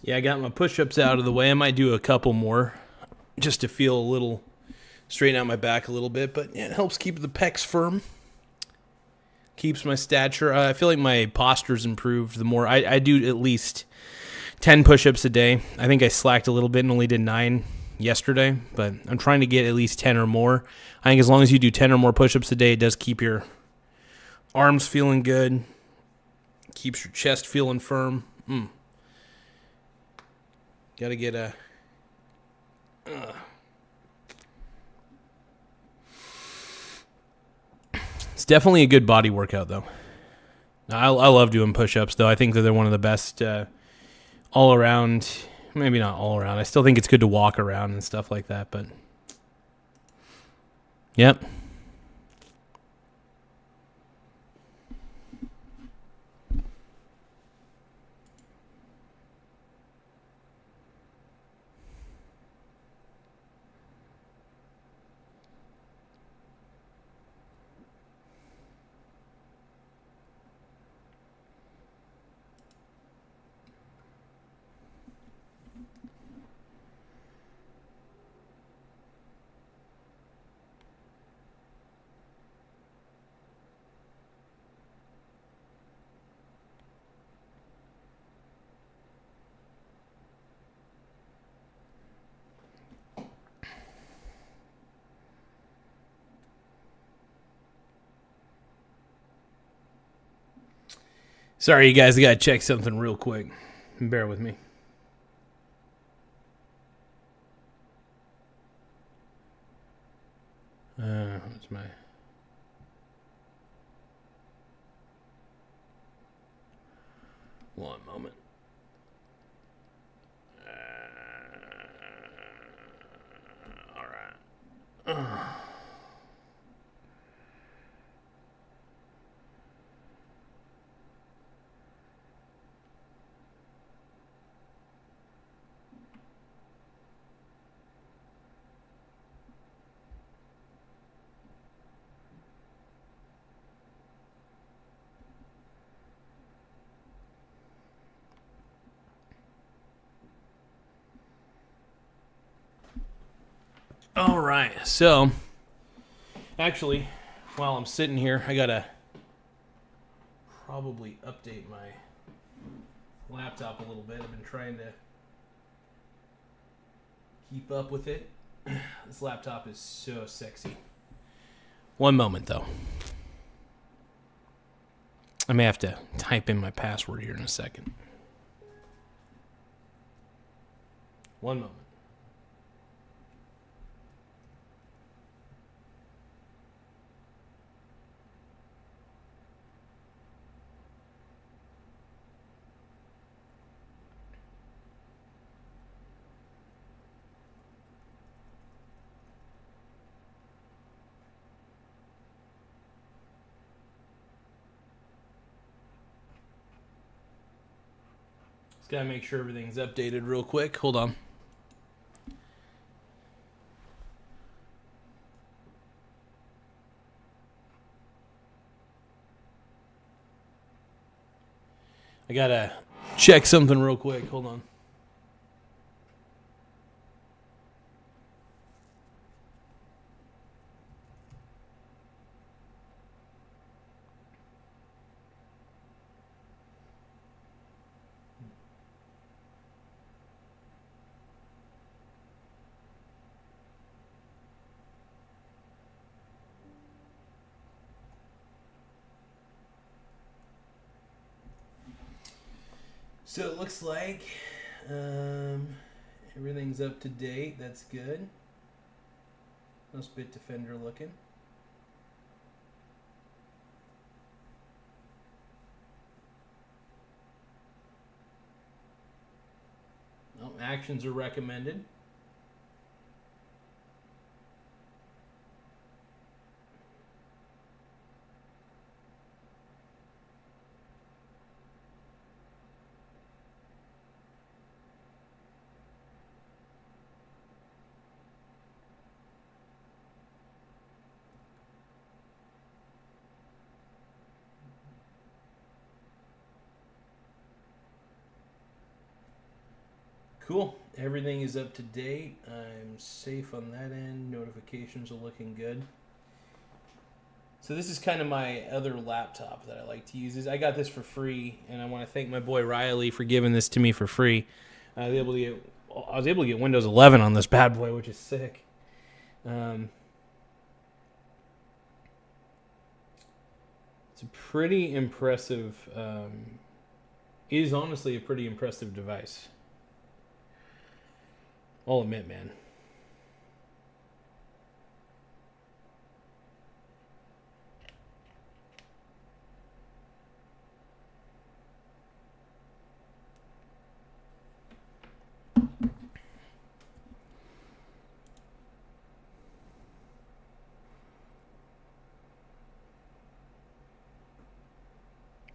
Yeah, I got my push-ups out of the way. I might do a couple more just to feel a little, straighten out my back a little bit. But yeah, it helps keep the pecs firm. Keeps my stature. I feel like my posture's improved the more. I do at least 10 push-ups a day. I think I slacked a little bit and only did 9 yesterday. But I'm trying to get at least 10 or more. I think as long as you do 10 or more push-ups a day, it does keep your arms feeling good. Keeps your chest feeling firm. Got to get a... It's definitely a good body workout, though. I love doing push-ups, though. I think that they're one of the best all-around... Maybe not all-around. I still think it's good to walk around and stuff like that, but... Yep. Sorry, you guys. I gotta check something real quick. Bear with me. That's my... One moment. All right. All right, so actually, while I'm sitting here, I gotta probably update my laptop a little bit. I've been trying to keep up with it. This laptop is so sexy. One moment, though. I may have to type in my password here in a second. One moment. Gotta make sure everything's updated real quick. Hold on. I gotta check something real quick. Hold on. So it looks like everything's up to date. That's good. How's Bitdefender looking? Oh, actions are recommended. Cool. Everything is up to date. I'm safe on that end. Notifications are looking good. So this is kind of my other laptop that I like to use. I got this for free, and I want to thank my boy Riley for giving this to me for free. I was able to get Windows 11 on this bad boy, which is sick. It's a pretty impressive. It is honestly a pretty impressive device. I'll admit, man.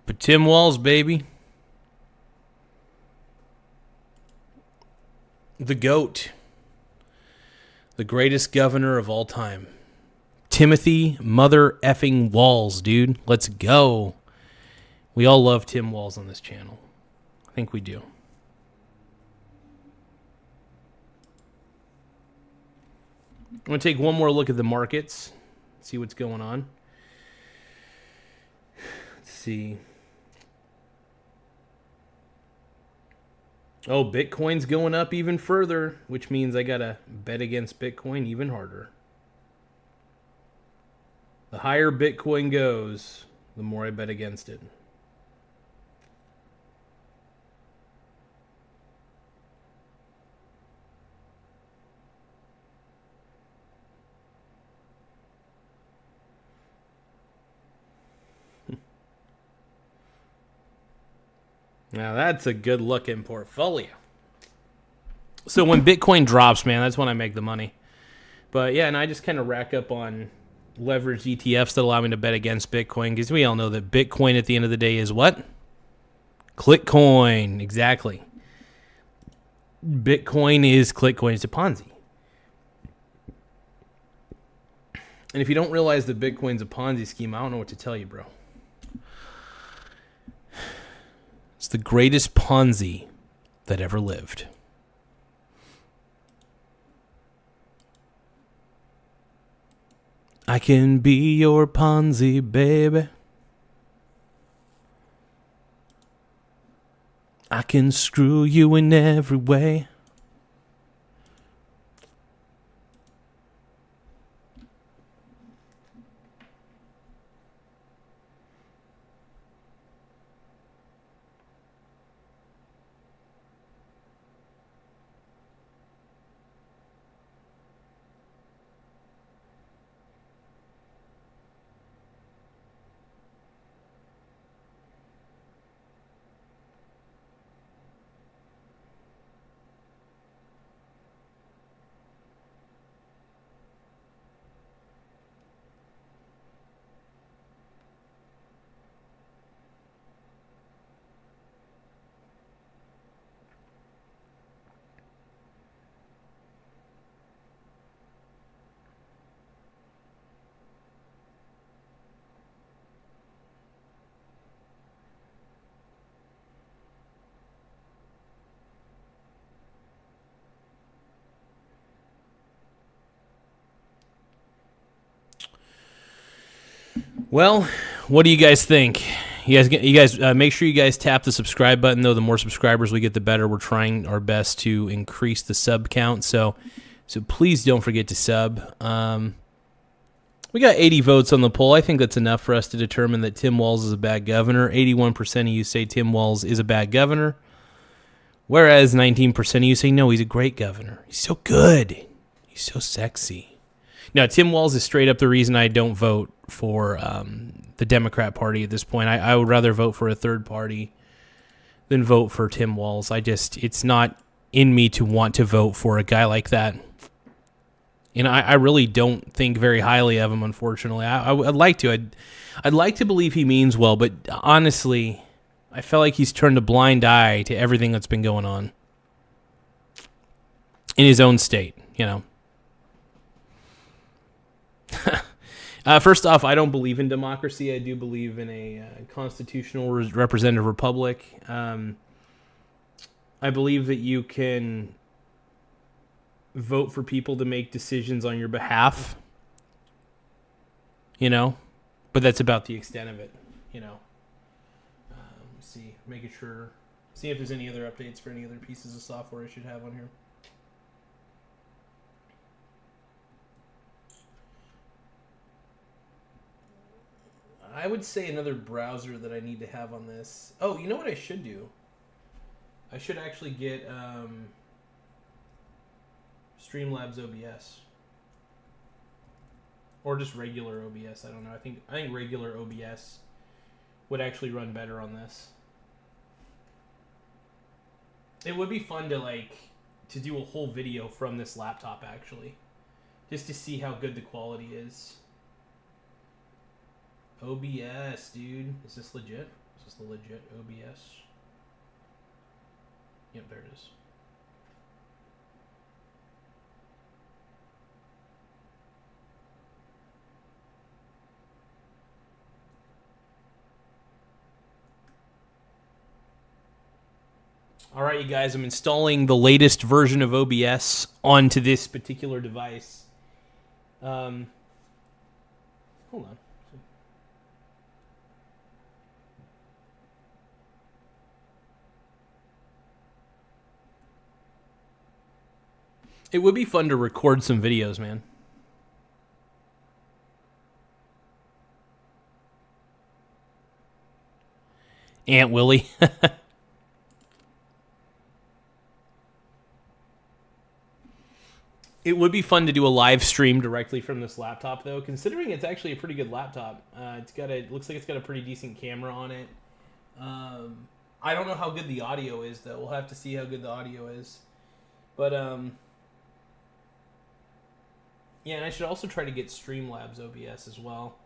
But Tim Walz, baby. The GOAT. The greatest governor of all time. Timothy Mother effing Walz, dude. Let's go. We all love Tim Walz on this channel. I think we do. I'm going to take one more look at the markets. See what's going on. Let's see. Oh, Bitcoin's going up even further, which means I got to bet against Bitcoin even harder. The higher Bitcoin goes, the more I bet against it. Now that's a good looking portfolio. So when Bitcoin drops, man, that's when I make the money. But yeah, and I just kind of rack up on leveraged ETFs that allow me to bet against Bitcoin, because we all know that Bitcoin at the end of the day is what? Clickcoin. Exactly. Bitcoin is Clickcoin. It's a Ponzi. And if you don't realize that Bitcoin's a Ponzi scheme, I don't know what to tell you, bro. It's the greatest Ponzi that ever lived. I can be your Ponzi, baby. I can screw you in every way. Well, what do you guys think? You guys, make sure you guys tap the subscribe button, though. The more subscribers we get, the better. We're trying our best to increase the sub count, so please don't forget to sub. We got 80 votes on the poll. I think that's enough for us to determine that Tim Walz is a bad governor. 81% of you say Tim Walz is a bad governor, whereas 19% of you say no, he's a great governor. He's so good. He's so sexy. Now, Tim Walz is straight up the reason I don't vote for the Democrat Party at this point. I would rather vote for a third party than vote for Tim Walz. It's not in me to want to vote for a guy like that. And I really don't think very highly of him, unfortunately. I'd like to. I'd like to believe he means well, but honestly, I feel like he's turned a blind eye to everything that's been going on in his own state, you know. First off, I don't believe in democracy. I do believe in a constitutional representative republic. I believe that you can vote for people to make decisions on your behalf, you know, but that's about the extent of it, you know. See if there's any other updates for any other pieces of software I should have on here. I would say another browser that I need to have on this. Oh, you know what I should do? I should actually get Streamlabs OBS. Or just regular OBS, I don't know. I think regular OBS would actually run better on this. It would be fun to do a whole video from this laptop, actually. Just to see how good the quality is. OBS, dude. Is this legit? Is this the legit OBS? Yep, there it is. All right, you guys, I'm installing the latest version of OBS onto this particular device. Hold on. It would be fun to record some videos, man. Aunt Willie. It would be fun to do a live stream directly from this laptop, though, considering it's actually a pretty good laptop. It looks like it's got a pretty decent camera on it. I don't know how good the audio is, though. We'll have to see how good the audio is. But, yeah, and I should also try to get Streamlabs OBS as well.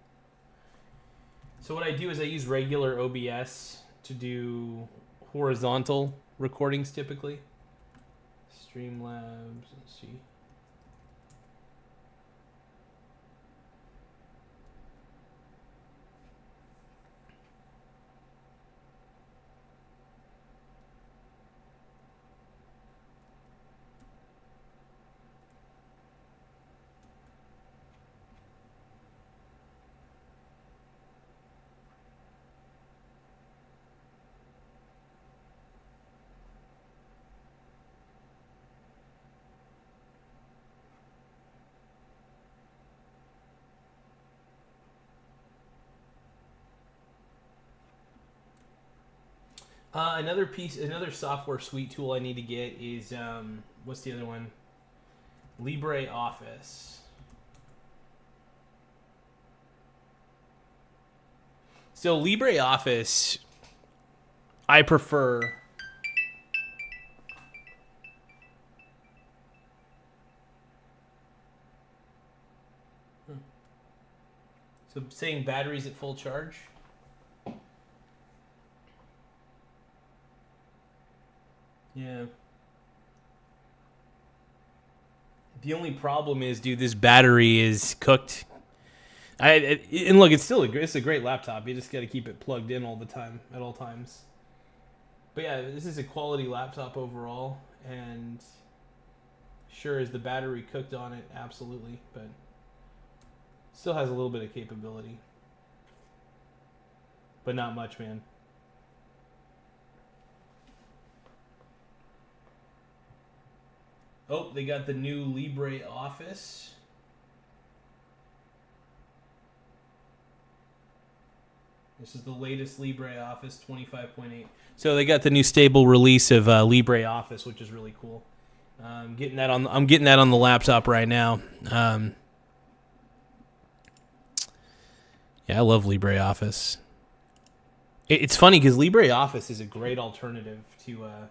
So what I do is I use regular OBS to do horizontal recordings typically. Streamlabs, let's see. Another software suite tool I need to get is, what's the other one? LibreOffice. So LibreOffice, I prefer. So saying batteries at full charge. Yeah. The only problem is, dude, this battery is cooked. And look, it's a great laptop. You just got to keep it plugged in all the time, at all times. But yeah, this is a quality laptop overall, and sure, is the battery cooked on it? Absolutely, but still has a little bit of capability, but not much, man. Oh, they got the new LibreOffice. This is the latest LibreOffice 25.8. So they got the new stable release of LibreOffice, which is really cool. I'm getting that on the laptop right now. Yeah, I love LibreOffice. It's funny because LibreOffice is a great alternative to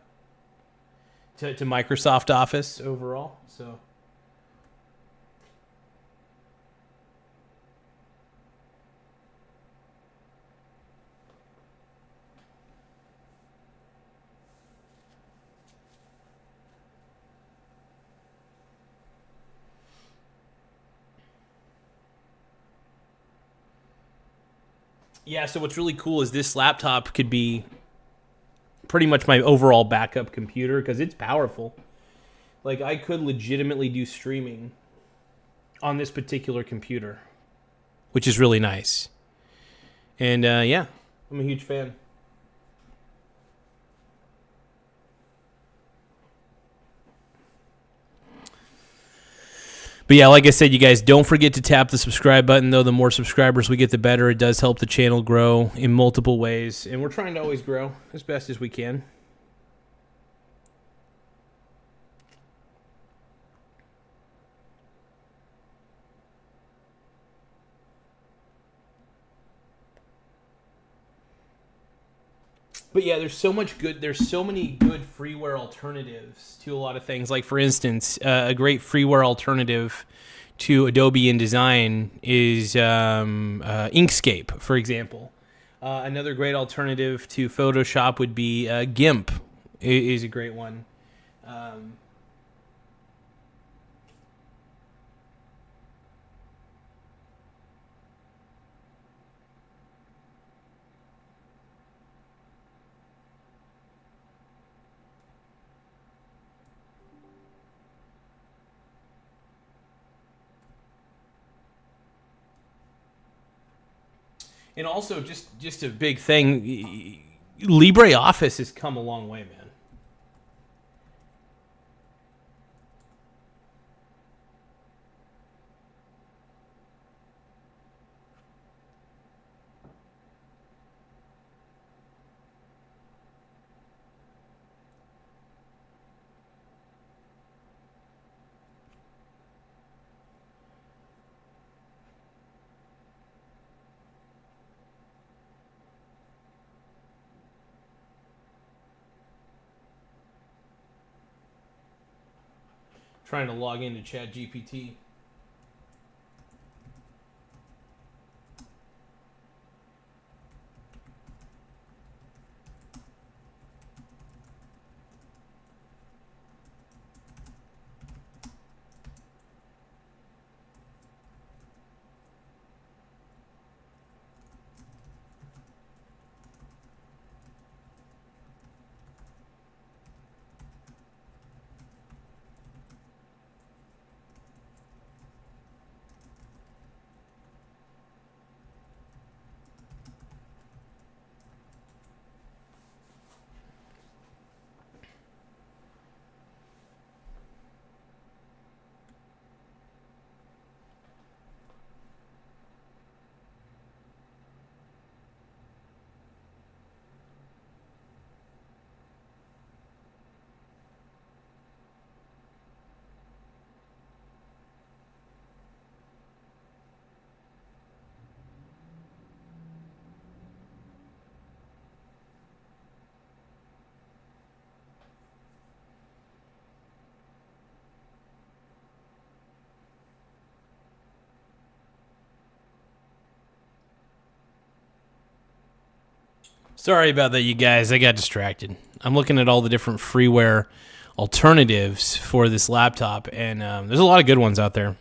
Microsoft Office overall. So yeah, so what's really cool is this laptop could be pretty much my overall backup computer because it's powerful. Like, I could legitimately do streaming on this particular computer, which is really nice. And yeah, I'm a huge fan. But yeah, like I said, you guys, don't forget to tap the subscribe button, though. The more subscribers we get, the better. It does help the channel grow in multiple ways. And we're trying to always grow as best as we can. But yeah, there's so many good freeware alternatives to a lot of things. Like, for instance, a great freeware alternative to Adobe InDesign is Inkscape, for example. Another great alternative to Photoshop would be GIMP is a great one. And also, just a big thing, LibreOffice has come a long way, man. Trying to log into ChatGPT. Sorry about that, you guys. I got distracted. I'm looking at all the different freeware alternatives for this laptop, and there's a lot of good ones out there.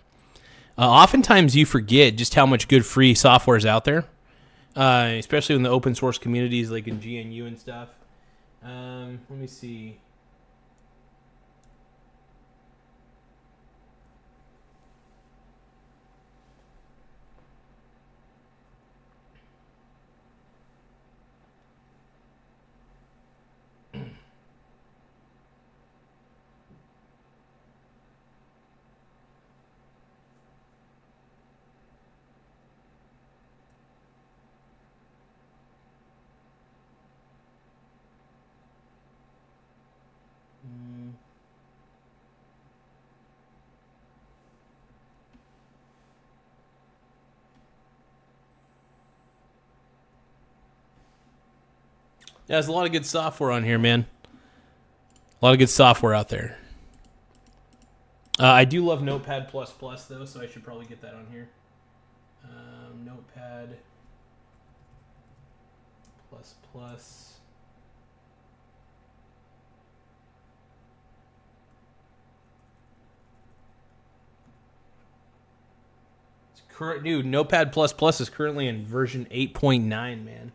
Oftentimes, you forget just how much good free software is out there, especially in the open source communities like in GNU and stuff. Let me see. Yeah, there's a lot of good software on here, man. A lot of good software out there. I do love Notepad++, though, so I should probably get that on here. Notepad++. It's current, dude. Notepad++ is currently in version 8.9, man.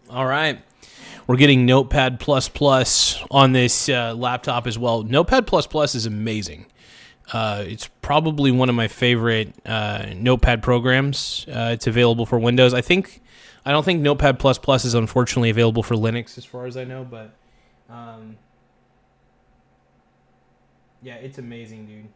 All right. We're getting Notepad++ on this laptop as well. Notepad++ is amazing. It's probably one of my favorite Notepad programs. It's available for Windows. I don't think Notepad++ is unfortunately available for Linux as far as I know, but yeah, it's amazing, dude.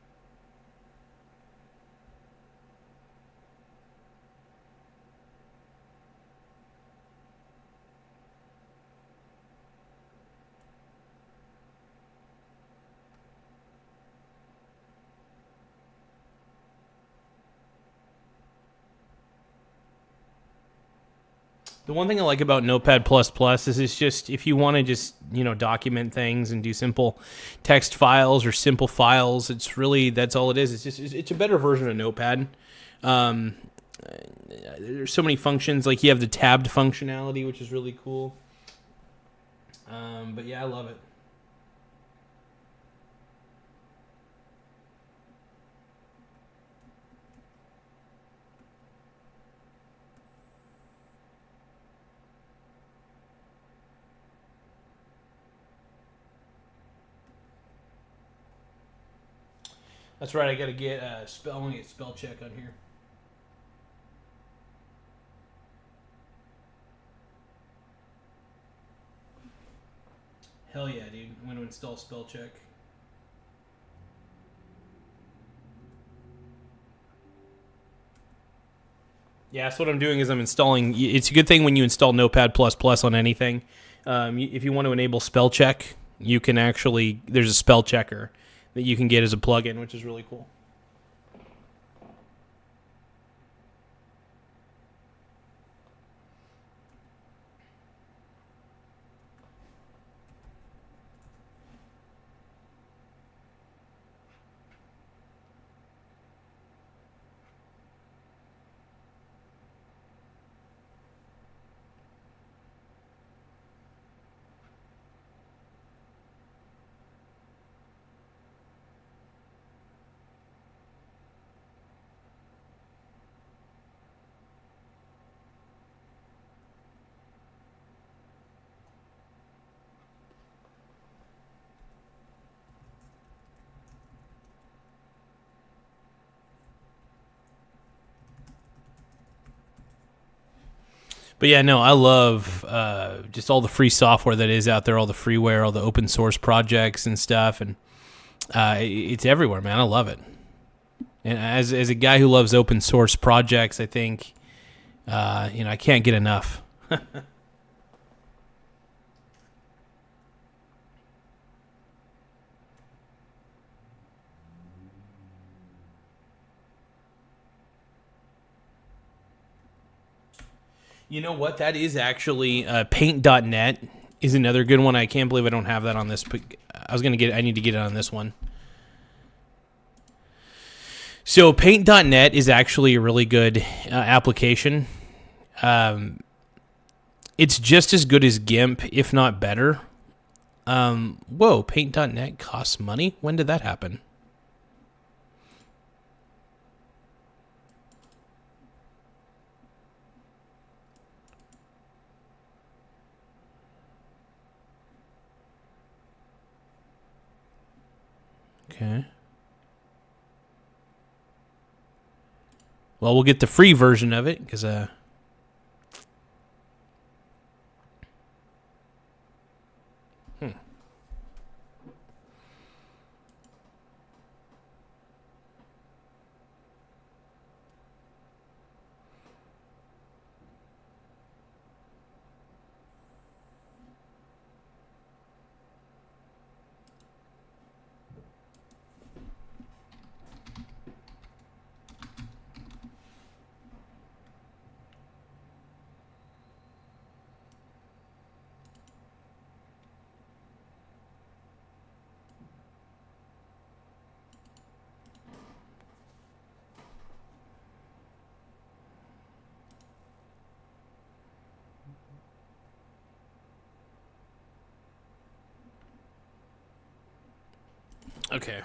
The one thing I like about Notepad++ is it's just, if you want to just, document things and do simple text files or simple files, it's really, that's all it is. It's a better version of Notepad. There's so many functions, like you have the tabbed functionality, which is really cool. But yeah, I love it. That's right. I got to get only a spell check on here. Hell yeah, dude. I'm going to install spell check. Yeah, so what I'm doing is I'm installing. It's a good thing when you install Notepad++ on anything. If you want to enable spell check, you can actually. There's a spell checker that you can get as a plugin, which is really cool. But yeah, no, I love just all the free software that is out there, all the freeware, all the open source projects and stuff, and it's everywhere, man. I love it. And as a guy who loves open source projects, I think I can't get enough. You know what? That is actually paint.net is another good one. I can't believe I don't have that on this. I need to get it on this one. So paint.net is actually a really good application. It's just as good as GIMP, if not better. Whoa, paint.net costs money? When did that happen? Okay. Well, we'll get the free version of it because okay.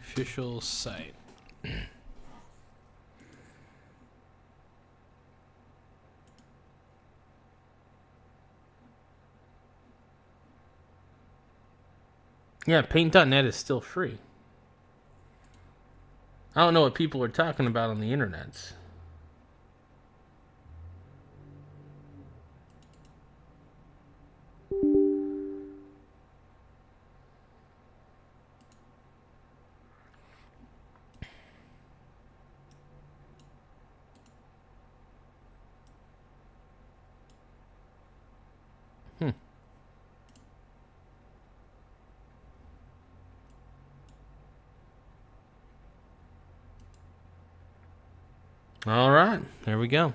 Official site. Yeah, paint.net is still free. I don't know what people are talking about on the internet. All right, there we go.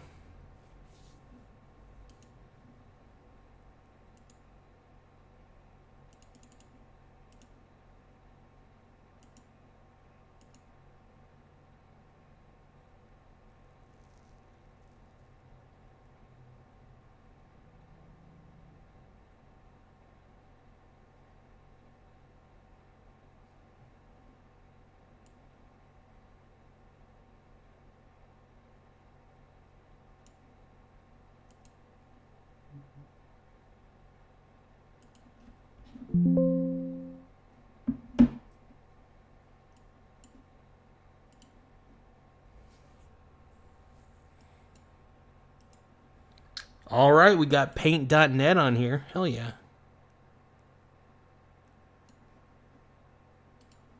All right, we got paint.net on here. Hell yeah.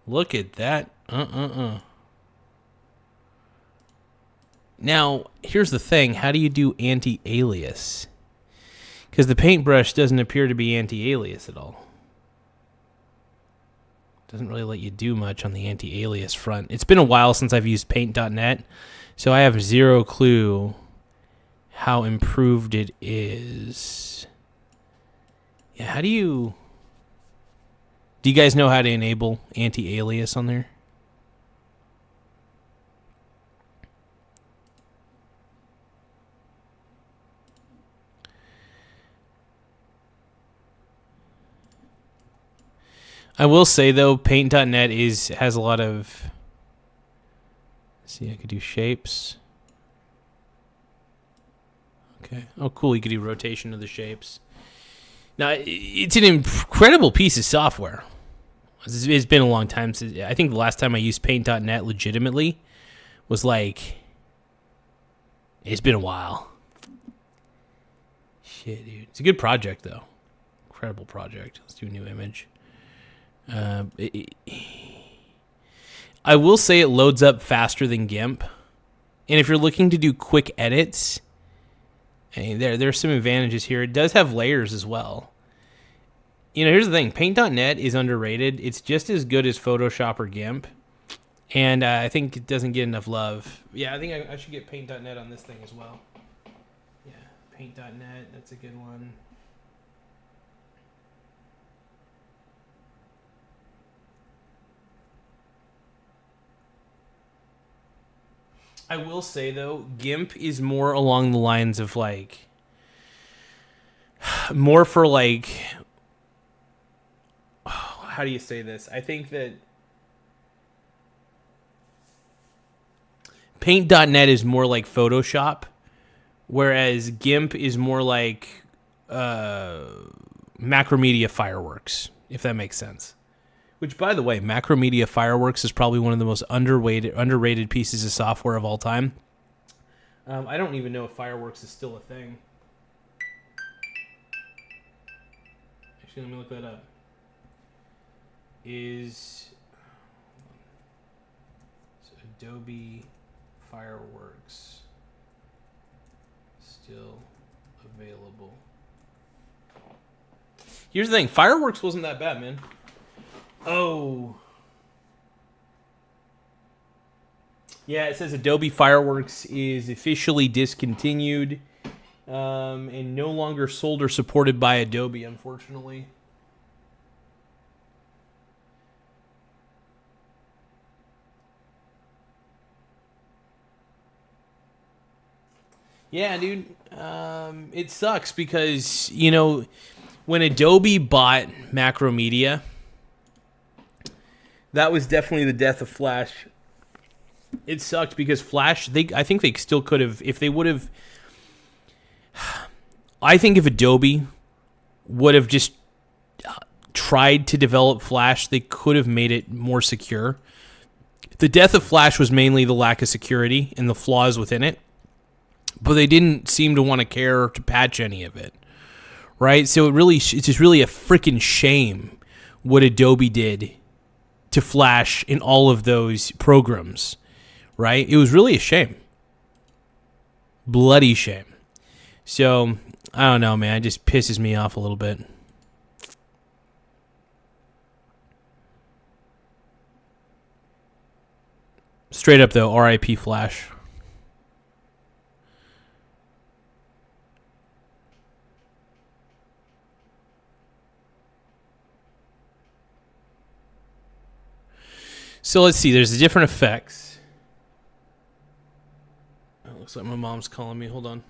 Look at that. Now, here's the thing. How do you do anti-alias? Because the paintbrush doesn't appear to be anti-alias at all. Doesn't really let you do much on the anti-alias front. It's been a while since I've used paint.net, so I have zero clue how improved it is. Yeah, how do you... Do you guys know how to enable anti-alias on there? I will say, though, paint.net has a lot of... Let's see, I could do shapes. Okay. Oh, cool. You could do rotation of the shapes. Now, it's an incredible piece of software. It's been a long time since... I think the last time I used paint.net legitimately was like... It's been a while. Shit, dude. It's a good project, though. Incredible project. Let's do a new image. I will say it loads up faster than GIMP. And if you're looking to do quick edits... There's some advantages here. It does have layers as well. You know, here's the thing. Paint.net is underrated. It's just as good as Photoshop or GIMP. And I think it doesn't get enough love. Yeah, I think I should get Paint.net on this thing as well. Yeah, Paint.net. That's a good one. I will say, though, GIMP is more along the lines of, like... More for, like... How do you say this? I think that... Paint.net is more like Photoshop, whereas GIMP is more like Macromedia Fireworks, if that makes sense. Which, by the way, Macromedia Fireworks is probably one of the most underrated pieces of software of all time. I don't even know if Fireworks is still a thing. Actually, let me look that up. Is Adobe Fireworks still available? Here's the thing. Fireworks wasn't that bad, man. Oh. Yeah, it says Adobe Fireworks is officially discontinued and no longer sold or supported by Adobe, unfortunately. Yeah, dude. It sucks because, you know, when Adobe bought Macromedia, that was definitely the death of Flash. It sucked because Flash, I think they still could have, if they would have, I think if Adobe would have just tried to develop Flash, they could have made it more secure. The death of Flash was mainly the lack of security and the flaws within it. But they didn't seem to want to care to patch any of it, right? So it's just really a freaking shame what Adobe did to Flash in all of those programs, right? It was really a shame. Bloody shame. So, I don't know, man. It just pisses me off a little bit. Straight up, though, RIP Flash. So let's see, there's the different effects. Oh, looks like my mom's calling me. Hold on.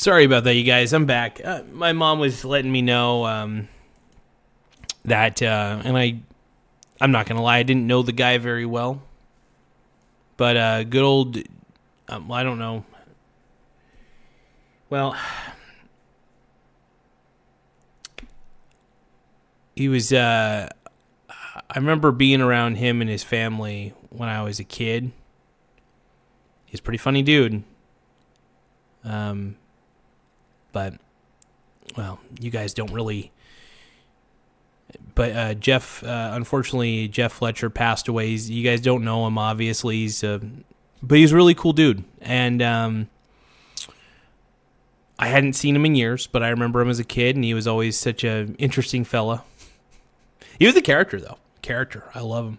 Sorry about that, you guys. I'm back. My mom was letting me know that, and I'm not gonna lie, I didn't know the guy very well, but good old, I don't know. Well, he was. I remember being around him and his family when I was a kid. He's a pretty funny dude. But, well, you guys don't really. But Jeff, unfortunately, Jeff Fletcher passed away. You guys don't know him, obviously. But he's a really cool dude. And I hadn't seen him in years, but I remember him as a kid, and he was always such an interesting fella. He was a character, though. I love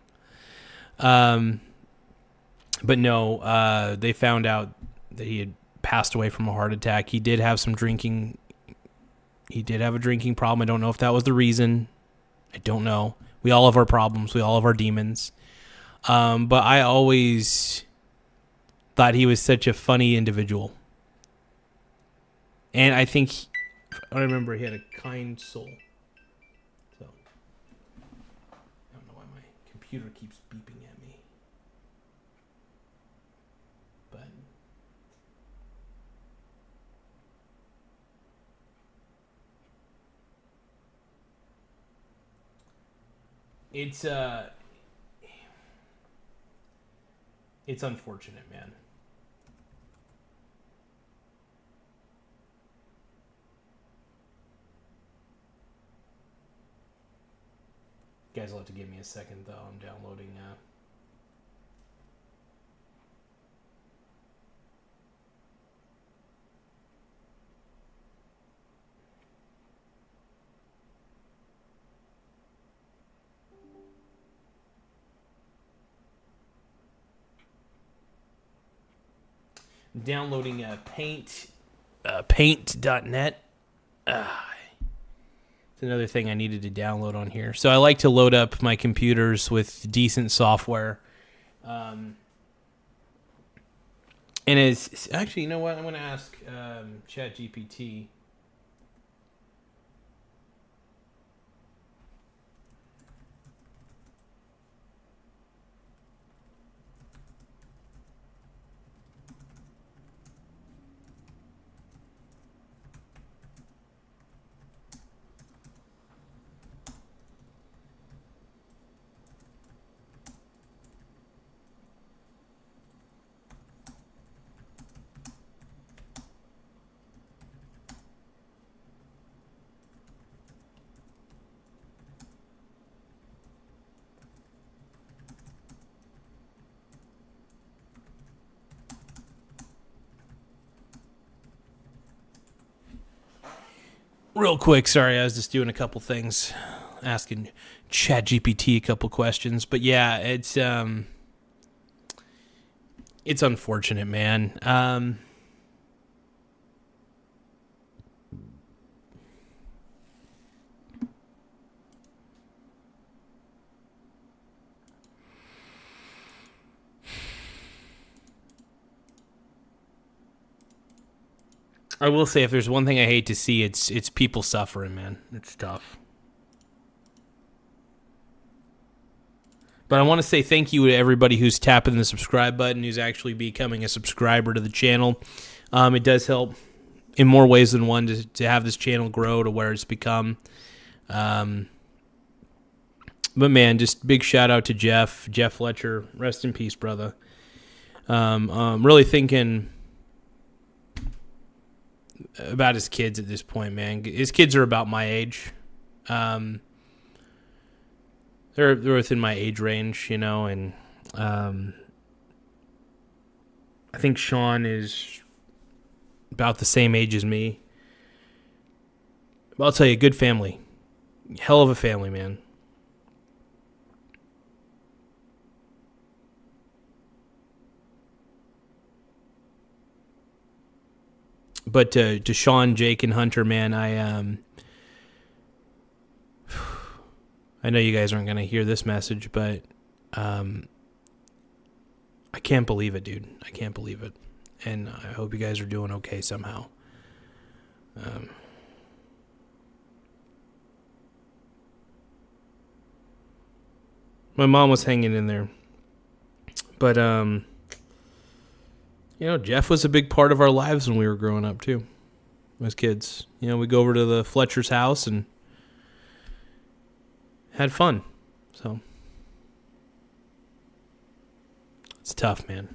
him. But no, they found out that he had passed away from a heart attack. He did have some drinking. He did have a drinking problem. I don't know if that was the reason. I don't know. We all have our problems. We all have our demons. But I always thought he was such a funny individual. And I think, I remember he had a kind soul. So, I don't know why my computer keeps beeping at me. But it's unfortunate, man. You guys will have to give me a second, though. I'm downloading. Downloading paint.net. It's another thing I needed to download on here. So I like to load up my computers with decent software. And it's actually, you know what? I'm going to ask ChatGPT. Real quick, sorry, I was just doing a couple things, asking ChatGPT a couple questions, but yeah, it's unfortunate, man. I will say, if there's one thing I hate to see, it's people suffering, man. It's tough. But I want to say thank you to everybody who's tapping the subscribe button, who's actually becoming a subscriber to the channel. It does help in more ways than one to have this channel grow to where it's become. But man, just big shout out to Jeff Fletcher. Rest in peace, brother. I'm really thinking about his kids at this point, man. His kids are about my age. They're within my age range, you know, and I think Sean is about the same age as me. But I'll tell you, good family. Hell of a family, man. But to Sean, Jake, and Hunter, man, I know you guys aren't going to hear this message, but I can't believe it, dude. I can't believe it. And I hope you guys are doing okay somehow. My mom was hanging in there. But, Jeff was a big part of our lives when we were growing up, too, as kids. We go over to the Fletcher's house and had fun. So, it's tough, man.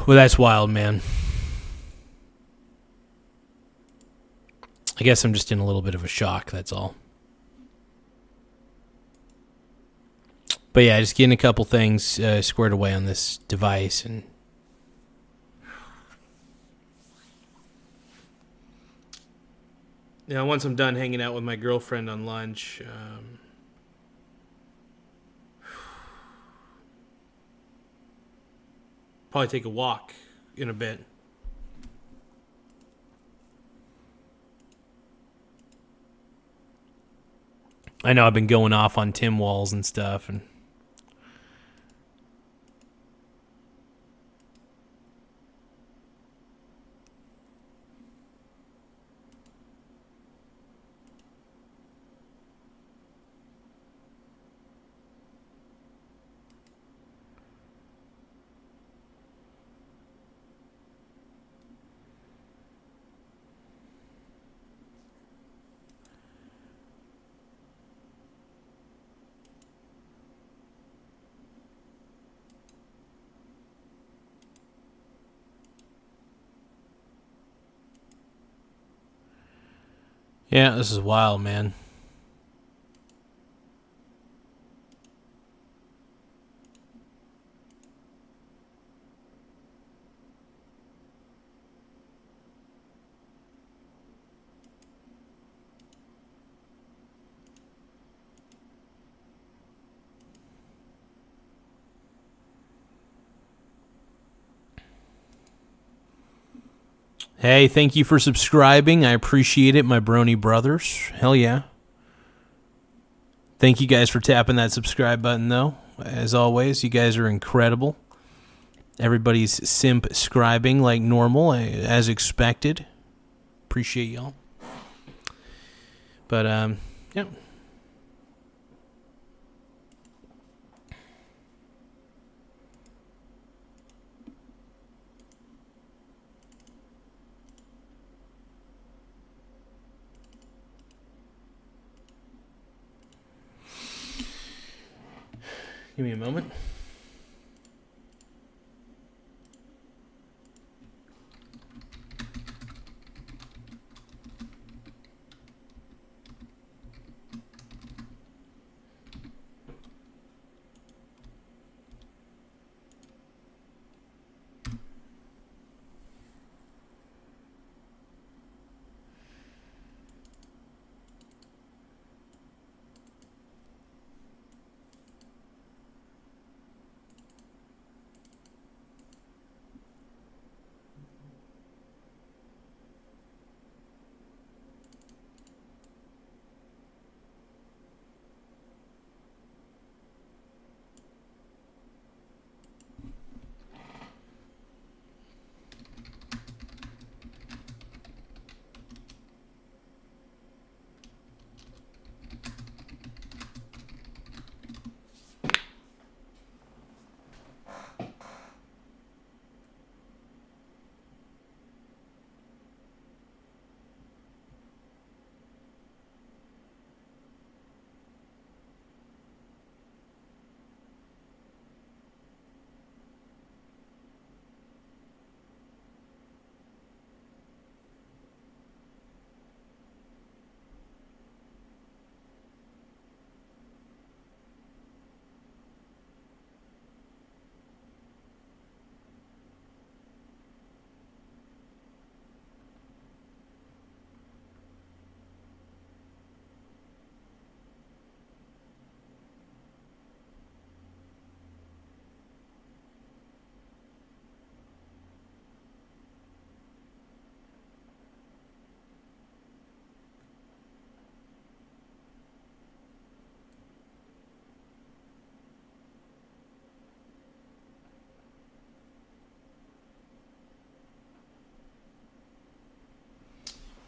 Well, that's wild, man. I guess I'm just in a little bit of a shock, that's all. But yeah, just getting a couple things squared away on this device. And once I'm done hanging out with my girlfriend on lunch, probably take a walk in a bit. I know I've been going off on Tim Walz and stuff, and yeah, this is wild, man. Hey, thank you for subscribing. I appreciate it, my brony brothers. Hell yeah. Thank you guys for tapping that subscribe button, though. As always, you guys are incredible. Everybody's simp-scribing like normal, as expected. Appreciate y'all. But, yeah. Give me a moment.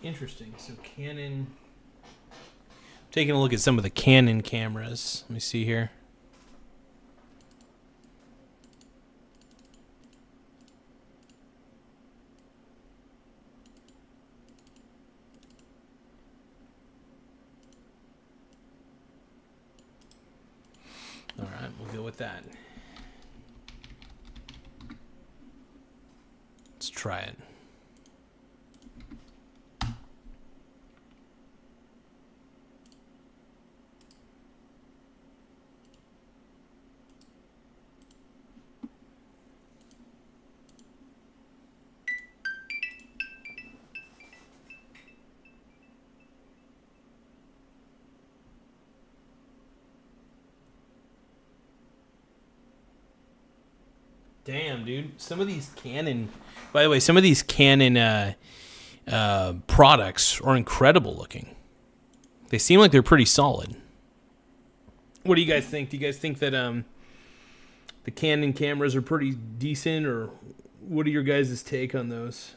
Interesting. So Canon. Taking a look at some of the Canon cameras. Let me see here. All right, we'll go with that. Let's try it. Damn, dude. Some of these Canon... By the way, some of these Canon products are incredible looking. They seem like they're pretty solid. What do you guys think? Do you guys think that the Canon cameras are pretty decent, or what are your guys' take on those?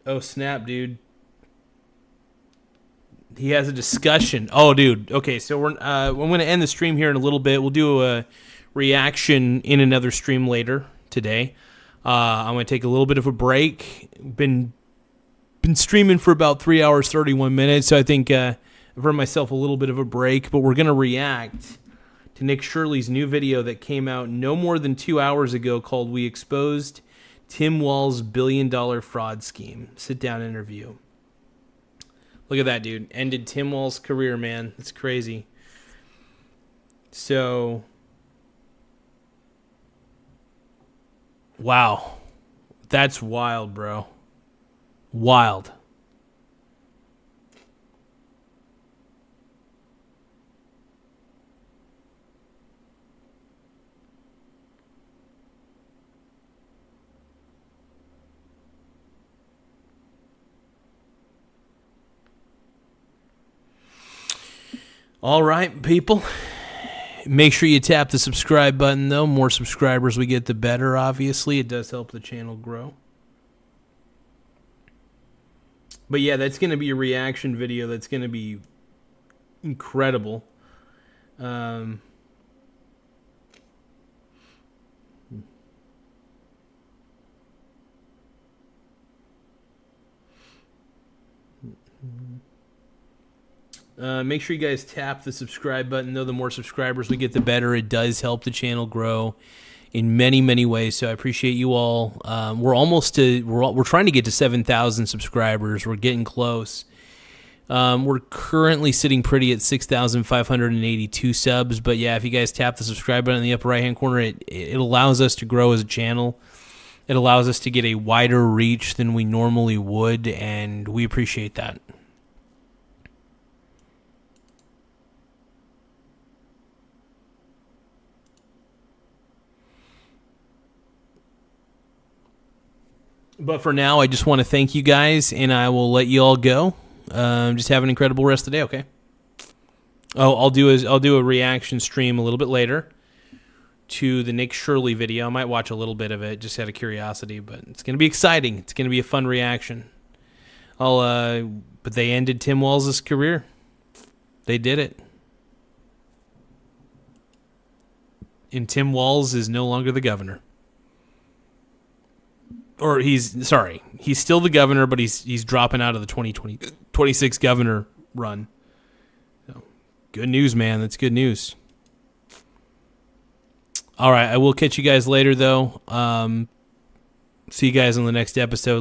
Oh, snap, dude. He has a discussion. Oh, dude. Okay, so I'm going to end the stream here in a little bit. We'll do a reaction in another stream later today. I'm going to take a little bit of a break. Been streaming for about 3 hours, 31 minutes, so I think I've earned myself a little bit of a break, but we're going to react to Nick Shirley's new video that came out no more than 2 hours ago called We Exposed Tim Walz' $1 billion fraud scheme. Sit down interview. Look at that, dude. Ended Tim Walz' career, man. It's crazy. So, wow. That's wild, bro. Wild. All right, people. Make sure you tap the subscribe button, though. More subscribers we get, the better, obviously. It does help the channel grow. But yeah, that's going to be a reaction video that's going to be incredible. Make sure you guys tap the subscribe button, though. The more subscribers we get, the better. It does help the channel grow in many, many ways. So I appreciate you all. We're trying to get to 7,000 subscribers. We're getting close. We're currently sitting pretty at 6,582 subs. But yeah, if you guys tap the subscribe button in the upper right-hand corner, it allows us to grow as a channel. It allows us to get a wider reach than we normally would, and we appreciate that. But for now, I just want to thank you guys, and I will let you all go. Just have an incredible rest of the day, okay? Oh, I'll do a reaction stream a little bit later to the Nick Shirley video. I might watch a little bit of it, just out of curiosity, but it's going to be exciting. It's going to be a fun reaction. But they ended Tim Walz' career. They did it. And Tim Walz is no longer the governor. Or he's still the governor, but he's dropping out of the 2026 governor run. So, good news, man. That's good news. All right, I will catch you guys later, though. See you guys on the next episode.